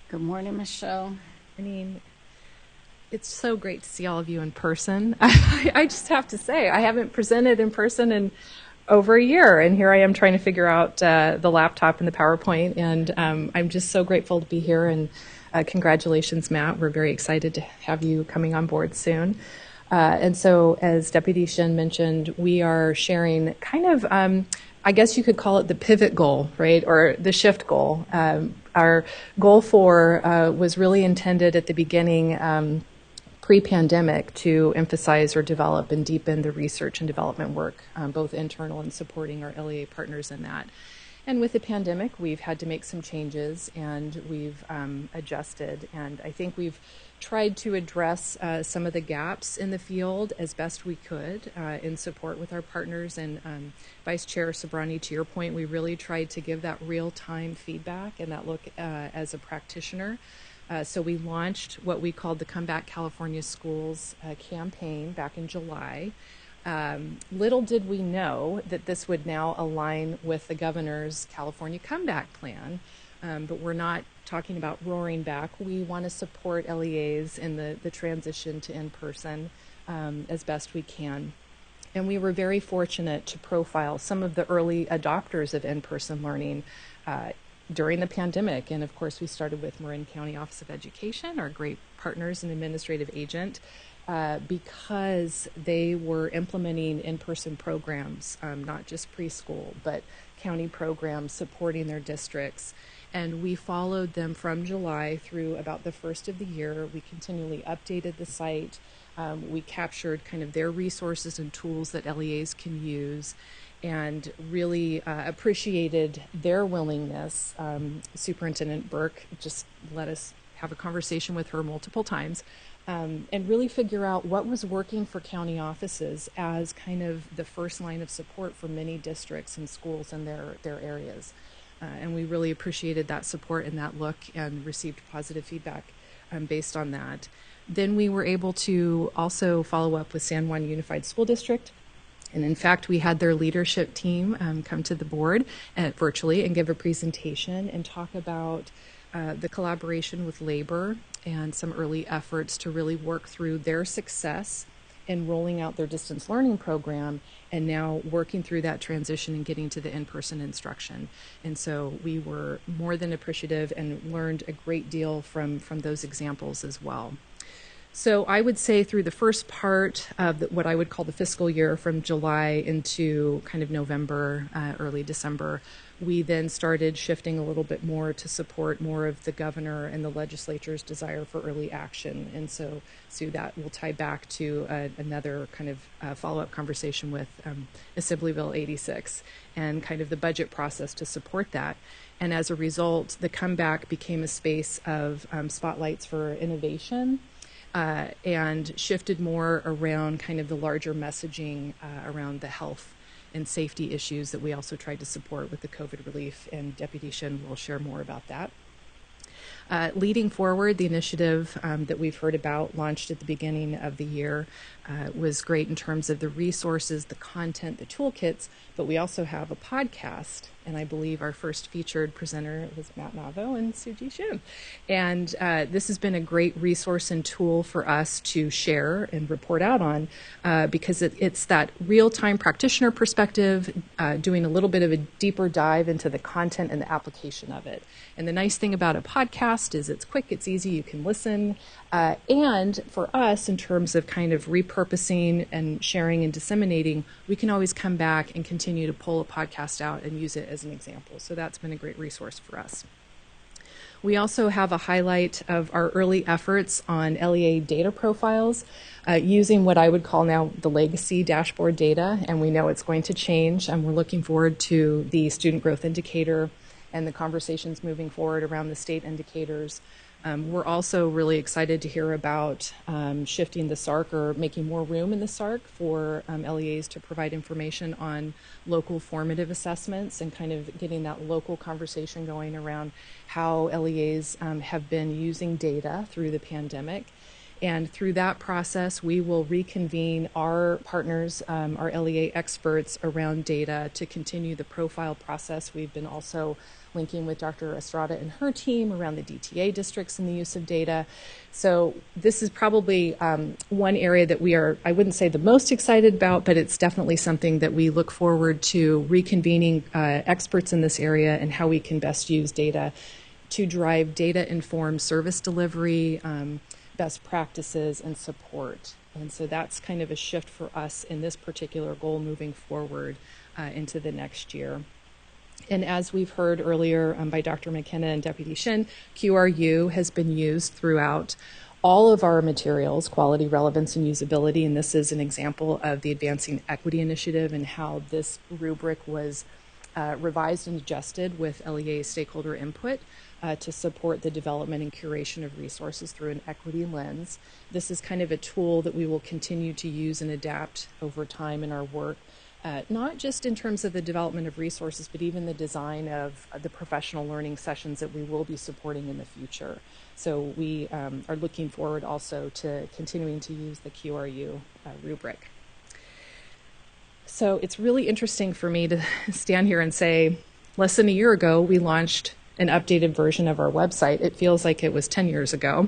Good morning, Michelle. I mean, it's so great to see all of you in person. I just have to say, I haven't presented in person in over a year, and here I am trying to figure out the laptop and the PowerPoint, and I'm just so grateful to be here, and congratulations, Matt. We're very excited to have you coming on board soon. And so, as Deputy Shin mentioned, we are sharing kind of, I guess you could call it the pivot goal, right, or the shift goal. Our goal 4 was really intended at the beginning, pre-pandemic, to emphasize or develop and deepen the research and development work, both internal and supporting our LEA partners in that. And with the pandemic, we've had to make some changes, and we've adjusted. And I think we've tried to address some of the gaps in the field as best we could in support with our partners. And Vice Chair Sabrani, to your point, we really tried to give that real-time feedback and that look as a practitioner. So we launched what we called the Come Back California Schools campaign back in July. Little did we know that this would now align with the governor's California Comeback Plan, but we're not talking about roaring back. We want to support LEAs in the transition to in-person as best we can. And we were very fortunate to profile some of the early adopters of in-person learning during the pandemic. And of course, we started with Marin County Office of Education, our great partners and administrative agent, because they were implementing in-person programs, not just preschool, but county programs supporting their districts. And we followed them from July through about the first of the year. We continually updated the site. We captured kind of their resources and tools that LEAs can use, and really appreciated their willingness. Superintendent Burke just let us have a conversation with her multiple times, and really figure out what was working for county offices as kind of the first line of support for many districts and schools in their areas. And we really appreciated that support and that look, and received positive feedback based on that. Then we were able to also follow up with San Juan Unified School District. And in fact, we had their leadership team come to the board virtually and give a presentation and talk about the collaboration with labor and some early efforts to really work through their success in rolling out their distance learning program, and now working through that transition and getting to the in-person instruction. And so we were more than appreciative and learned a great deal from those examples as well. So I would say through the first part of what I would call the fiscal year, from July into kind of November, early December, we then started shifting a little bit more to support more of the governor and the legislature's desire for early action. And so that will tie back to another kind of follow-up conversation with Assembly Bill 86 and kind of the budget process to support that. And as a result, the comeback became a space of spotlights for innovation, and shifted more around kind of the larger messaging around the health and safety issues that we also tried to support with the COVID relief, and Deputy Shin will share more about that. Leading forward, the initiative that we've heard about, launched at the beginning of the year, was great in terms of the resources, the content, the toolkits, but we also have a podcast, and I believe our first featured presenter was Matt Navo and Suji Shin. And this has been a great resource and tool for us to share and report out on, because it's that real-time practitioner perspective, doing a little bit of a deeper dive into the content and the application of it. And the nice thing about a podcast is it's quick, it's easy, you can listen. And for us, in terms of kind of repurposing and sharing and disseminating, we can always come back and continue to pull a podcast out and use it as an example. So that's been a great resource for us. We also have a highlight of our early efforts on LEA data profiles, using what I would call now the legacy dashboard data, and we know it's going to change, and we're looking forward to the student growth indicator and the conversations moving forward around the state indicators. We're also really excited to hear about shifting the SARC, or making more room in the SARC for LEAs to provide information on local formative assessments, and kind of getting that local conversation going around how LEAs have been using data through the pandemic. And through that process, we will reconvene our partners, our LEA experts around data, to continue the profile process. We've been also linking with Dr. Estrada and her team around the DTA districts and the use of data. So this is probably one area that we are, I wouldn't say the most excited about, but it's definitely something that we look forward to reconvening experts in this area, and how we can best use data to drive data-informed service delivery, best practices, and support. And so that's kind of a shift for us in this particular goal moving forward into the next year. And as we've heard earlier by Dr. McKenna and Deputy Shin, QRU has been used throughout all of our materials, quality, relevance, and usability. And this is an example of the Advancing Equity Initiative and how this rubric was revised and adjusted with LEA stakeholder input to support the development and curation of resources through an equity lens. This is kind of a tool that we will continue to use and adapt over time in our work. Not just in terms of the development of resources, but even the design of the professional learning sessions that we will be supporting in the future. So we are looking forward also to continuing to use the QRU rubric. So it's really interesting for me to stand here and say, less than a year ago, we launched an updated version of our website. It feels like it was 10 years ago.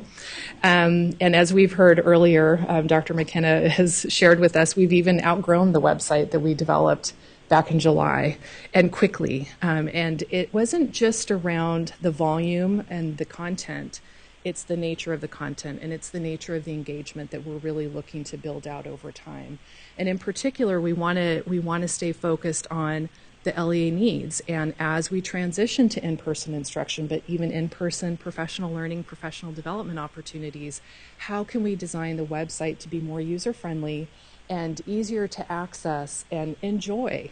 And as we've heard earlier, Dr. McKenna has shared with us, we've even outgrown the website that we developed back in July, and quickly. And it wasn't just around the volume and the content, it's the nature of the content, and it's the nature of the engagement that we're really looking to build out over time. And in particular, we want to stay focused on the LEA needs. And as we transition to in-person instruction, but even in-person professional learning, professional development opportunities, how can we design the website to be more user-friendly and easier to access and enjoy?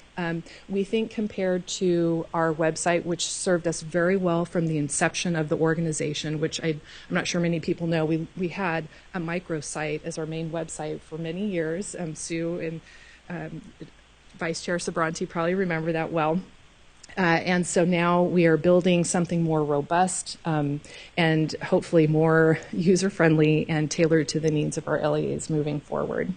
We think compared to our website, which served us very well from the inception of the organization, which I'm not sure many people know, we had a microsite as our main website for many years. Sue and Vice Chair Sabranti probably remember that well. And so now we are building something more robust and hopefully more user-friendly and tailored to the needs of our LEAs moving forward.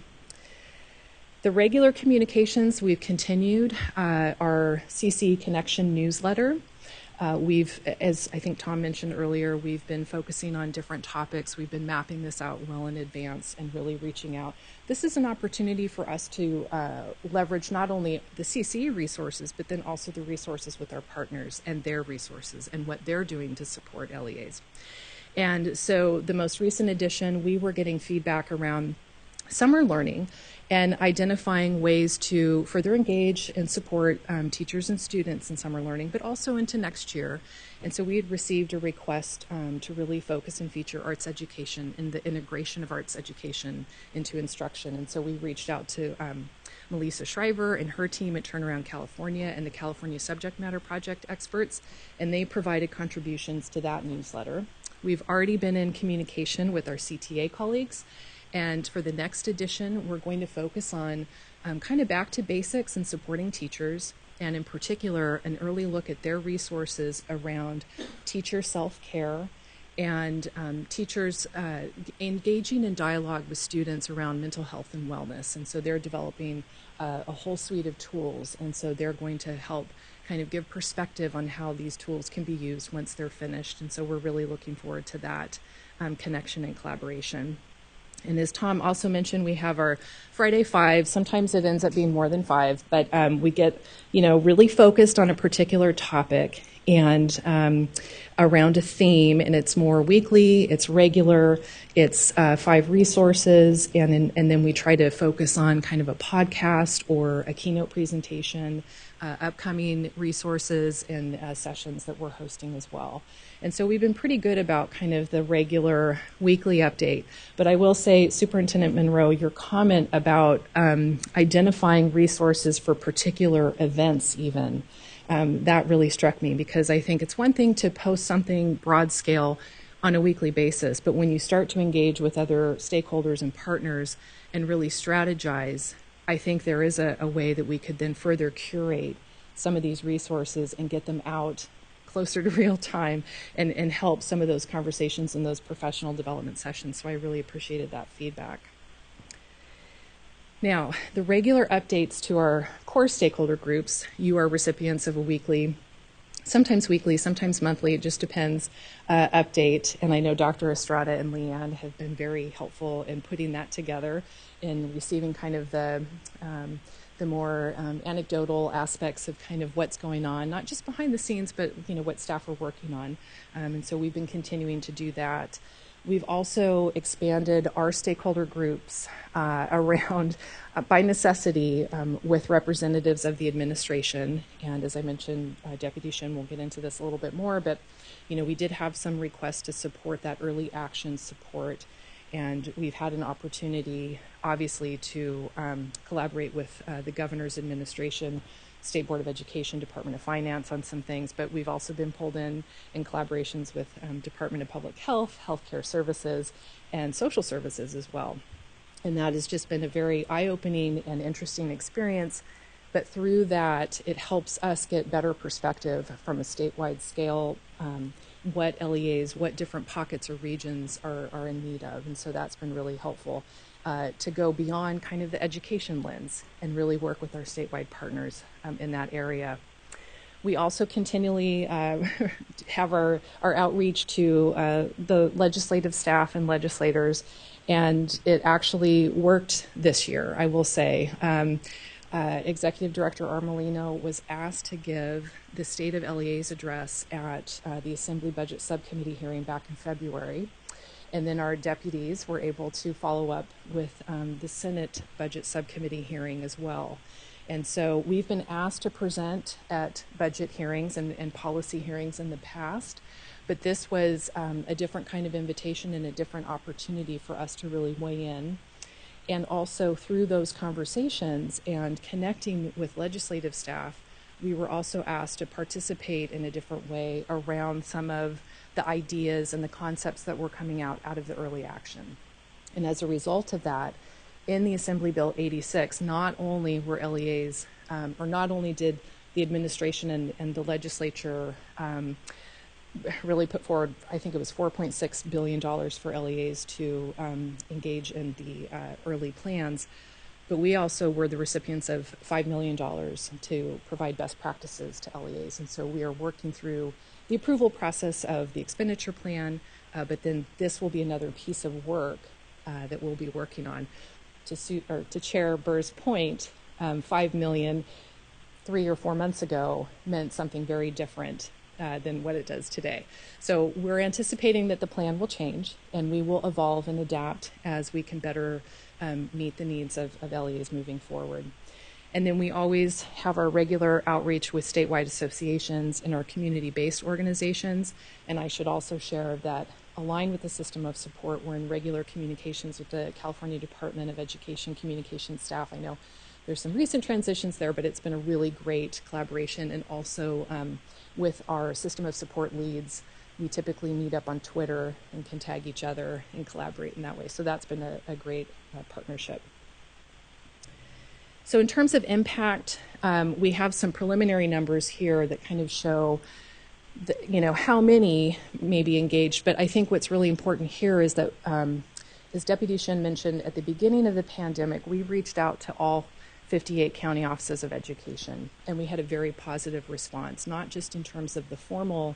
The regular communications, we've continued our CCEE Connection newsletter. We've, as I think Tom mentioned earlier, we've been focusing on different topics. We've been mapping this out well in advance and really reaching out. This is an opportunity for us to leverage not only the CCEE resources, but then also the resources with our partners and their resources and what they're doing to support LEAs. And so the most recent edition, we were getting feedback around summer learning and identifying ways to further engage and support teachers and students in summer learning, but also into next year. And so we had received a request to really focus and feature arts education and the integration of arts education into instruction. And so we reached out to Melissa Shriver and her team at Turnaround California and the California Subject Matter Project experts, and they provided contributions to that newsletter. We've already been in communication with our CTA colleagues. And for the next edition, we're going to focus on kind of back to basics and supporting teachers, and in particular, an early look at their resources around teacher self-care and teachers engaging in dialogue with students around mental health and wellness. And so they're developing a whole suite of tools. And so they're going to help kind of give perspective on how these tools can be used once they're finished. And so we're really looking forward to that connection and collaboration. And as Tom also mentioned, we have our Friday 5. Sometimes it ends up being more than 5, but we get, really focused on a particular topic and around a theme, and it's more weekly, it's regular, it's 5 resources, and then we try to focus on kind of a podcast or a keynote presentation, upcoming resources and sessions that we're hosting as well. And so we've been pretty good about kind of the regular weekly update. But I will say, Superintendent Monroe, your comment about identifying resources for particular events even, that really struck me, because I think it's one thing to post something broad scale on a weekly basis, but when you start to engage with other stakeholders and partners and really strategize, I think there is a way that we could then further curate some of these resources and get them out closer to real time and help some of those conversations in those professional development sessions. So I really appreciated that feedback. Now, the regular updates to our core stakeholder groups, you are recipients of a weekly, sometimes monthly, it just depends, update. And I know Dr. Estrada and Leanne have been very helpful in putting that together and receiving kind of the more anecdotal aspects of kind of what's going on, not just behind the scenes, but what staff are working on. And so we've been continuing to do that. We've also expanded our stakeholder groups around, by necessity, with representatives of the administration. And as I mentioned, Deputy Shin will get into this a little bit more, but we did have some requests to support that early action support. And we've had an opportunity, obviously, to collaborate with the governor's administration, State Board of Education, Department of Finance on some things, but we've also been pulled in collaborations with Department of Public Health, Healthcare Services, and Social Services as well. And that has just been a very eye-opening and interesting experience. But through that, it helps us get better perspective from a statewide scale, what LEAs, what different pockets or regions are in need of. And so that's been really helpful to go beyond kind of the education lens and really work with our statewide partners in that area. We also continually have our outreach to the legislative staff and legislators, and it actually worked this year, I will say. Executive Director Armelino was asked to give the State of LEA's address at the Assembly Budget Subcommittee hearing back in February. And then our deputies were able to follow up with the Senate Budget Subcommittee hearing as well. And so we've been asked to present at budget hearings and policy hearings in the past, but this was a different kind of invitation and a different opportunity for us to really weigh in. And also through those conversations and connecting with legislative staff, we were also asked to participate in a different way around some of the ideas and the concepts that were coming out of the early action. And as a result of that, in the Assembly Bill 86, not only were LEAs, or not only did the administration and the legislature really put forward, I think it was $4.6 billion for LEAs to engage in the early plans, but we also were the recipients of $5 million to provide best practices to LEAs. And so we are working through the approval process of the expenditure plan, but then this will be another piece of work that we'll be working on. To Chair Burr's point, $5 million 3 or 4 months ago meant something very different than what it does today. So we're anticipating that the plan will change and we will evolve and adapt as we can better meet the needs of LEAs moving forward. And then we always have our regular outreach with statewide associations and our community-based organizations. And I should also share that aligned with the system of support, we're in regular communications with the California Department of Education communications staff. I know there's some recent transitions there, but it's been a really great collaboration. And also with our system of support leads, we typically meet up on Twitter and can tag each other and collaborate in that way. So that's been a great partnership. So in terms of impact, we have some preliminary numbers here that kind of show how many may be engaged. But I think what's really important here is that, as Deputy Shin mentioned, at the beginning of the pandemic, we reached out to all 58 county offices of education, and we had a very positive response, not just in terms of the formal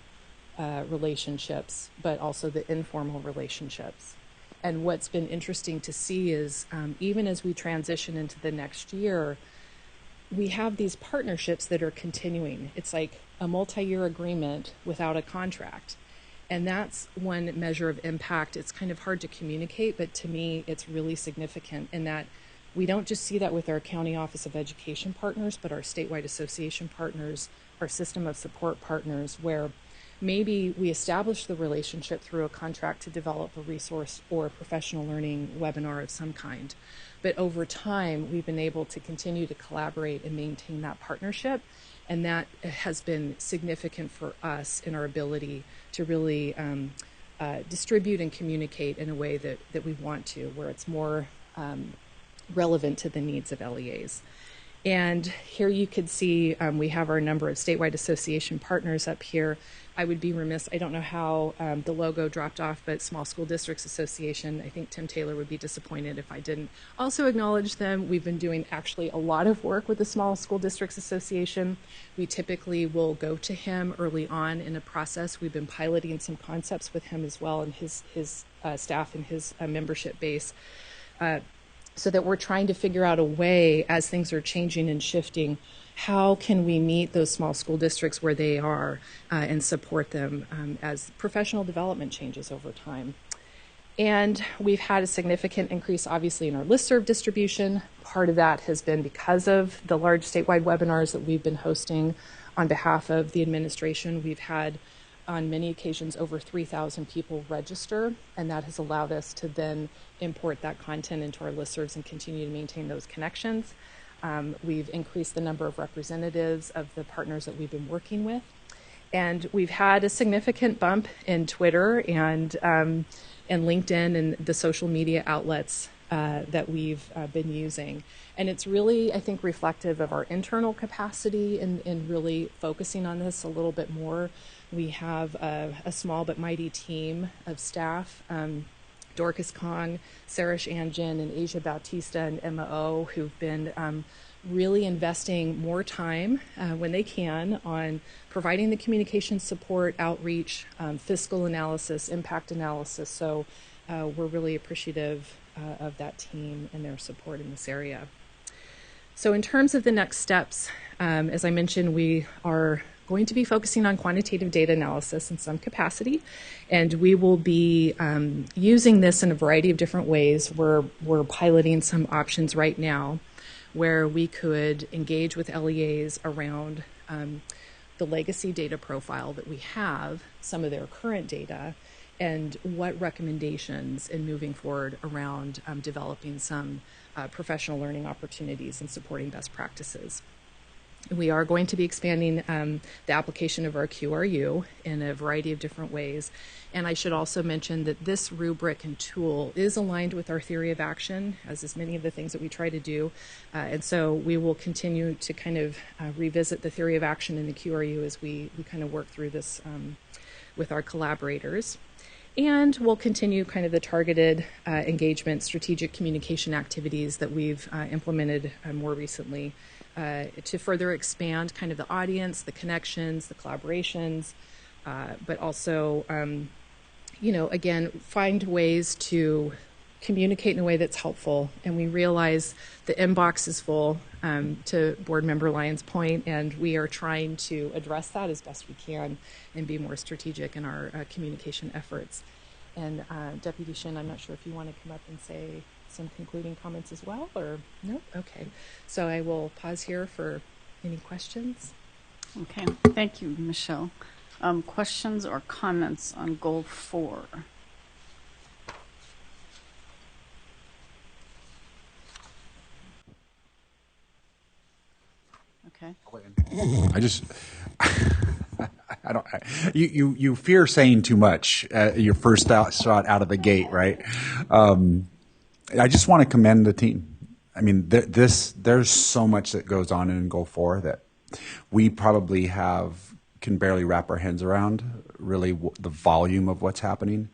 relationships, but also the informal relationships. And what's been interesting to see is even as we transition into the next year, we have these partnerships that are continuing. It's like a multi-year agreement without a contract. And that's one measure of impact. It's kind of hard to communicate, but to me, it's really significant in that we don't just see that with our county office of education partners, but our statewide association partners, our system of support partners, where maybe we establish the relationship through a contract to develop a resource or a professional learning webinar of some kind. But over time, we've been able to continue to collaborate and maintain that partnership. And that has been significant for us in our ability to really distribute and communicate in a way that we want to, where it's more relevant to the needs of LEAs. And here you could see we have our number of statewide association partners up here. I would be remiss, I don't know how the logo dropped off, but Small School Districts Association, I think Tim Taylor would be disappointed if I didn't also acknowledge them. We've been doing actually a lot of work with the Small School Districts Association. We typically will go to him early on in a process. We've been piloting some concepts with him as well and his staff and his membership base. So that we're trying to figure out a way, as things are changing and shifting, how can we meet those small school districts where they are and support them as professional development changes over time. And we've had a significant increase, obviously, in our listserv distribution. Part of that has been because of the large statewide webinars that we've been hosting on behalf of the administration. We've had, on many occasions, over 3,000 people register, and that has allowed us to then import that content into our listservs and continue to maintain those connections. We've increased the number of representatives of the partners that we've been working with. And we've had a significant bump in Twitter and LinkedIn and the social media outlets that we've been using. And it's really, I think, reflective of our internal capacity in really focusing on this a little bit more. We have a small but mighty team of staff, Dorcas Kong, Sarish Anjan, and Asia Bautista, and Emma O, who've been really investing more time when they can on providing the communication support, outreach, fiscal analysis, impact analysis. So we're really appreciative of that team and their support in this area. So in terms of the next steps, as I mentioned, we are going to be focusing on quantitative data analysis in some capacity, and we will be using this in a variety of different ways. We're piloting some options right now where we could engage with LEAs around the legacy data profile that we have, some of their current data, and what recommendations in moving forward around developing some professional learning opportunities and supporting best practices. We are going to be expanding the application of our QRU in a variety of different ways. And I should also mention that this rubric and tool is aligned with our theory of action, as is many of the things that we try to do. And so we will continue to kind of revisit the theory of action in the QRU as we kind of work through this with our collaborators. And we'll continue kind of the targeted engagement, strategic communication activities that we've implemented more recently to further expand kind of the audience, the connections, the collaborations, but also, you know, again, find ways to communicate in a way that's helpful. And we realize the inbox is full, to Board Member Lyons' point, and we are trying to address that as best we can and be more strategic in our communication efforts. And Deputy Shin, I'm not sure if you want to come up and say some concluding comments as well, or no? Okay. So I will pause here for any questions. Okay. Thank you, Michelle. Questions or comments on Goal 4? Okay. You fear saying too much your first shot out of the gate, right? I just want to commend the team. I mean, there's so much that goes on in Goal 4 that we probably can barely wrap our heads around, really the volume of what's happening.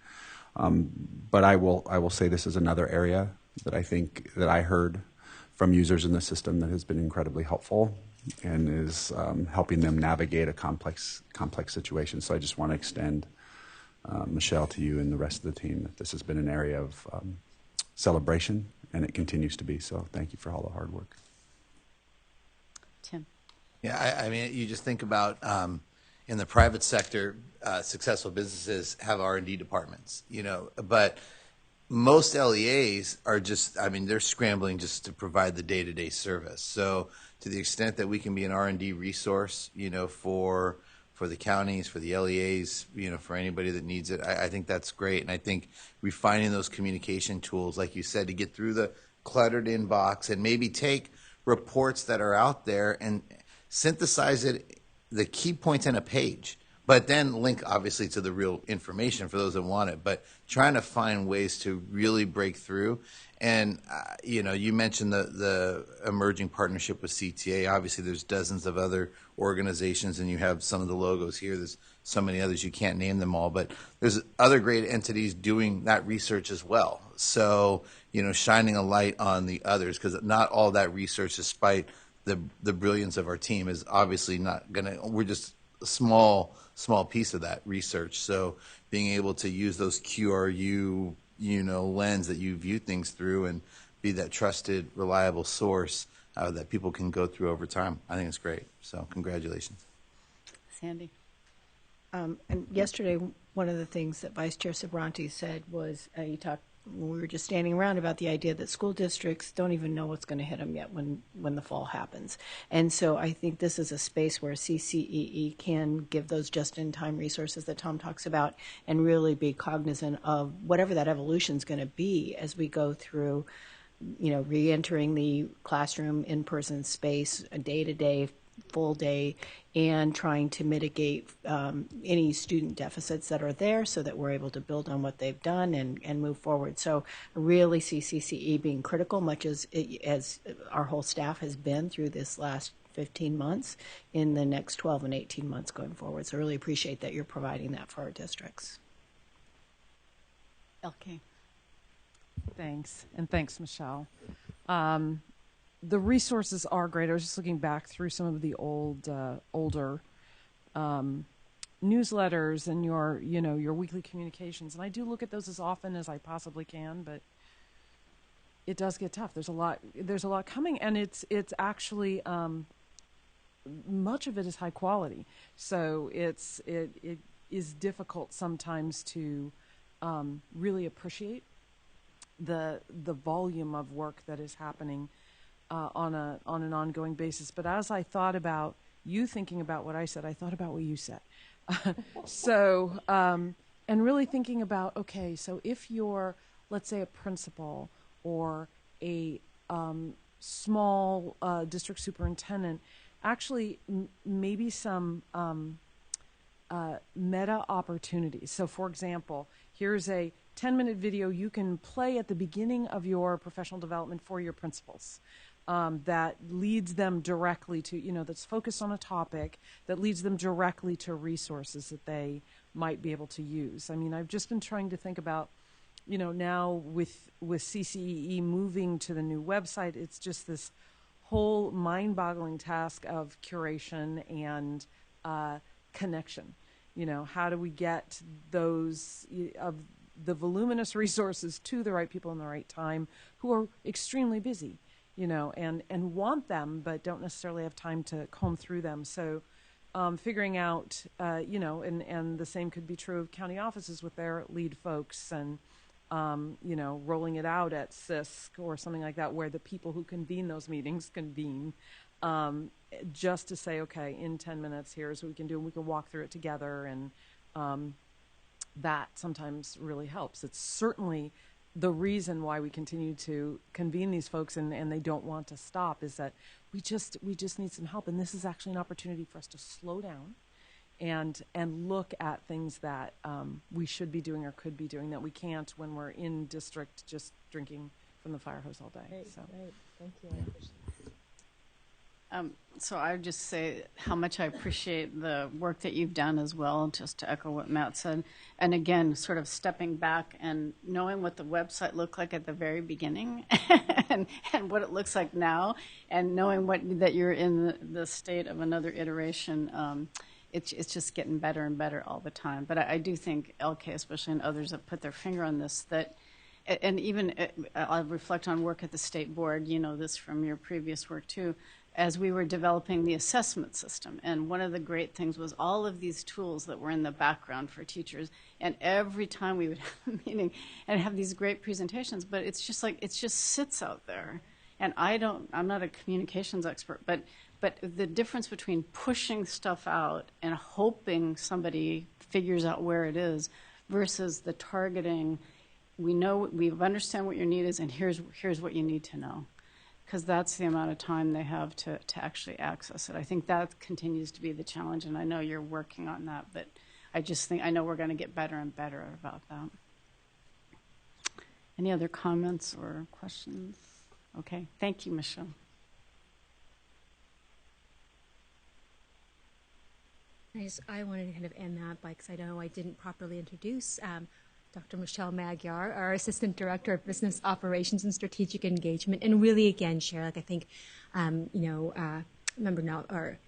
But I will say this is another area that I think that I heard from users in the system that has been incredibly helpful and is helping them navigate a complex situation. So I just want to extend, Michelle, to you and the rest of the team that this has been an area of celebration, and it continues to be. So thank you for all the hard work. Tim. Yeah, I mean, you just think about in the private sector, successful businesses have R&D departments, you know, but most LEAs are just, I mean, they're scrambling just to provide the day-to-day service. So to the extent that we can be an R&D resource, you know, for the counties, for the LEAs, you know, for anybody that needs it, I think that's great. And I think refining those communication tools, like you said, to get through the cluttered inbox and maybe take reports that are out there and synthesize it, the key points in a page, but then link obviously to the real information for those that want it, but trying to find ways to really break through. And, you know, you mentioned the emerging partnership with CTA. Obviously, there's dozens of other organizations, and you have some of the logos here. There's so many others, you can't name them all, but there's other great entities doing that research as well. So, you know, shining a light on the others, because not all that research, despite the brilliance of our team, is obviously not going to, we're just a small piece of that research. So being able to use those QRU, you know, lens that you view things through and be that trusted, reliable source that people can go through over time, I think it's great. So congratulations. Sandy. And yesterday, one of the things that Vice Chair Sabranti said was, he talked when we were just standing around about the idea that school districts don't even know what's going to hit them yet when the fall happens. And so I think this is a space where CCEE can give those just-in-time resources that Tom talks about and really be cognizant of whatever that evolution is going to be as we go through, re-entering the classroom in-person space, a day-to-day, full day, and trying to mitigate any student deficits that are there so that we're able to build on what they've done and move forward. So I really see CCE being critical, much as our whole staff has been through this last 15 months in the next 12 and 18 months going forward. So I really appreciate that you're providing that for our districts. LK. Thanks, and thanks, Michelle. The resources are great. I was just looking back through some of the older newsletters and your weekly communications, and I do look at those as often as I possibly can. But it does get tough. There's a lot coming, and it's actually much of it is high quality. So it is difficult sometimes to really appreciate the volume of work that is happening on an ongoing basis. But as I thought about you thinking about what I said, I thought about what you said. So, and really thinking about, okay, so if you're, let's say, a principal or a small district superintendent, actually maybe some meta opportunities. So, for example, here's a 10-minute video you can play at the beginning of your professional development for your principals. That leads them directly to, that's focused on a topic that leads them directly to resources that they might be able to use. I mean, I've just been trying to think about, now with CCEE moving to the new website, it's just this whole mind-boggling task of curation and connection. How do we get those of the voluminous resources to the right people in the right time who are extremely busy? And want them, but don't necessarily have time to comb through them. So figuring out, and the same could be true of county offices with their lead folks and, rolling it out at CISC or something like that where the people who convene those meetings convene just to say, okay, in 10 minutes, here's what we can do, and we can walk through it together. And that sometimes really helps. It's certainly the reason why we continue to convene these folks and they don't want to stop is that we just need some help. And this is actually an opportunity for us to slow down and look at things that we should be doing or could be doing that we can't when we're in district just drinking from the fire hose all day. Great. Thank you. Yeah. So I would just say how much I appreciate the work that you've done as well, just to echo what Matt said. And again, sort of stepping back and knowing what the website looked like at the very beginning and what it looks like now, and knowing that you're in the state of another iteration. It's just getting better and better all the time. But I do think LK, especially, and others have put their finger on this, that, and even I'll reflect on work at the state board, this from your previous work too, as we were developing the assessment system. And one of the great things was all of these tools that were in the background for teachers. And every time we would have a meeting and have these great presentations, but it's just like, it just sits out there. And I'm not a communications expert, but the difference between pushing stuff out and hoping somebody figures out where it is versus the targeting, we understand what your need is, and here's what you need to know. Because that's the amount of time they have to actually access it. I think that continues to be the challenge, and I know you're working on that, but I know we're going to get better and better about that. Any other comments or questions? Okay, thank you, Michelle. I wanted to kind of end that because I know I didn't properly introduce Dr. Michelle Magyar, our Assistant Director of Business Operations and Strategic Engagement, and really again share, I think, our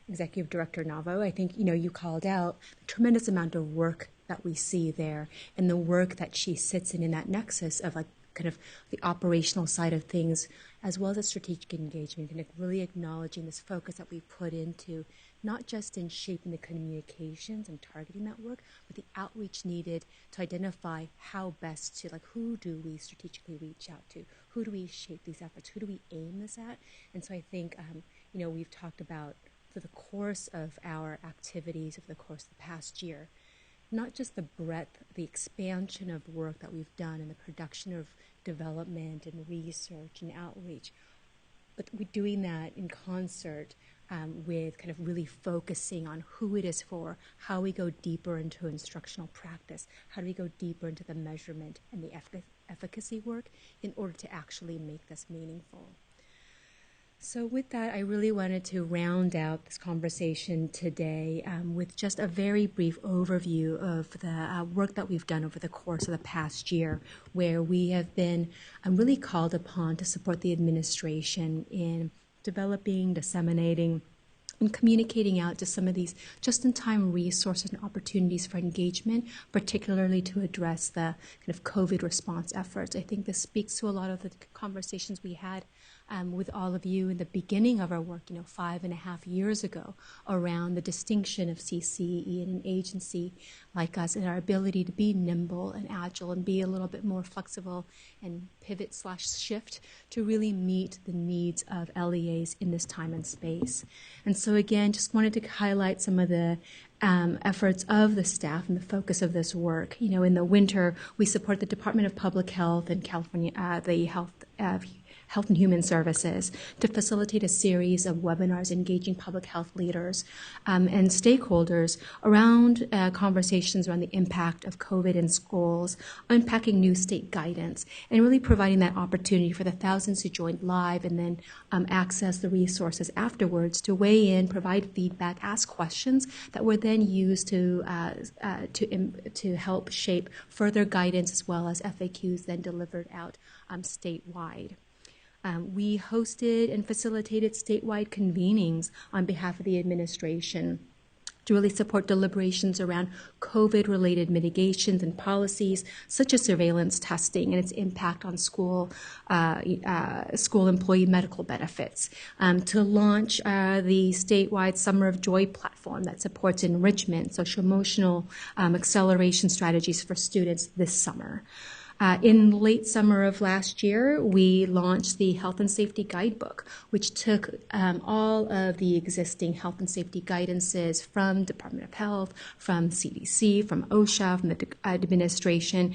Executive Director Navo, I think, you called out the tremendous amount of work that we see there and the work that she sits in that nexus of kind of the operational side of things, as well as the strategic engagement, kind of really acknowledging this focus that we've put into not just in shaping the communications and targeting that work, but the outreach needed to identify how best to, like, who do we strategically reach out to? Who do we shape these efforts? Who do we aim this at? And so I think, we've talked about through the course of our activities over the course of the past year, not just the breadth, the expansion of work that we've done and the production of development and research and outreach, but we're doing that in concert with kind of really focusing on who it is for, how we go deeper into instructional practice, how do we go deeper into the measurement and the efficacy work in order to actually make this meaningful. So with that, I really wanted to round out this conversation today with just a very brief overview of the work that we've done over the course of the past year, where we have been really called upon to support the administration in developing, disseminating, and communicating out to some of these just-in-time resources and opportunities for engagement, particularly to address the kind of COVID response efforts. I think this speaks to a lot of the conversations we had with all of you in the beginning of our work, 5.5 years ago, around the distinction of CCEE and an agency like us and our ability to be nimble and agile and be a little bit more flexible and pivot/shift to really meet the needs of LEAs in this time and space. And so again, just wanted to highlight some of the efforts of the staff and the focus of this work. In the winter, we support the Department of Public Health and California, the Health and Human Services to facilitate a series of webinars engaging public health leaders and stakeholders around conversations around the impact of COVID in schools, unpacking new state guidance, and really providing that opportunity for the thousands who joined live and then access the resources afterwards to weigh in, provide feedback, ask questions that were then used to help shape further guidance as well as FAQs then delivered out statewide. We hosted and facilitated statewide convenings on behalf of the administration to really support deliberations around COVID-related mitigations and policies, such as surveillance testing and its impact on school employee medical benefits, to launch the statewide Summer of Joy platform that supports enrichment, social-emotional acceleration strategies for students this summer. In late summer of last year, we launched the Health and Safety Guidebook, which took all of the existing health and safety guidances from Department of Health, from CDC, from OSHA, from the administration,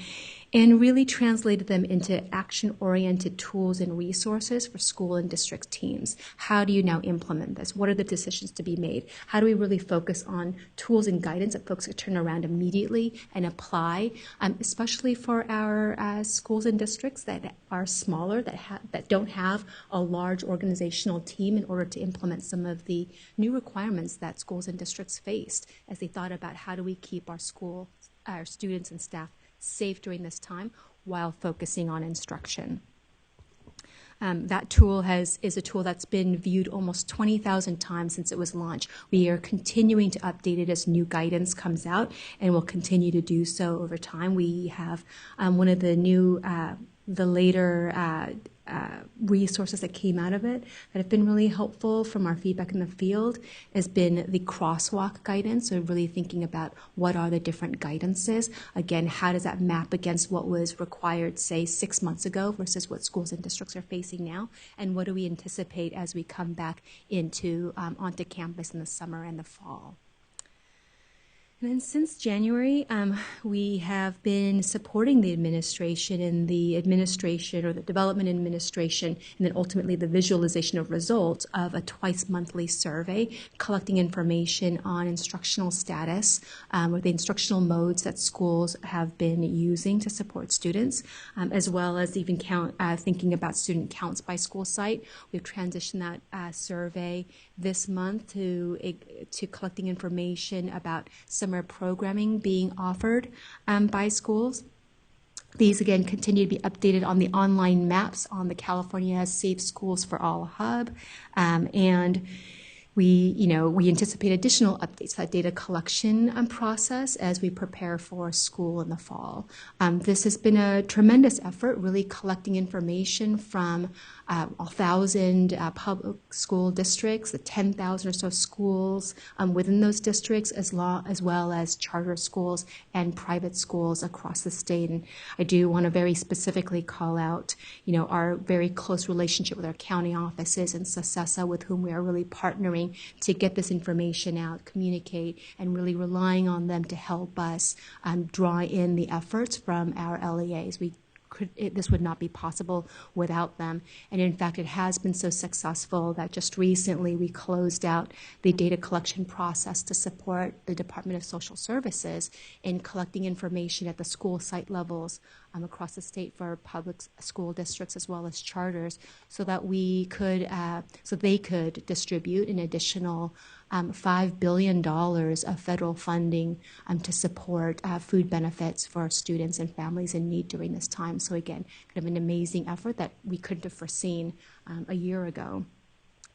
and really translated them into action-oriented tools and resources for school and district teams. How do you now implement this? What are the decisions to be made? How do we really focus on tools and guidance that folks can turn around immediately and apply, especially for our schools and districts that are smaller, that don't have a large organizational team in order to implement some of the new requirements that schools and districts faced as they thought about how do we keep our students and staff safe during this time while focusing on instruction. That tool is a tool that's been viewed almost 20,000 times since it was launched. We are continuing to update it as new guidance comes out, and we'll continue to do so over time. We have one of the new, the later resources that came out of it that have been really helpful from our feedback in the field has been the crosswalk guidance. So really thinking about what are the different guidances. Again, how does that map against what was required, say, 6 months ago versus what schools and districts are facing now? And what do we anticipate as we come back onto campus in the summer and the fall? And then since January, we have been supporting the administration in the administration or the development administration, and then ultimately the visualization of results of a twice-monthly survey, collecting information on instructional status or the instructional modes that schools have been using to support students, as well as even thinking about student counts by school site. We've transitioned that survey this month to collecting information about summer programming being offered by schools. These, again, continue to be updated on the online maps on the California Safe Schools for All hub. And We anticipate additional updates to that data collection process as we prepare for school in the fall. This has been a tremendous effort, really collecting information from 1,000 public school districts, the 10,000 or so schools within those districts, as well as charter schools and private schools across the state. And I do want to very specifically call out, our very close relationship with our county offices and SACESA, with whom we are really partnering to get this information out, communicate, and really relying on them to help us draw in the efforts from our LEAs. This would not be possible without them. And in fact, it has been so successful that just recently we closed out the data collection process to support the Department of Social Services in collecting information at the school site levels across the state for public school districts as well as charters, so that they could distribute an additional $5 billion of federal funding to support food benefits for students and families in need during this time. So again, kind of an amazing effort that we couldn't have foreseen a year ago.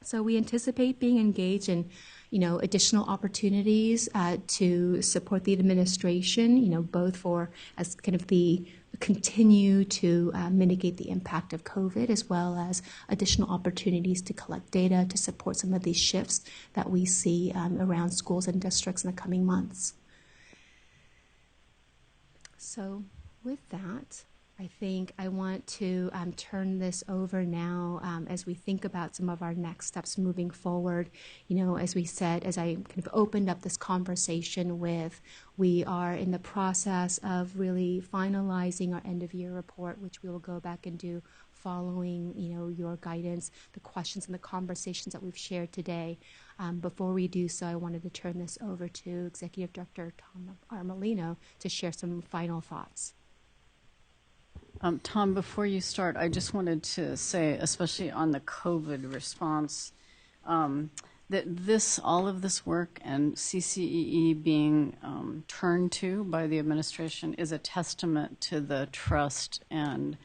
So we anticipate being engaged in, additional opportunities to support the administration, both for as kind of the continue to mitigate the impact of COVID, as well as additional opportunities to collect data to support some of these shifts that we see around schools and districts in the coming months. So with that, I think I want to turn this over now as we think about some of our next steps moving forward. As we said, as I kind of opened up this conversation with, we are in the process of really finalizing our end-of-year report, which we will go back and do following, your guidance, the questions and the conversations that we've shared today. Before we do so, I wanted to turn this over to Executive Director Tom Armelino to share some final thoughts. Tom, before you start, I just wanted to say, especially on the COVID response, that all of this work and CCEE being turned to by the administration is a testament to the trust and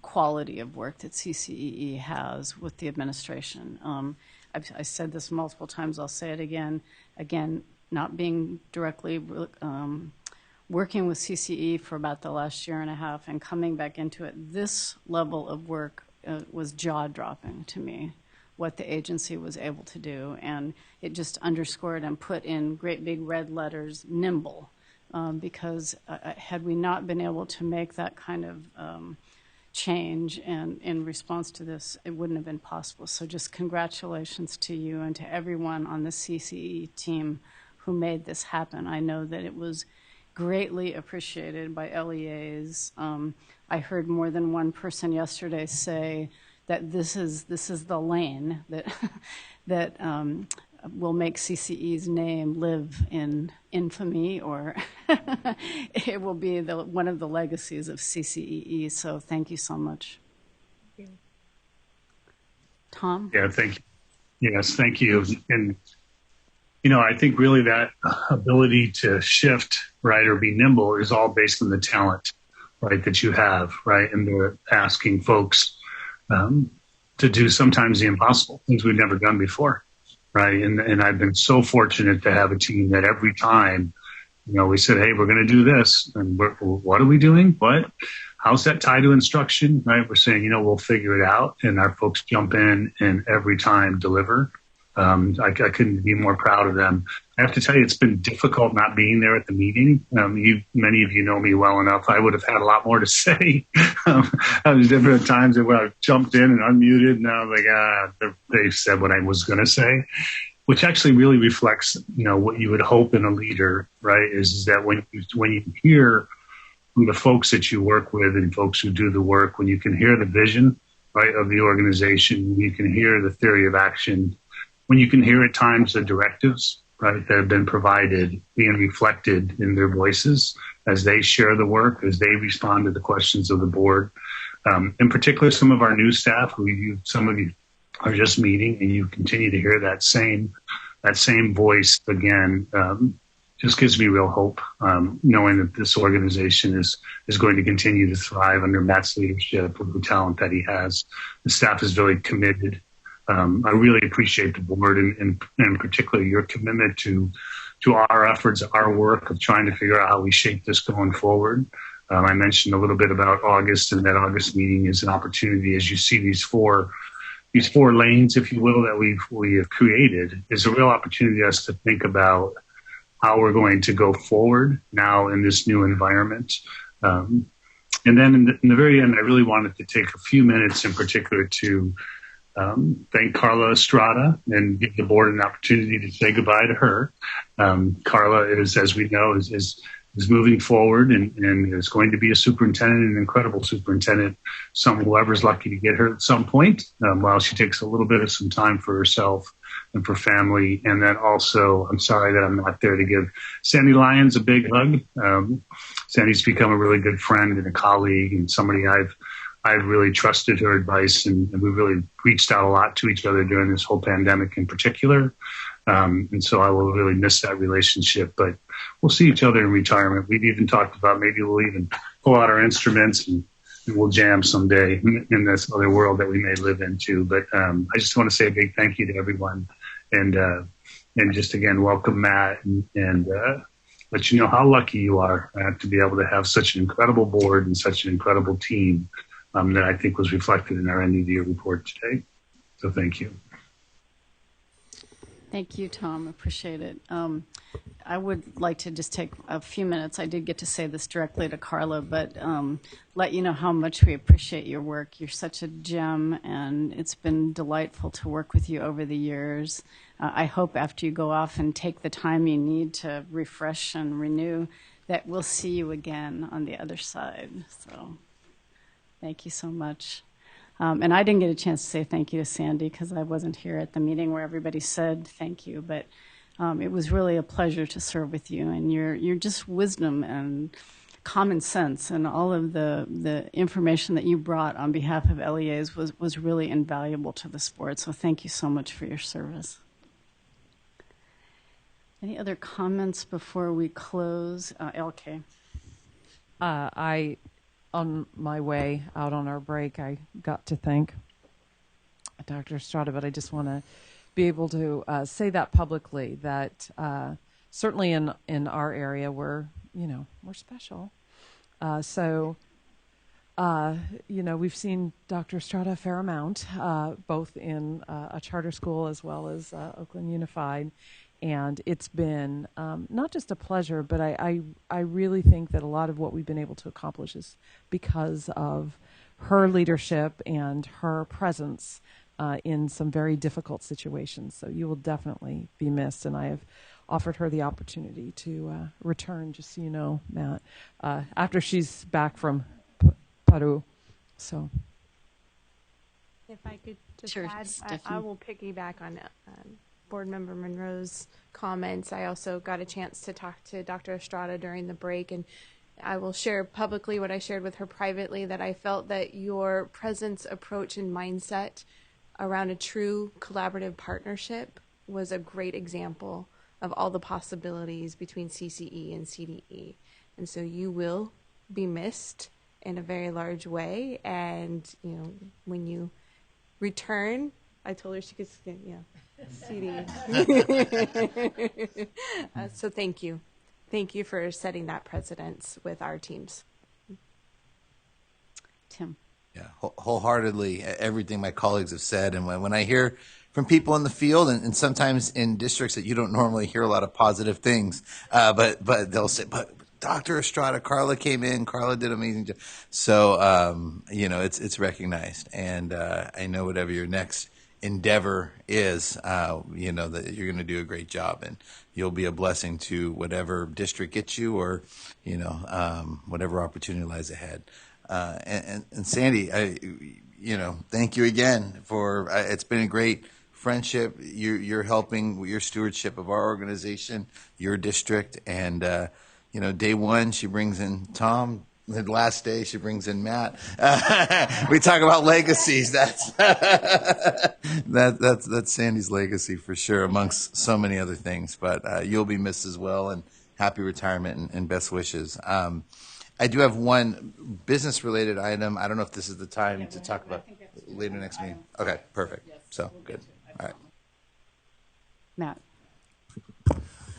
quality of work that CCEE has with the administration. I said this multiple times, I'll say it again. Again, not being directly working with CCE for about the last year and a half and coming back into it, this level of work was jaw-dropping to me, what the agency was able to do. And it just underscored and put in great big red letters, nimble, because had we not been able to make that kind of change and in response to this, it wouldn't have been possible. So just congratulations to you and to everyone on the CCE team who made this happen. I know that it was greatly appreciated by LEAs. I heard more than one person yesterday say that this is the lane that will make CCE's name live in infamy, or it will be one of the legacies of CCEE. So thank you so much. Thank you. Tom? Yeah, thank you. Yes, thank you. And I think really that ability to shift, right, or be nimble is all based on the talent, right, that you have, right, and they're asking folks to do sometimes the impossible, things we've never done before, right, and I've been so fortunate to have a team that every time, we said, hey, we're going to do this, and what are we doing? What? How's that tied to instruction, right? We're saying, we'll figure it out, and our folks jump in and every time deliver. I couldn't be more proud of them. I have to tell you, it's been difficult not being there at the meeting. Many of you know me well enough. I would have had a lot more to say. There was different times where I jumped in and unmuted, and I was like, they said what I was going to say, which actually really reflects, what you would hope in a leader, right? Is that when you hear from the folks that you work with and folks who do the work, when you can hear the vision, right, of the organization, you can hear the theory of action, when you can hear at times the directives, right, that have been provided being reflected in their voices as they share the work, as they respond to the questions of the board. In particular, some of our new staff, some of you are just meeting, and you continue to hear that same voice again, just gives me real hope, knowing that this organization is going to continue to thrive under Matt's leadership with the talent that he has. The staff is very committed I really appreciate the board and particularly your commitment to our efforts, our work of trying to figure out how we shape this going forward. I mentioned a little bit about August, and that August meeting is an opportunity as you see these four lanes, if you will, that we have created, is a real opportunity for us to think about how we're going to go forward now in this new environment. And then in the very end, I really wanted to take a few minutes in particular to thank Carla Estrada and give the board an opportunity to say goodbye to her. Carla is, as we know, is moving forward and is going to be a superintendent, an incredible superintendent, whoever's lucky to get her at some point, while she takes a little bit of some time for herself and for family. And then also, I'm sorry that I'm not there to give Sandy Lyons a big hug. Sandy's become a really good friend and a colleague and somebody I've really trusted her advice, and we really reached out a lot to each other during this whole pandemic in particular. And so I will really miss that relationship, but we'll see each other in retirement. We've even talked about maybe we'll even pull out our instruments and we'll jam someday in this other world that we may live into. But I just want to say a big thank you to everyone, and just again welcome Matt and let you know how lucky you are to be able to have such an incredible board and such an incredible team that I think was reflected in our end of the year report today. So thank you. Thank you, Tom. Appreciate it. I would like to just take a few minutes. I did get to say this directly to Carla, but let you know how much we appreciate your work. You're such a gem, and it's been delightful to work with you over the years. I hope after you go off and take the time you need to refresh and renew, that we'll see you again on the other side. So thank you so much. And I didn't get a chance to say thank you to Sandy because I wasn't here at the meeting where everybody said thank you, but it was really a pleasure to serve with you, and your just wisdom and common sense and all of the information that you brought on behalf of LEAs was really invaluable to this board. So thank you so much for your service. Any other comments before we close? LK. On my way out on our break, I got to thank Dr. Estrada, but I just want to be able to say that publicly, that certainly in our area we're special. We've seen Dr. Estrada a fair amount, both in a charter school as well as Oakland Unified. And it's been not just a pleasure, but I really think that a lot of what we've been able to accomplish is because of her leadership and her presence in some very difficult situations. So you will definitely be missed. And I have offered her the opportunity to return, just so you know, Matt, after she's back from Peru. So, if I could just sure, add, I will piggyback on Board Member Monroe's comments. I also got a chance to talk to Dr. Estrada during the break, and I will share publicly what I shared with her privately, that I felt that your presence, approach, and mindset around a true collaborative partnership was a great example of all the possibilities between CCE and CDE. And so you will be missed in a very large way. And, when you return, I told her she could, CD. So thank you. Thank you for setting that precedence with our teams. Tim. Yeah, wholeheartly, everything my colleagues have said. And when I hear from people in the field and sometimes in districts that you don't normally hear a lot of positive things, but they'll say, but Dr. Estrada, Carla came in, Carla did an amazing job. So, it's recognized. And I know whatever your next endeavor is, that you're going to do a great job, and you'll be a blessing to whatever district gets you, or whatever opportunity lies ahead. And Sandy, thank you again for it's been a great friendship. You're helping your stewardship of our organization, your district, and day one she brings in Tom. The last day she brings in Matt. We talk about legacies. That's Sandy's legacy for sure, amongst so many other things. But you'll be missed as well, and happy retirement and best wishes. I do have one business-related item. I don't know if this is the time to talk about later next meeting. Okay, perfect. So, good. All right. Matt.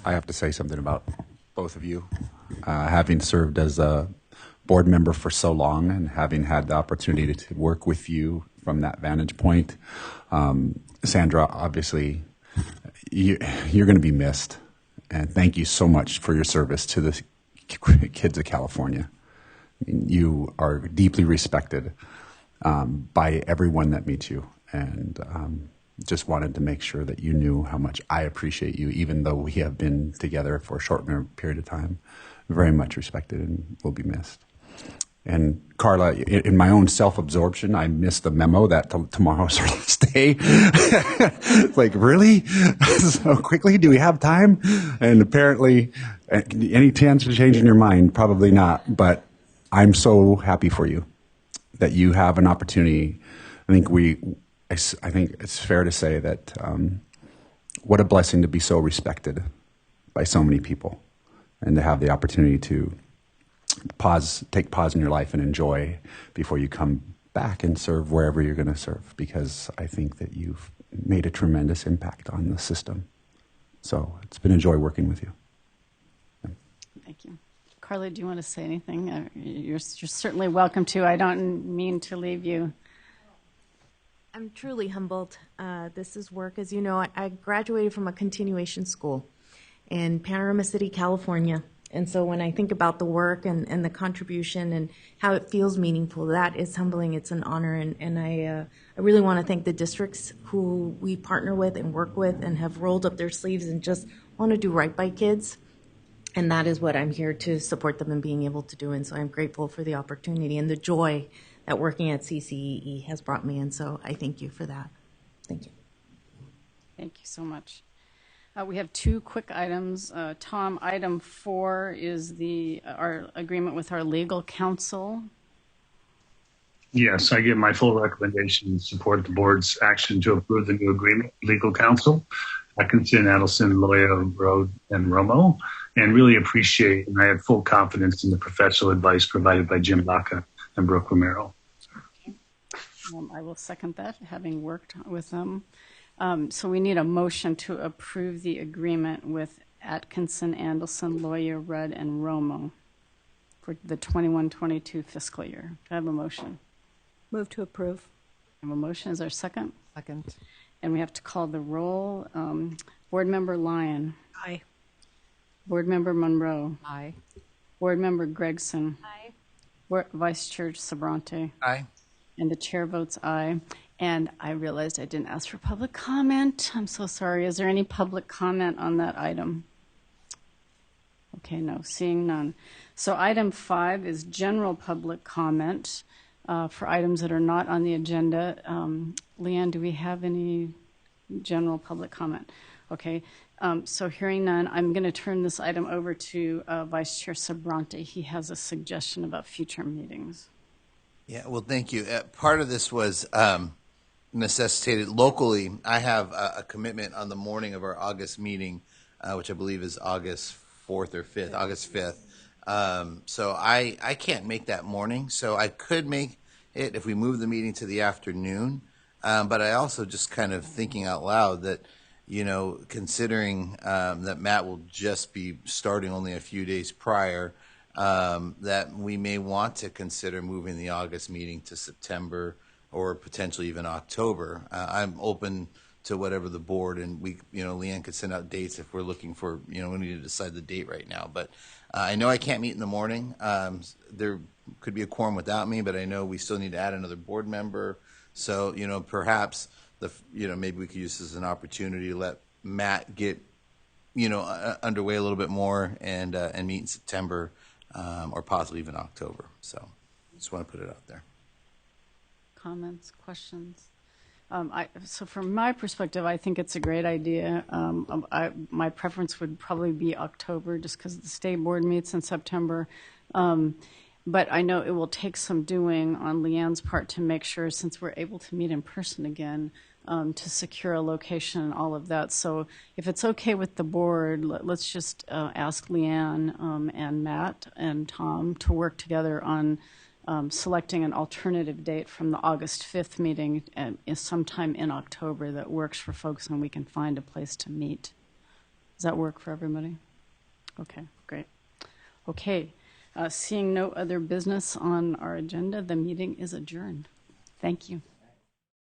I have to say something about both of you. Having served as a board member for so long and having had the opportunity to work with you from that vantage point, Sandra, obviously, you're going to be missed. And thank you so much for your service to the kids of California. I mean, you are deeply respected by everyone that meets you. And just wanted to make sure that you knew how much I appreciate you, even though we have been together for a short period of time. Very much respected and will be missed. And Carla, in my own self-absorption, I missed the memo that tomorrow's our last day. Like, really? So quickly? Do we have time? And apparently, any chance of changing your mind? Probably not. But I'm so happy for you that you have an opportunity. I think it's fair to say that what a blessing to be so respected by so many people and to have the opportunity to take pause in your life and enjoy before you come back and serve wherever you're going to serve, because I think that you've made a tremendous impact on the system. So it's been a joy working with you. Thank you. Carla, do you want to say anything? You're certainly welcome to. I don't mean to leave you. I'm truly humbled. This is work. As you know, I graduated from a continuation school in Panorama City, California. And so when I think about the work and the contribution and how it feels meaningful, that is humbling. It's an honor. And I really want to thank the districts who we partner with and work with and have rolled up their sleeves and just want to do right by kids. And that is what I'm here to support them in being able to do. And so I'm grateful for the opportunity and the joy that working at CCEE has brought me. And so I thank you for that. Thank you. Thank you so much. We have two quick items. Tom, item 4 is our agreement with our legal counsel. Yes, I give my full recommendation to support the board's action to approve the new agreement, legal counsel, Atkinson, Andelson, Loya, Ruud, and Romo, and really appreciate, and I have full confidence in the professional advice provided by Jim Baca and Brooke Romero. Okay. I will second that, having worked with them. So we need a motion to approve the agreement with Atkinson, Andelson, Loya, Ruud, and Romo for the 21-22 fiscal year. Do I have a motion? Move to approve. I have a motion. Is there a second? Second. And we have to call the roll. Board Member Lyon. Aye. Board Member Monroe. Aye. Board Member Gregson. Aye. Vice Chair Sabrante. Aye. And the chair votes aye. And I realized I didn't ask for public comment. I'm so sorry. Is there any public comment on that item? Okay, no, seeing none. So item 5 is general public comment for items that are not on the agenda. Leanne, do we have any general public comment? Okay, so hearing none, I'm going to turn this item over to Vice Chair Sabrante. He has a suggestion about future meetings. Yeah, well, thank you. Part of this was necessitated locally. I have a commitment on the morning of our August meeting, which I believe is August 4th or 5th, August 5th. So I can't make that morning. So I could make it if we move the meeting to the afternoon. But I also just kind of thinking out loud that, you know, considering that Matt will just be starting only a few days prior, that we may want to consider moving the August meeting to September or potentially even October. I'm open to whatever the board, and we, you know, Leanne could send out dates if we're looking for, you know, we need to decide the date right now. But I know I can't meet in the morning. There could be a quorum without me, but I know we still need to add another board member. So, you know, perhaps maybe we could use this as an opportunity to let Matt get, you know, underway a little bit more and meet in September or possibly even October. So just want to put it out there. Comments, questions? So from my perspective, I think it's a great idea. My preference would probably be October just because the state board meets in September. But I know it will take some doing on Leanne's part to make sure, since we're able to meet in person again, to secure a location and all of that. So if it's okay with the board, let's just ask Leanne and Matt and Tom to work together on selecting an alternative date from the August 5th meeting is sometime in October that works for folks and we can find a place to meet. Does that work for everybody? Okay, great. Okay, seeing no other business on our agenda, the meeting is adjourned. Thank you.